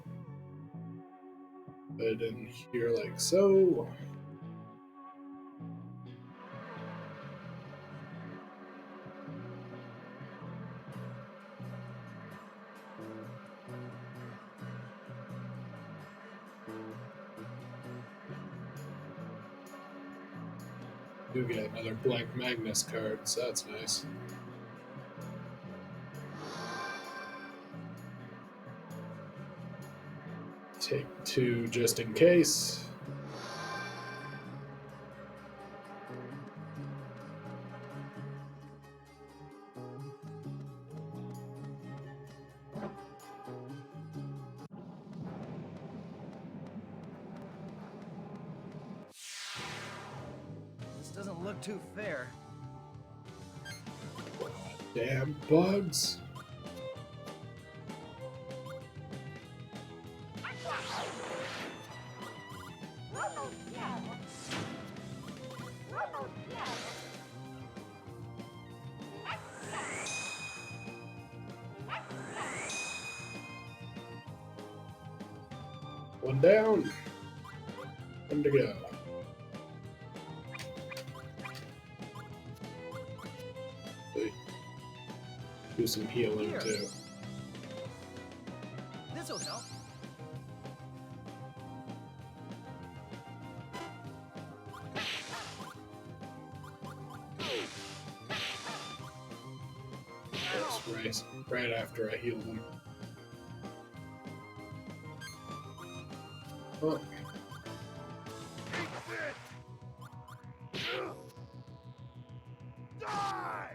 Put it in here like so. Do get another blank Magnus card, so that's nice. Take 2 just in case. This doesn't look too fair. Damn bugs. One down. One to go. Do some healing Here. too. This'll help. That's right after I healed him. Oh. Die!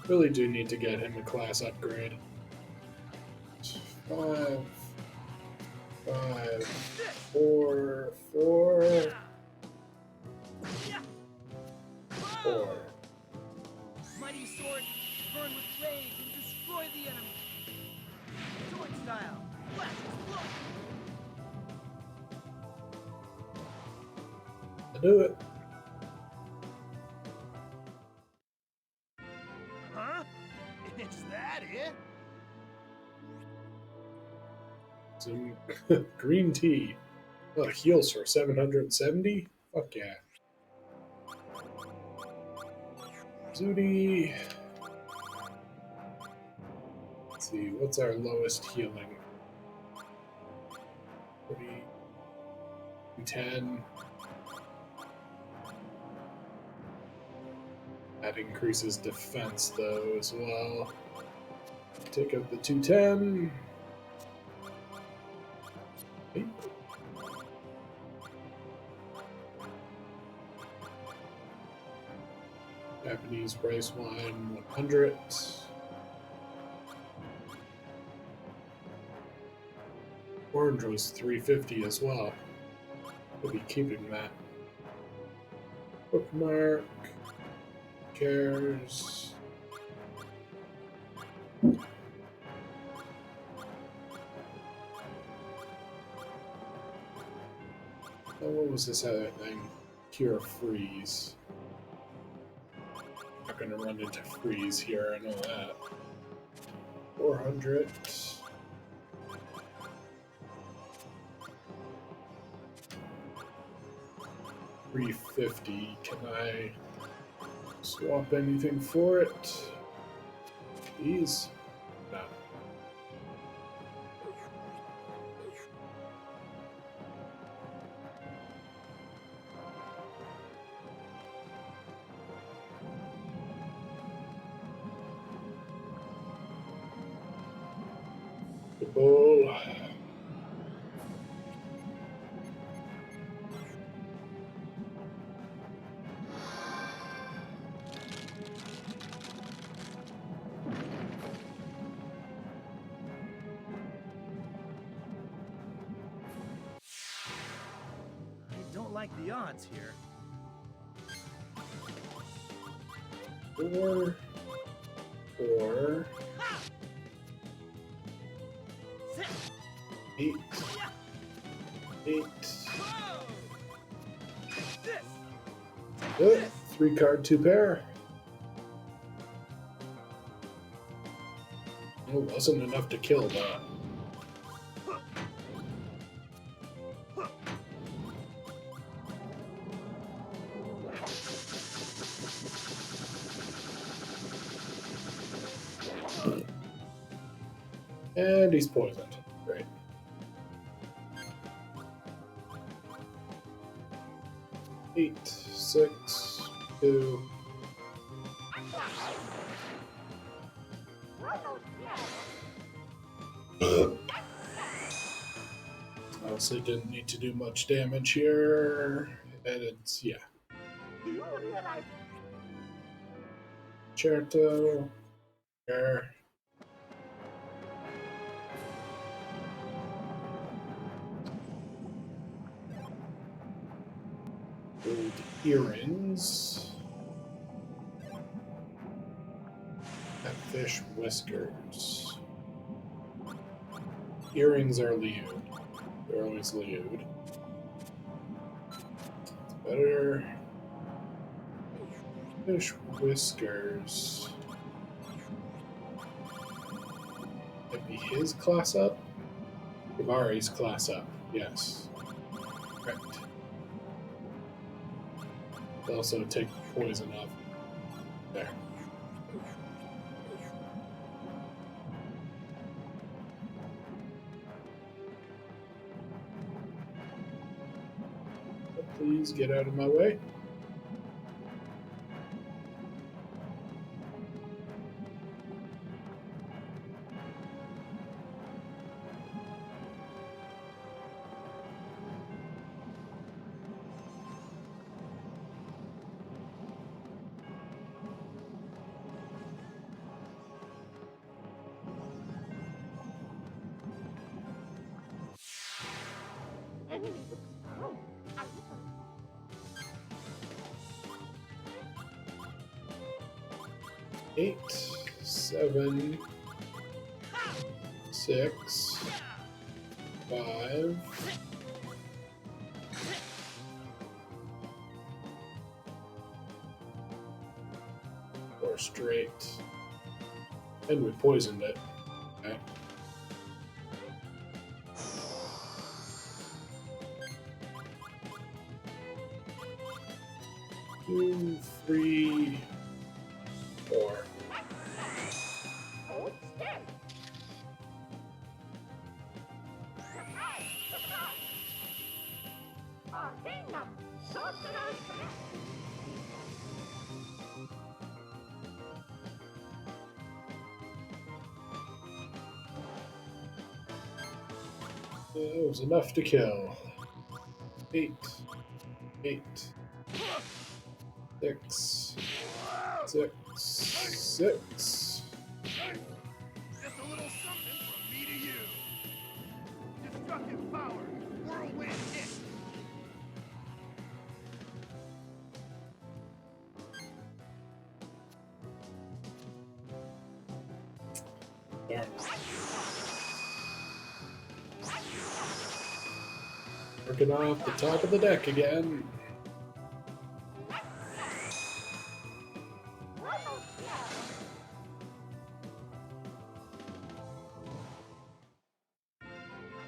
Really do need to get him a class upgrade. 5, 5, 4, 4, 4. Mighty sword, burn with rage and destroy the enemy. Sword style, flash explode. I do it. Huh? Is that it? Some green tea. Oh, heals for 770? Fuck yeah. Zooty. Let's see, what's our lowest healing? 40. 10. That increases defense though as well. Take out the 210. Okay. Japanese rice wine 100. Orange was 350 as well. We'll be keeping that. Bookmark. Cares. Oh, what was this other thing? Cure freeze. Not gonna run into freeze here, I know that. 400. $350. Can I swap anything for it? Please? No. The bowl. I don't like the odds here. 4, 4, 8, 8. 3 card, 2 pair. It wasn't enough to kill that. And he's poisoned. Great. Eight, 6, 2. Honestly, didn't need to do much damage here. And it's, yeah. Certo. There. Gold earrings. Catfish whiskers. Earrings are lewd. They're always lewd. It's better. Fish whiskers. Might be his class up? Kivari's class up, yes. Correct. Also take poison off. There. Please get out of my way. Eight, 7, 6, 5. Or straight. And we poisoned it. Okay. 2, 3, 4. Baten, sorcerer's threat. It was enough to kill. 8, 8, 6, 6, 6. Just a little something from me to you. Destructive power. Whirlwind hit. Darn. Working off the top of the deck again.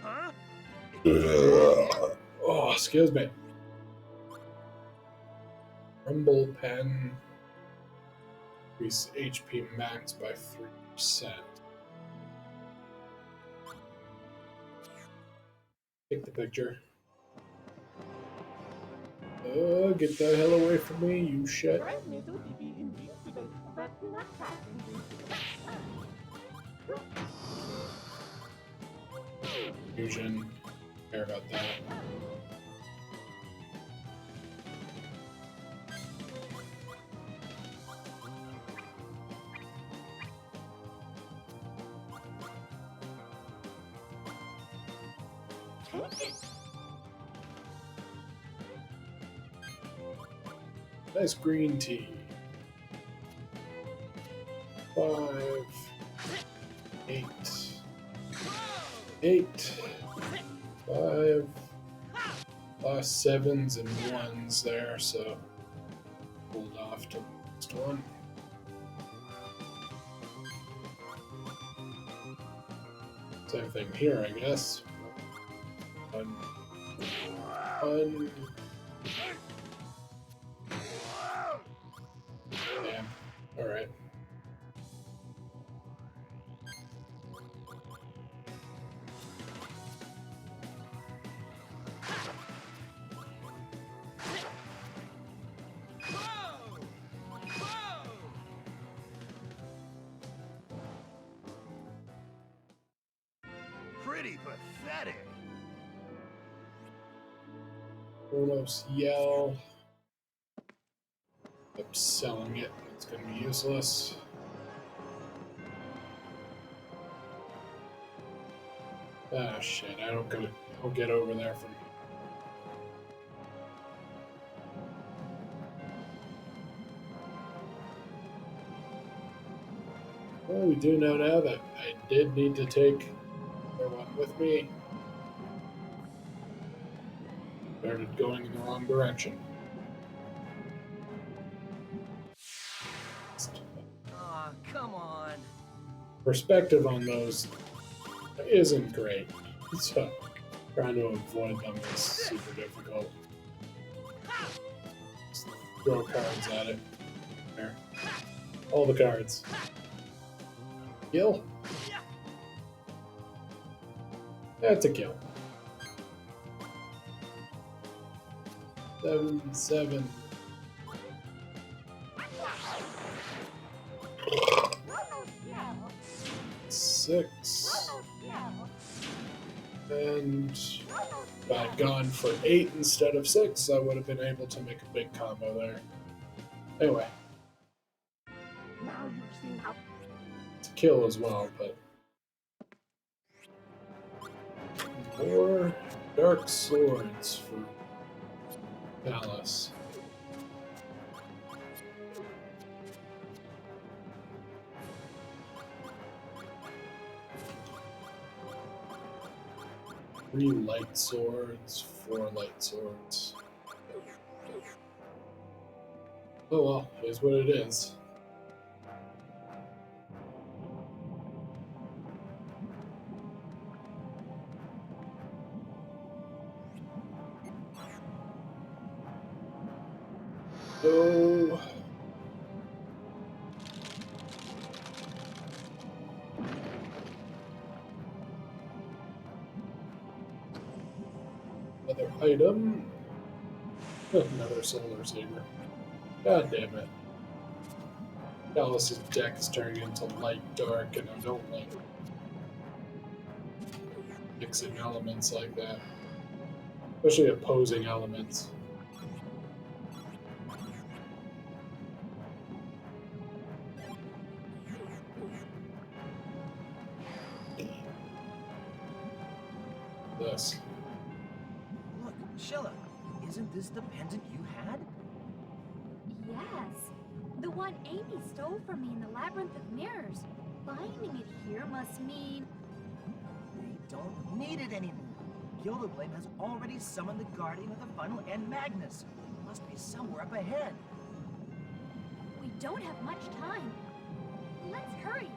Huh? Oh, excuse me. Rumble pen. Increase HP max by 3%. Take the picture. Get the hell away from me, you shit. Friend may be invincible, but not that invincible. Fusion. Care about that. Take it. Nice green tea. 5, 8, 8, 5. Lost 7s and 1s there, so hold off to the next one. Same thing here, I guess. 1, 1. Damn. Alright. Pretty pathetic. Kronos yell. Upselling it. It's gonna be useless. Ah shit, I don't get over there from here. Well, we do know now that I did need to take everyone with me. Started going in the wrong direction. Aw, come on. Perspective on those isn't great, so trying to avoid them is super difficult. Just throw cards at it. There. All the cards. Kill? That's a kill. 7, 7. Six. And if I'd gone for 8 instead of 6, I would have been able to make a big combo there. Anyway. Now you've seen how. It's a kill as well, but. More dark swords for Palace. Three light swords, 4 light swords. Oh well, here's what it is. So another item. Another solar saber. God damn it. Alice's deck is turning into light dark, and I don't like mixing elements like that. Especially opposing elements. This. Look, Sheila, isn't this the pendant you had? Yes. The one Amy stole from me in the Labyrinth of Mirrors. Finding it here must mean... They don't need it anymore. Gilderblame has already summoned the Guardian of the Final and Magnus. He must be somewhere up ahead. We don't have much time. Let's hurry.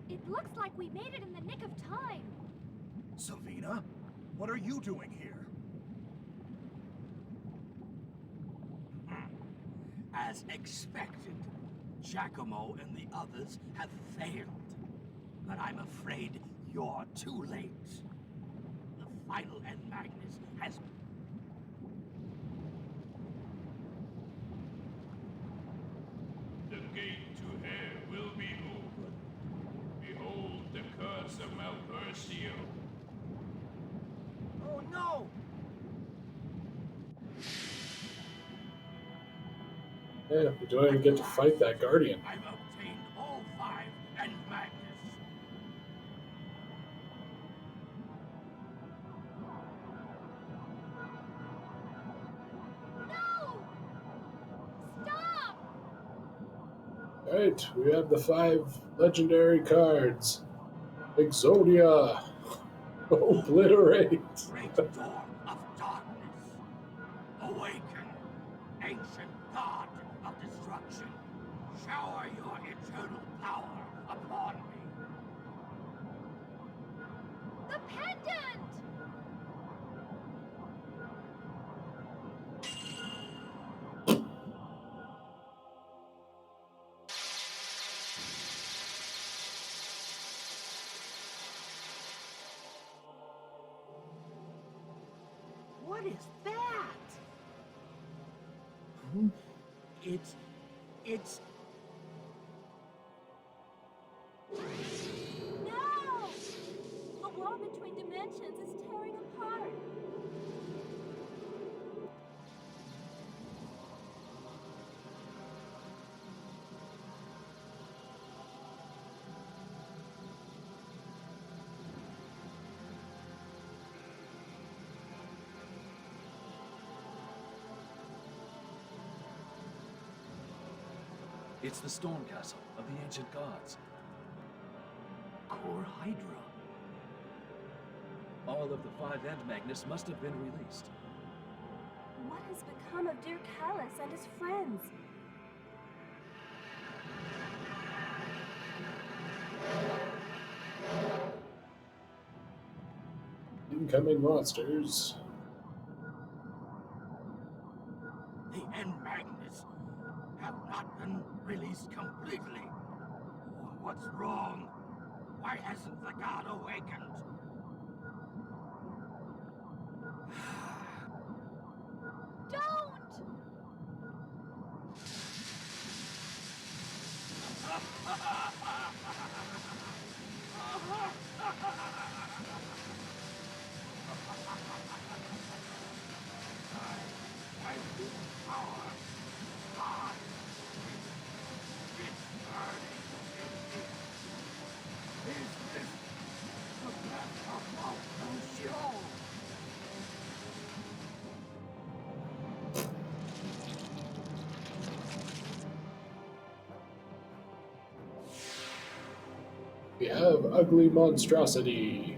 It looks like we made it in the nick of time. Savina, what are you doing here? As expected, Giacomo and the others have failed. But I'm afraid you're too late. The Final and Magnus has... The gate to hell will be open. Behold the curse of Malversio. Oh no! Yeah, we don't even get to fight that Guardian. I've obtained all five and Magnus. No! Stop! Right, we have the 5 legendary cards. Exodia. Obliterate. Great door of darkness. Awaken, ancient god of destruction. Shower your eternal power upon me. The pendant! What is that? It's... No! The wall between dimensions is tearing apart. It's the storm castle of the ancient gods. Core Hydra. All of the 5 and Magnus must have been released. What has become of dear Kaitos and his friends? Incoming monsters. The End Magnus have not been released completely. What's wrong? Why hasn't the god awakened? Don't! We have ugly monstrosity.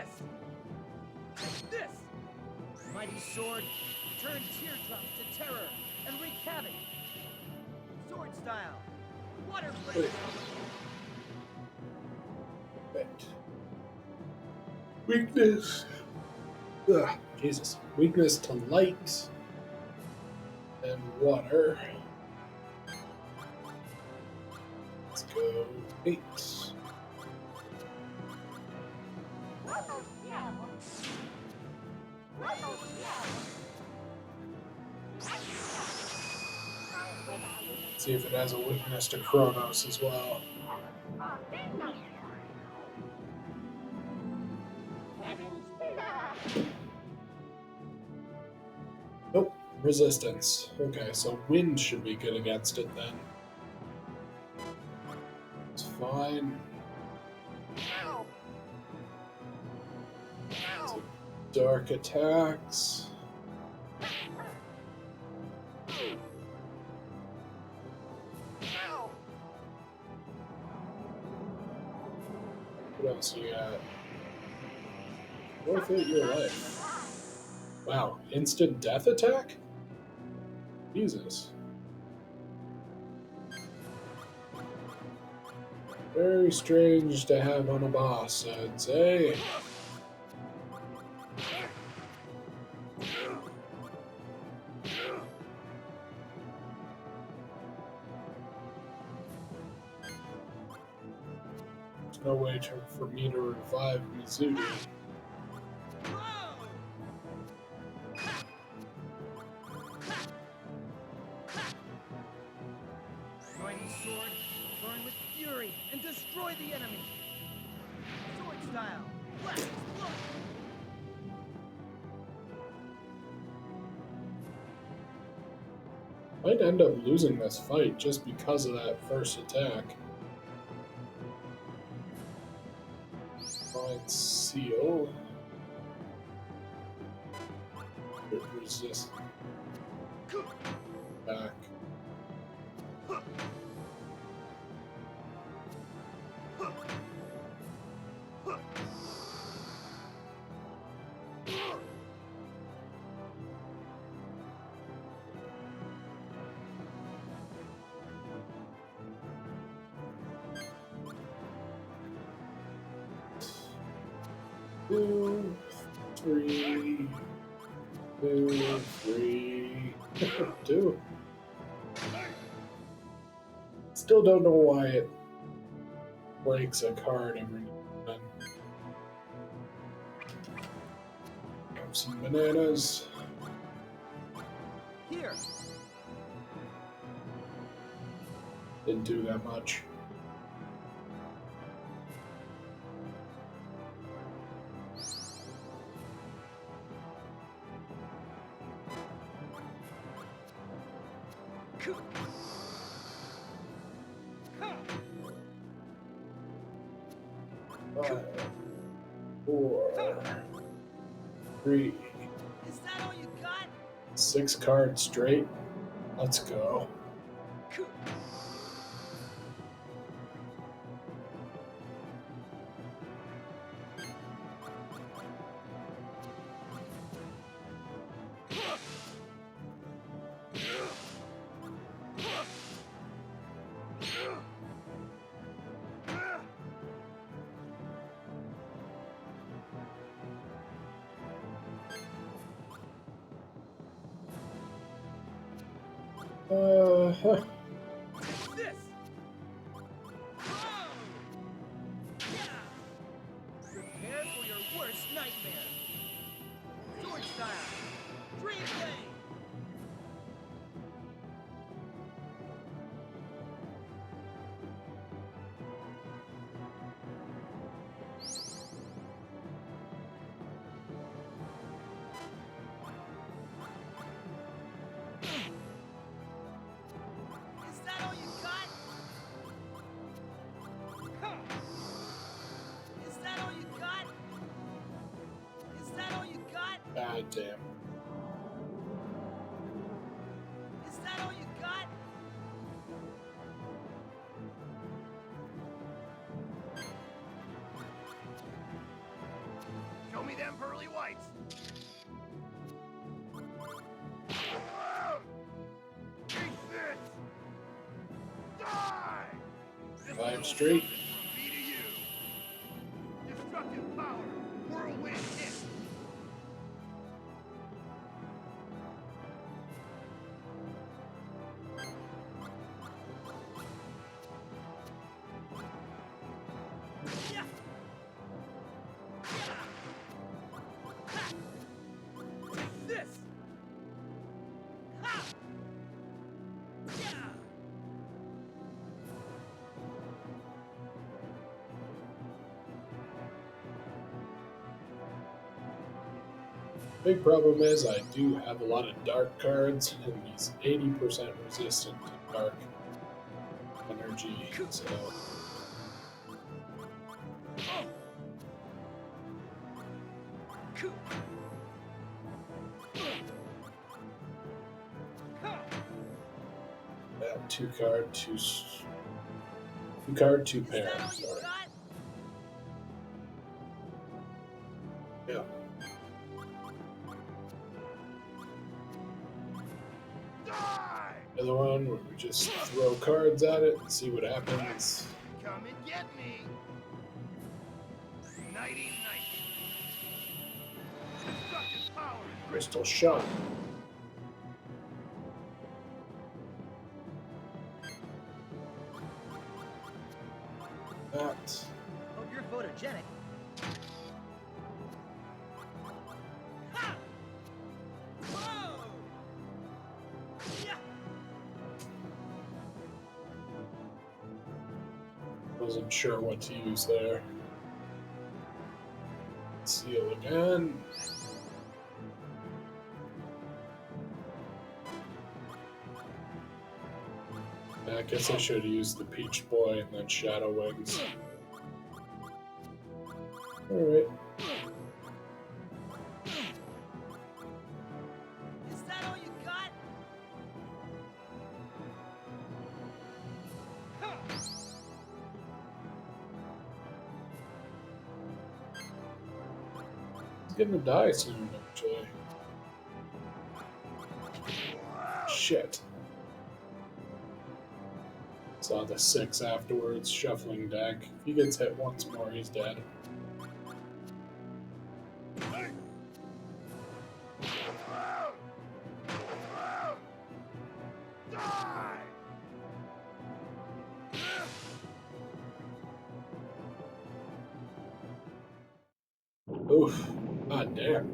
this! This! Mighty sword, turn teardrops to terror and wreak havoc. Sword style, water blade. Right. Weakness. Ugh, Jesus. Weakness to light and water. Let's go 8. See if it has a weakness to Chronos as well. Nope, resistance. Okay, so wind should be good against it then. It's fine. So dark attacks. What else you got? Forfeit your life. Wow, instant death attack? Jesus. Very strange to have on a boss, I'd say. There's no way for me to revive Mizuki. Mighty sword, burn with fury and destroy the enemy. Sword style, black blood. Might end up losing this fight just because of that first attack. Fine seal. Resist. Back. Two, three, 2, 3, 2. Still don't know why it breaks a card every now and then. Have some bananas. Here. Didn't do that much. Five, 4, 3. Is that all you got? 6 cards straight. Let's go. Huh. This. Prepare for your worst nightmare. Sword style. Dream blade. Is that all you got? Is that all you got? Is that all you got? God damn. Is that all you got? me them pearly whites. Eat this! Die! This Climb little straight. something from me to you. Destructive power. Whirlwind hit. This! Ha! Yeah! Big problem is I do have a lot of dark cards, and he's 80% resistant to dark energy, so that two card, two pair. Sorry. Yeah. The other one where we just throw cards at it and see what happens. Come and get me! Nighty night! Destructive power! Crystal shot. That. Hope you're photogenic. Ha! Whoa! Yeah! Wasn't sure what to use there. Seal again. I guess I should have used the Peach Boy and then Shadow Wings. Alright. Is that all you got? He's gonna die soon, actually. Shit. Saw the 6 afterwards, shuffling deck. If he gets hit once more, he's dead. Oof. God damn.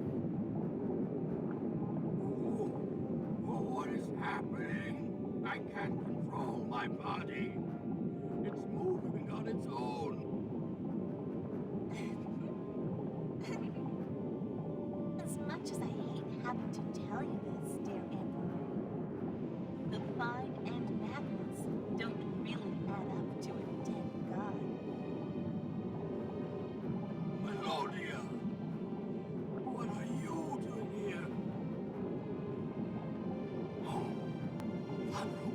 What is happening? I can't control my body. It's moving on its own. As much as I hate having to tell you this, dear Emperor, the fine and madness don't really add up to a dead god. Melodia! What are you doing here? Oh, Fabio,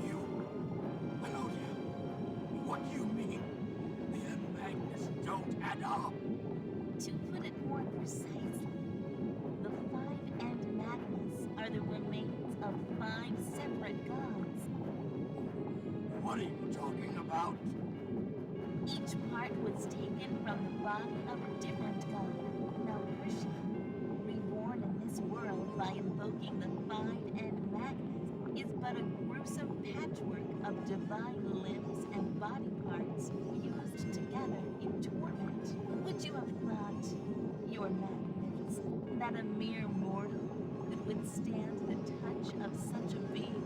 you? Melodia, what do you mean? The Magnus don't add up. To put it more precisely, the five and madness are the remains of 5 separate gods. What are you talking about? Each part was taken from the body of a different god, Malpersia. Reborn in this world by invoking the five and madness is but a gruesome patchwork of divine limbs and body parts fused together in torment. Would you have thought, Your Magnificence, that a mere mortal could withstand the touch of such a being?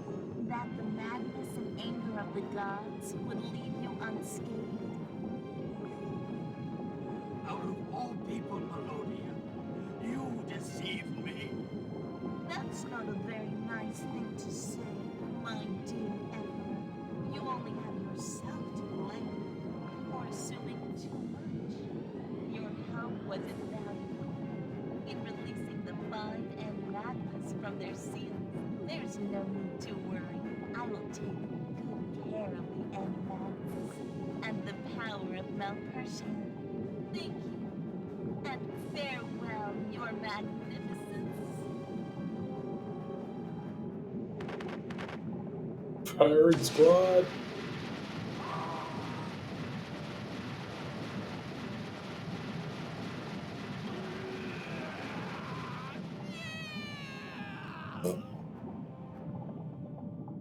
That the madness and anger of the gods would leave you unscathed? Out of all people, Melodia, you deceived me. That's not a very nice thing to say, my dear Emperor. You only have yourself to blame for assuming too much. Your help was invaluable in releasing the five and madness from their seals. There's no need to worry. I will take good care of the end madness and the power of Malpersia. Thank you. And farewell, your magnificence. Firing squad.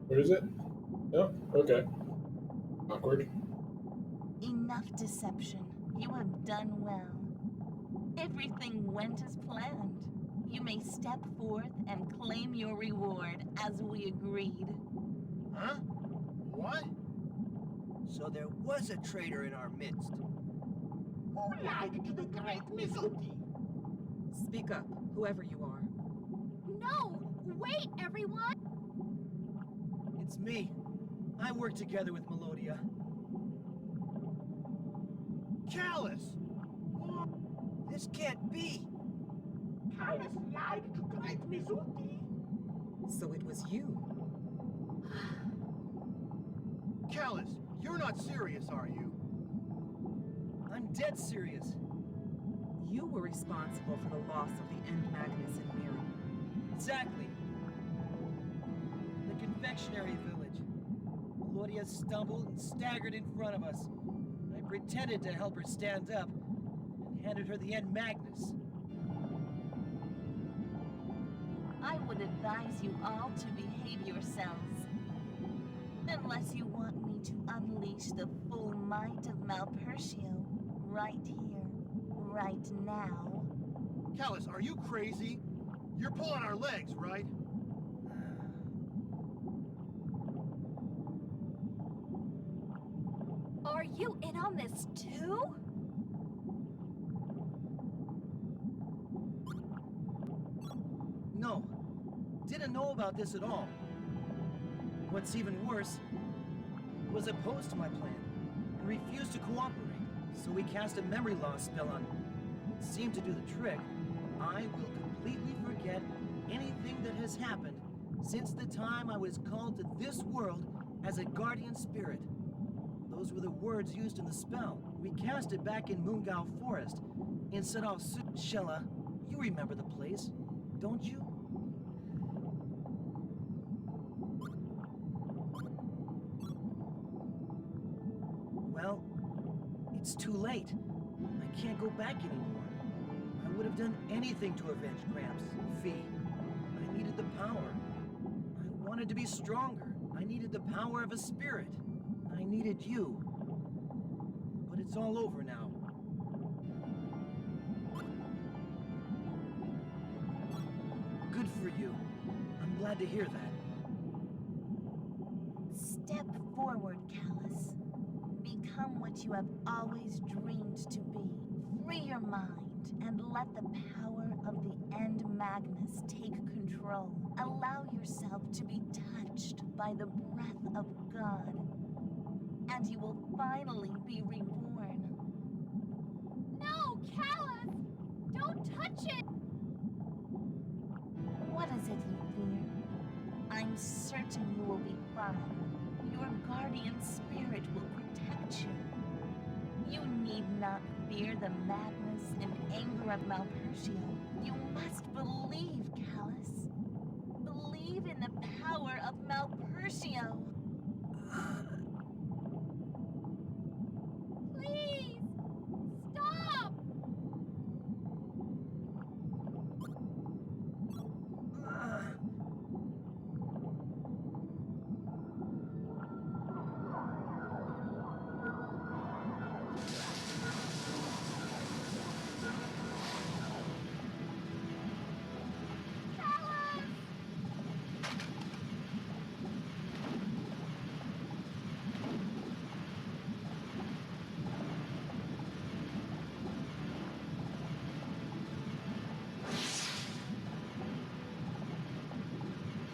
What is it? Oh, okay. Awkward. Enough deception. You have done well. Everything went as planned. You may step forth and claim your reward as we agreed. Huh? What? So there was a traitor in our midst. Who lied to the great Mizuki? Speak up, whoever you are. No! Wait, everyone! It's me. I work together with Melodia. Callus! This can't be! Kaitos lied to great Mizuki? So it was you. Callus, you're not serious, are you? I'm dead serious. You were responsible for the loss of the End Magnus in Miri. Exactly. The confectionery village. Melodia stumbled and staggered in front of us. I pretended to help her stand up and handed her the End Magnus. I would advise you all to behave yourselves. Unless you want me to unleash the full might of Malpertio right here, right now. Callus, are you crazy? You're pulling our legs, right? Are you in on this too? No. Didn't know about this at all. What's even worse, was opposed to my plan and refused to cooperate. So we cast a memory loss spell on him. It seemed to do the trick. I will completely forget anything that has happened since the time I was called to this world as a guardian spirit. Those were the words used in the spell. We cast it back in Moongao Forest in Sadao Shella, you remember the place, don't you? Well, it's too late. I can't go back anymore. I would have done anything to avenge Gramps, Fee. I needed the power. I wanted to be stronger. I needed the power of a spirit. I needed you. But it's all over now. Good for you. I'm glad to hear that. Step forward, Callus. Become what you have always dreamed to be. Free your mind and let the power of the End Magnus take control. Allow yourself to be touched by the breath of God, and you will finally be reborn. No, Callus! Don't touch it! What is it you fear? I'm certain you will be fine. Your guardian spirit will protect you. You need not fear the madness and anger of Malpertio. You must believe, Callus. Believe in the power of Malpertio. Please! Stop!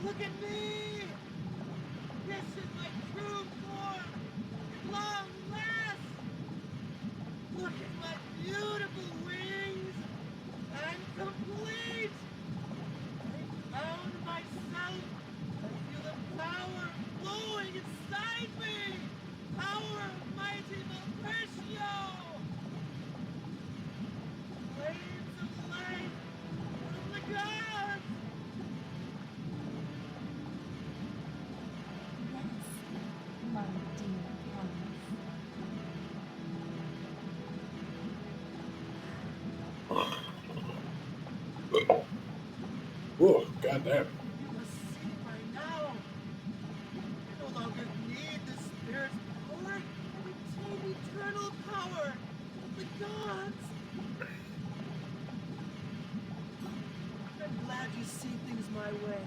Look at me! This is my true form! At long last! Look at my beautiful wings! I'm complete! I found myself! I feel the power flowing inside me! Power of mighty Malpertio! Play gods! Yes, my dear Alice. Whoa, goddamn. You must see by now. I no longer need the spirit's power. I retain eternal power. The gods. I'm glad you see things my way.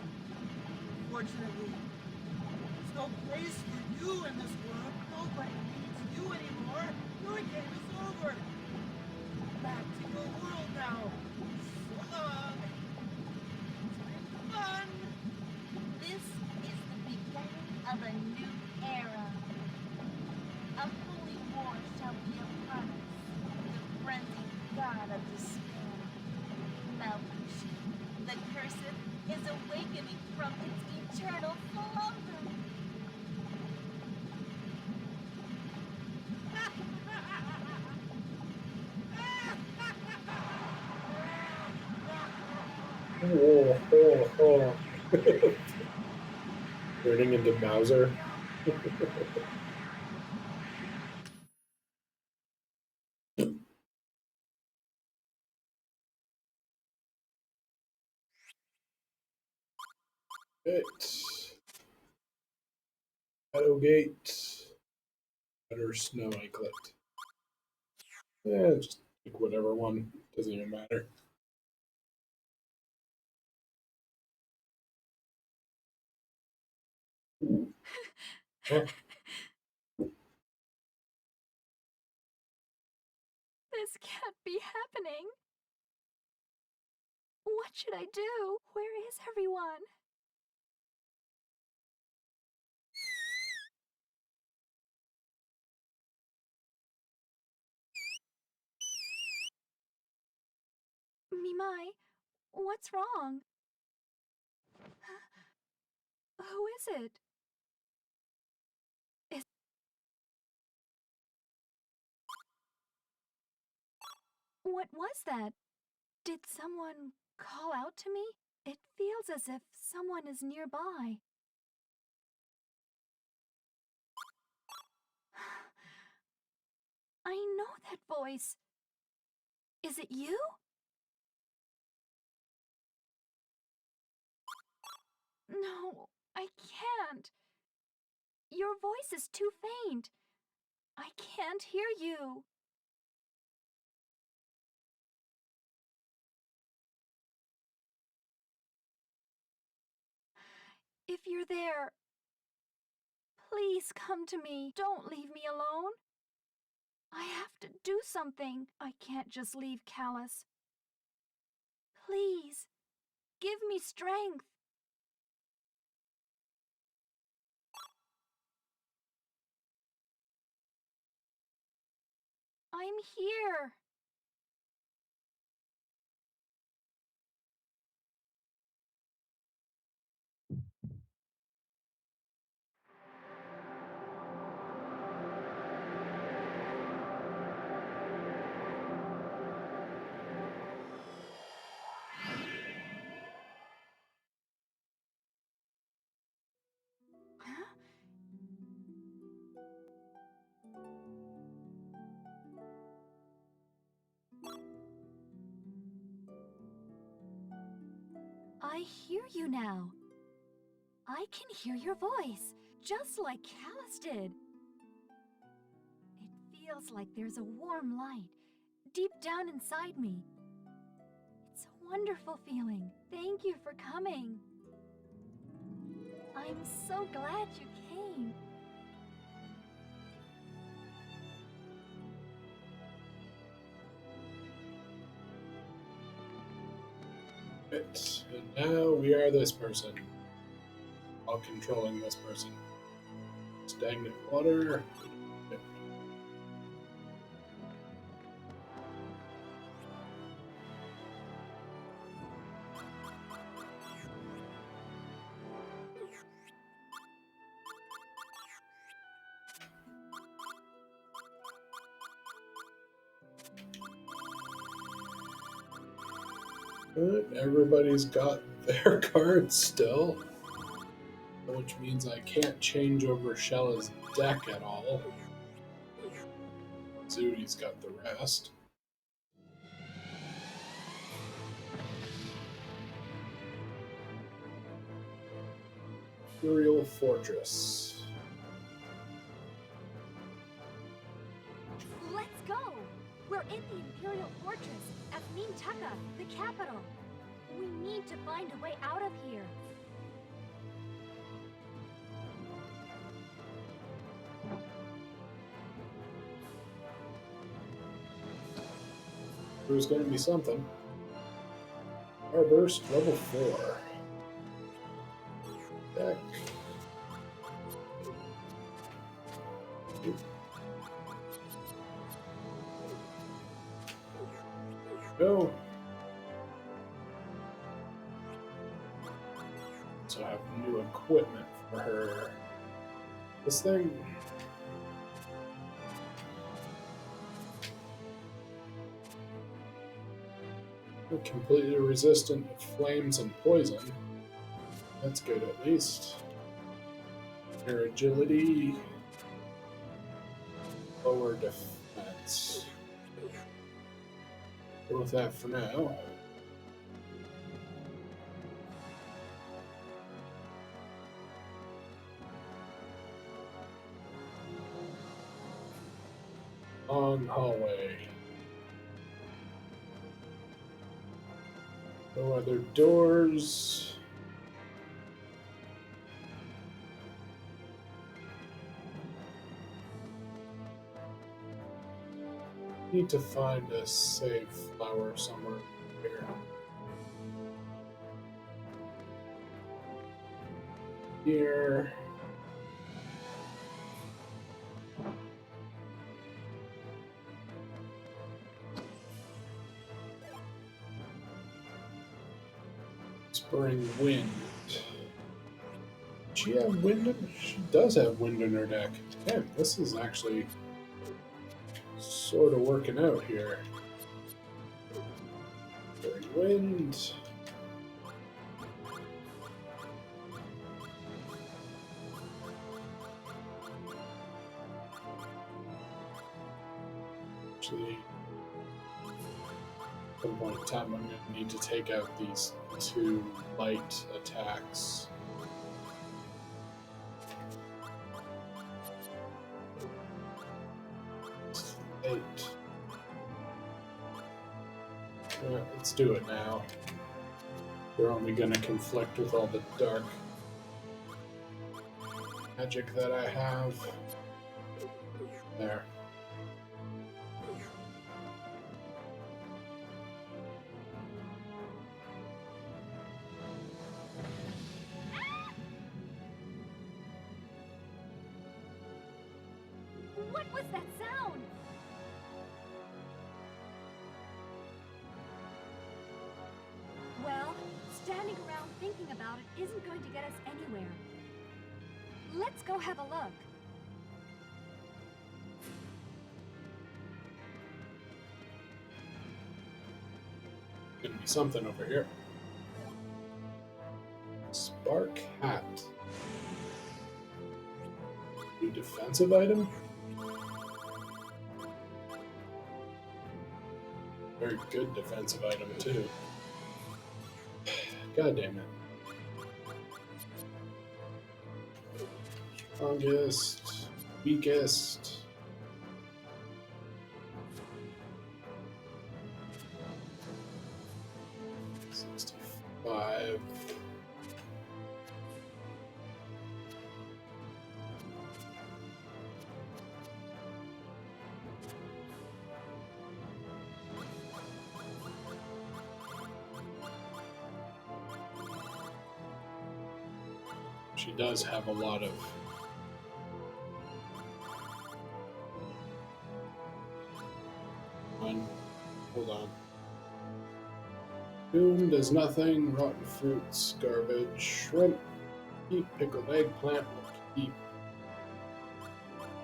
Unfortunately, there's no place for you in this world. Nobody needs you anymore. Your game is over. Back to your world now. So long. It's been fun. This is the beginning of a new era. A holy war shall be upon us. The frenzied god of despair. Malfushi, the cursed, is awakening from its eternal slumber. Oh, oh, oh. Turning into Bowser. It. Shadowgate. Better snow I clicked. Yeah, just pick whatever one. Doesn't even matter. Huh? This can't be happening. What should I do? Where is everyone? Mimai, what's wrong? Who is it? Is What was that? Did someone call out to me? It feels as if someone is nearby. I know that voice. Is it you? No, I can't. Your voice is too faint. I can't hear you. If you're there, please come to me. Don't leave me alone. I have to do something. I can't just leave Callus. Please, give me strength. I'm here. Huh? I hear you now. I can hear your voice, just like Callus did. It feels like there's a warm light deep down inside me. It's a wonderful feeling. Thank you for coming. I'm so glad you came. Right. And now we are this person. While controlling this person. Stagnant water. But everybody's got their cards still, which means I can't change over Shella's deck at all. Zudi's got the rest. Imperial Fortress. Let's go! We're in the Imperial Fortress at Taka, the capital. We need to find a way out of here. There's going to be something. Starburst level 4. Deck. Go. So I have new equipment for her. This thing. Completely resistant to flames and poison. That's good at least. Her agility. Lower defense. Go with that for now. Long hallway. No other doors. Need to find a safe flower somewhere here. Here. Spring wind. Does she have wind in? She does have wind in her deck. Damn, this is actually sort of working out here. Spring wind. Actually, at some point in time, I'm going to need to take out these 2 light attacks. Eight. Let's do it now. They're only going to conflict with all the dark magic that I have. There. What was that sound? Well, standing around thinking about it isn't going to get us anywhere. Let's go have a look. Gonna be something over here. Spark hat. New defensive item? Very good defensive item too. God damn it. Strongest, weakest. $65. She does have a lot of hold on. Boom does nothing. Rotten fruits, garbage. Shrimp, keep. Pickled eggplant will keep.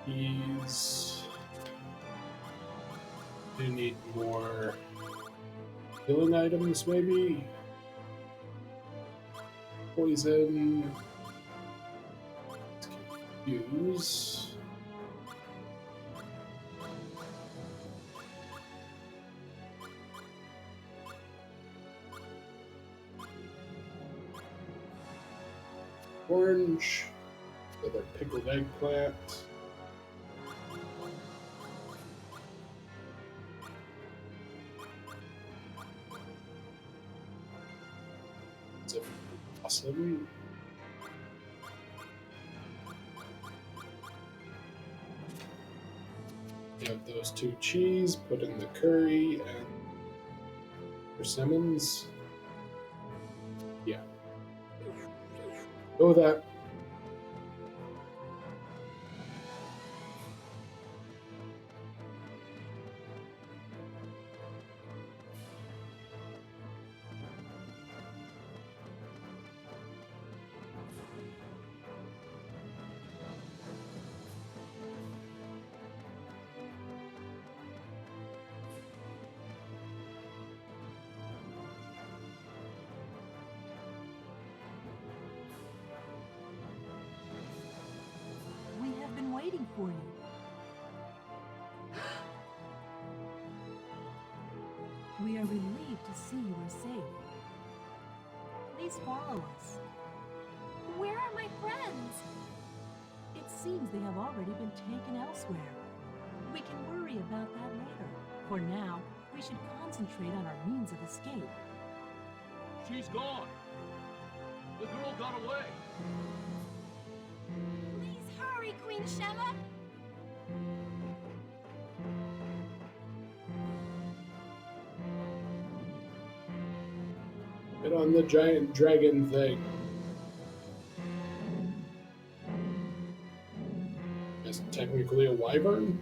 Peas. Do need more healing items, maybe? Poison. Use. Orange. Another pickled eggplant. It's awesome. You have those 2 cheese, put in the curry, and persimmons. Yeah. Go with that. We have been waiting for you. We are relieved to see you are safe. Please follow us. Where are my friends? It seems they have already been taken elsewhere. We can worry about that later. For now, we should concentrate on our means of escape. She's gone. The girl got away. Please hurry, Queen Shella! Get on the giant dragon thing. It's technically a wyvern?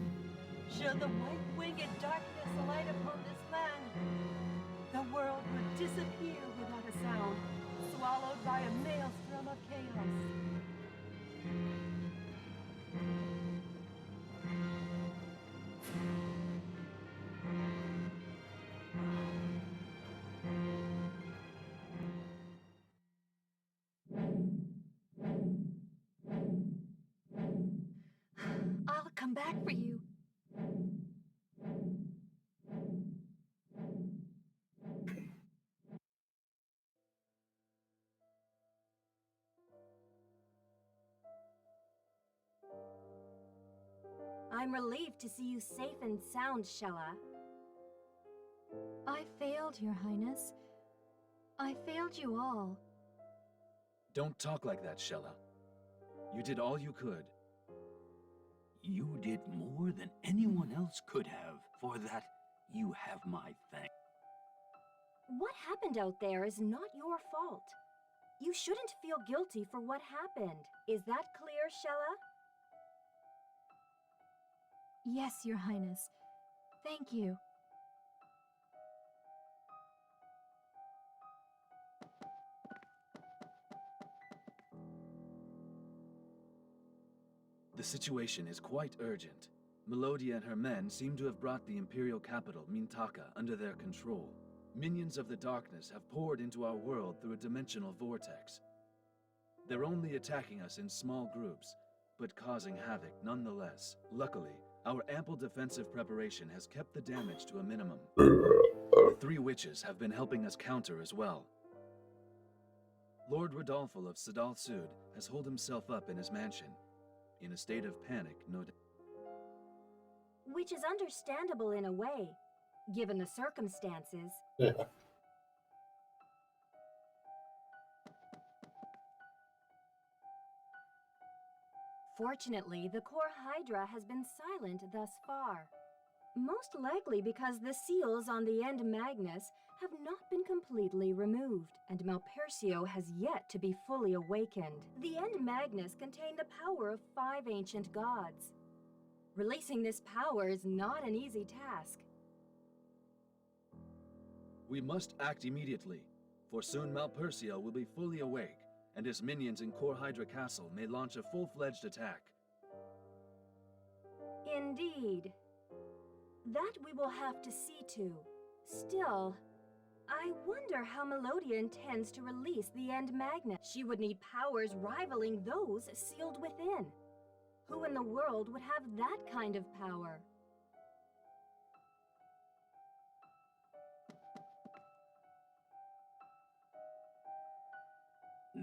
Should the white-winged darkness alight upon this land, the world would disappear without a sound, swallowed by a maelstrom of chaos. I'll come back for you. I'm relieved to see you safe and sound, Shella. I failed, Your Highness. I failed you all. Don't talk like that, Shella. You did all you could. You did more than anyone else could have. For that, you have my thanks. What happened out there is not your fault. You shouldn't feel guilty for what happened. Is that clear, Shella? Yes, Your Highness. Thank you. The situation is quite urgent. Melodia and her men seem to have brought the imperial capital, Mintaka, under their control. Minions of the darkness have poured into our world through a dimensional vortex. They're only attacking us in small groups, but causing havoc nonetheless. Luckily, our ample defensive preparation has kept the damage to a minimum. The 3 witches have been helping us counter as well. Lord Rodolfo of Sadal Sud has holed himself up in his mansion, in a state of panic, no doubt. Which is understandable in a way, given the circumstances. Yeah. Fortunately, the core Hydra has been silent thus far. Most likely because the seals on the End Magnus have not been completely removed, and Malpercio has yet to be fully awakened. The End Magnus contained the power of 5 ancient gods. Releasing this power is not an easy task. We must act immediately, for soon Malpercio will be fully awake, and his minions in Core Hydra Castle may launch a full-fledged attack. Indeed. That we will have to see to. Still, I wonder how Melodia intends to release the end magnet. She would need powers rivaling those sealed within. Who in the world would have that kind of power?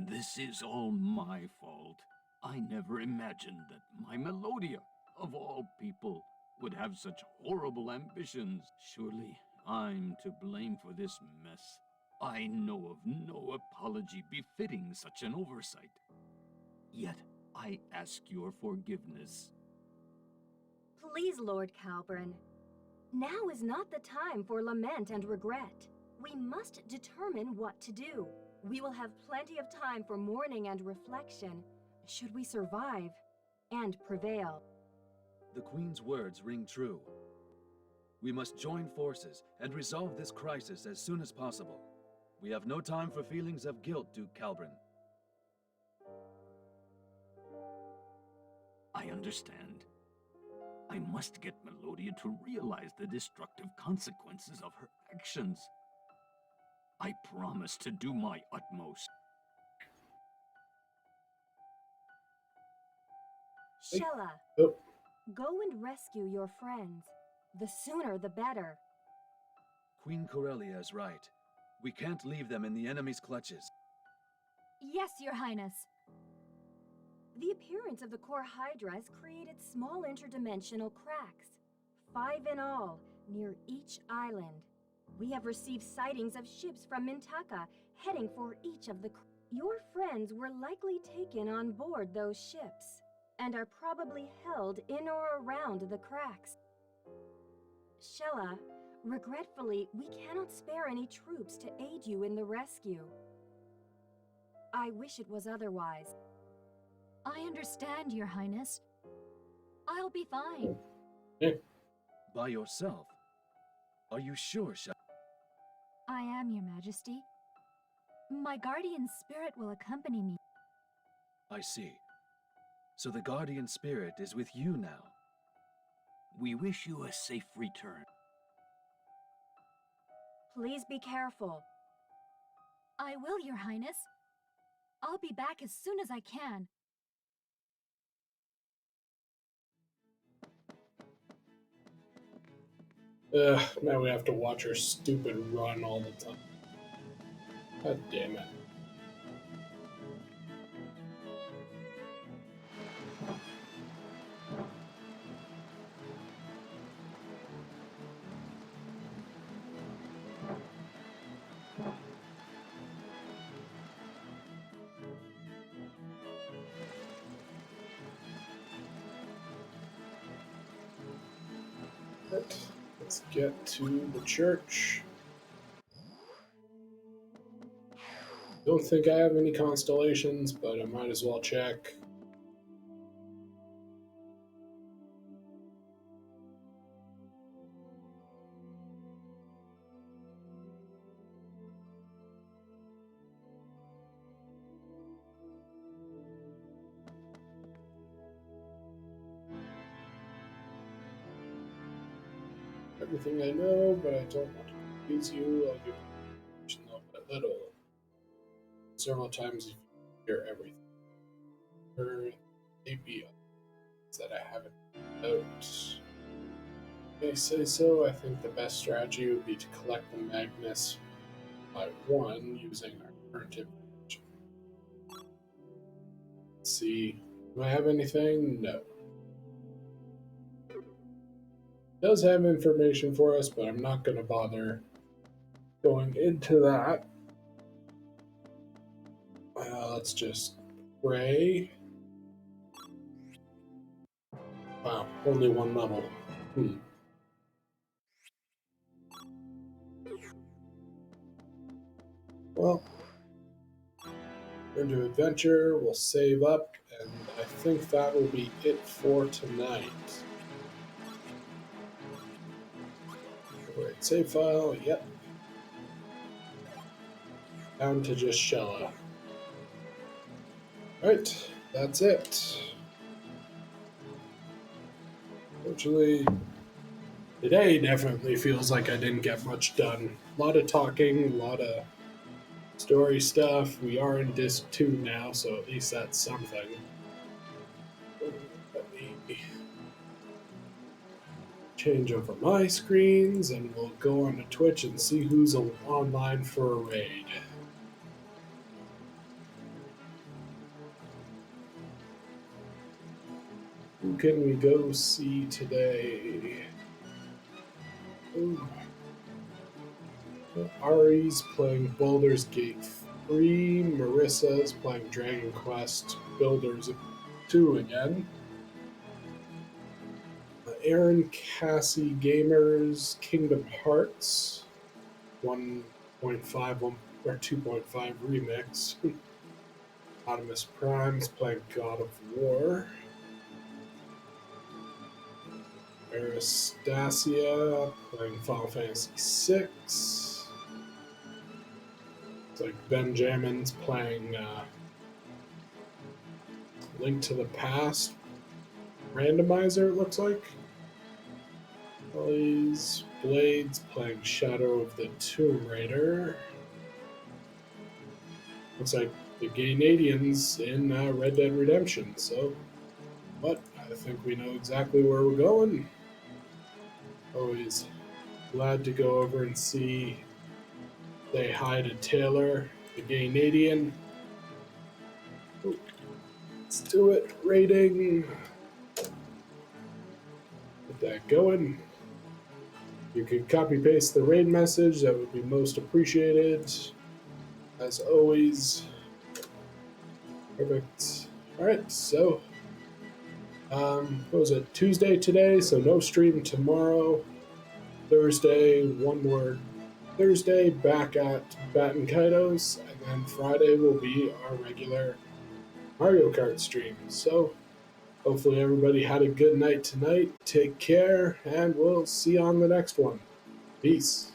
This is all my fault. I never imagined that my Melodia, of all people, would have such horrible ambitions. Surely I'm to blame for this mess. I know of no apology befitting such an oversight. Yet I ask your forgiveness. Please, Lord Calbrin. Now is not the time for lament and regret. We must determine what to do. We will have plenty of time for mourning and reflection, should we survive and prevail. The Queen's words ring true. We must join forces and resolve this crisis as soon as possible. We have no time for feelings of guilt, Duke Calbrin. I understand. I must get Melodia to realize the destructive consequences of her actions. I promise to do my utmost. Shella, Oh, go and rescue your friends. The sooner the better. Queen Corellia is right. We can't leave them in the enemy's clutches. Yes, Your Highness. The appearance of the core Hydra has created small interdimensional cracks, 5 in all, near each island. We have received sightings of ships from Mintaka heading for each of the... Your friends were likely taken on board those ships, and are probably held in or around the cracks. Shella, regretfully, we cannot spare any troops to aid you in the rescue. I wish it was otherwise. I understand, Your Highness. I'll be fine. By yourself? Are you sure, Shella? I am, Your Majesty. My guardian spirit will accompany me. I see. So the guardian spirit is with you now. We wish you a safe return. Please be careful. I will, Your Highness. I'll be back as soon as I can. Now we have to watch her stupid run all the time. God damn it. Let's get to the church. Don't think I have any constellations, but I might as well check. Everything I know, but I don't want to confuse you. I'll give you little by little. Several times if you hear everything. There may be others that I haven't noted. If I say so, I think the best strategy would be to collect the magnets by one using our current information. Let's see. Do I have anything? No. It does have information for us, but I'm not going to bother going into that. Let's just pray. Wow, only one level. Well, we're into adventure, we'll save up, and I think that will be it for tonight. Alright, save file, yep. Down to just Shella. Alright, that's it. Fortunately, today definitely feels like I didn't get much done. lot of talking, a lot of story stuff. We are in disc 2 now, so at least that's something. Let me change over my screens and we'll go on to Twitch and see who's online for a raid. Who can we go see today? Ooh. Ari's playing Baldur's Gate 3. Marissa's playing Dragon Quest Builders 2 again. Aaron Cassie Gamers Kingdom Hearts 1.5 or 2.5 remix. Optimus Prime's playing God of War. Aristasia playing Final Fantasy VI. It's like Benjamin's playing Link to the Past randomizer, it looks like. Blades playing Shadow of the Tomb Raider. Looks like the Canadians in Red Dead Redemption, so. But I think we know exactly where we're going. Always glad to go over and say hi to Taylor, the Canadian. Let's do it. Rating. Get that going. You can copy paste the raid message. That would be most appreciated. As always. Perfect. All right. So, what was it? Tuesday today. So no stream tomorrow. Thursday, one more Thursday back at Baten Kaitos, and then Friday will be our regular Mario Kart stream. So hopefully everybody had a good night tonight. Take care, and we'll see you on the next one. Peace.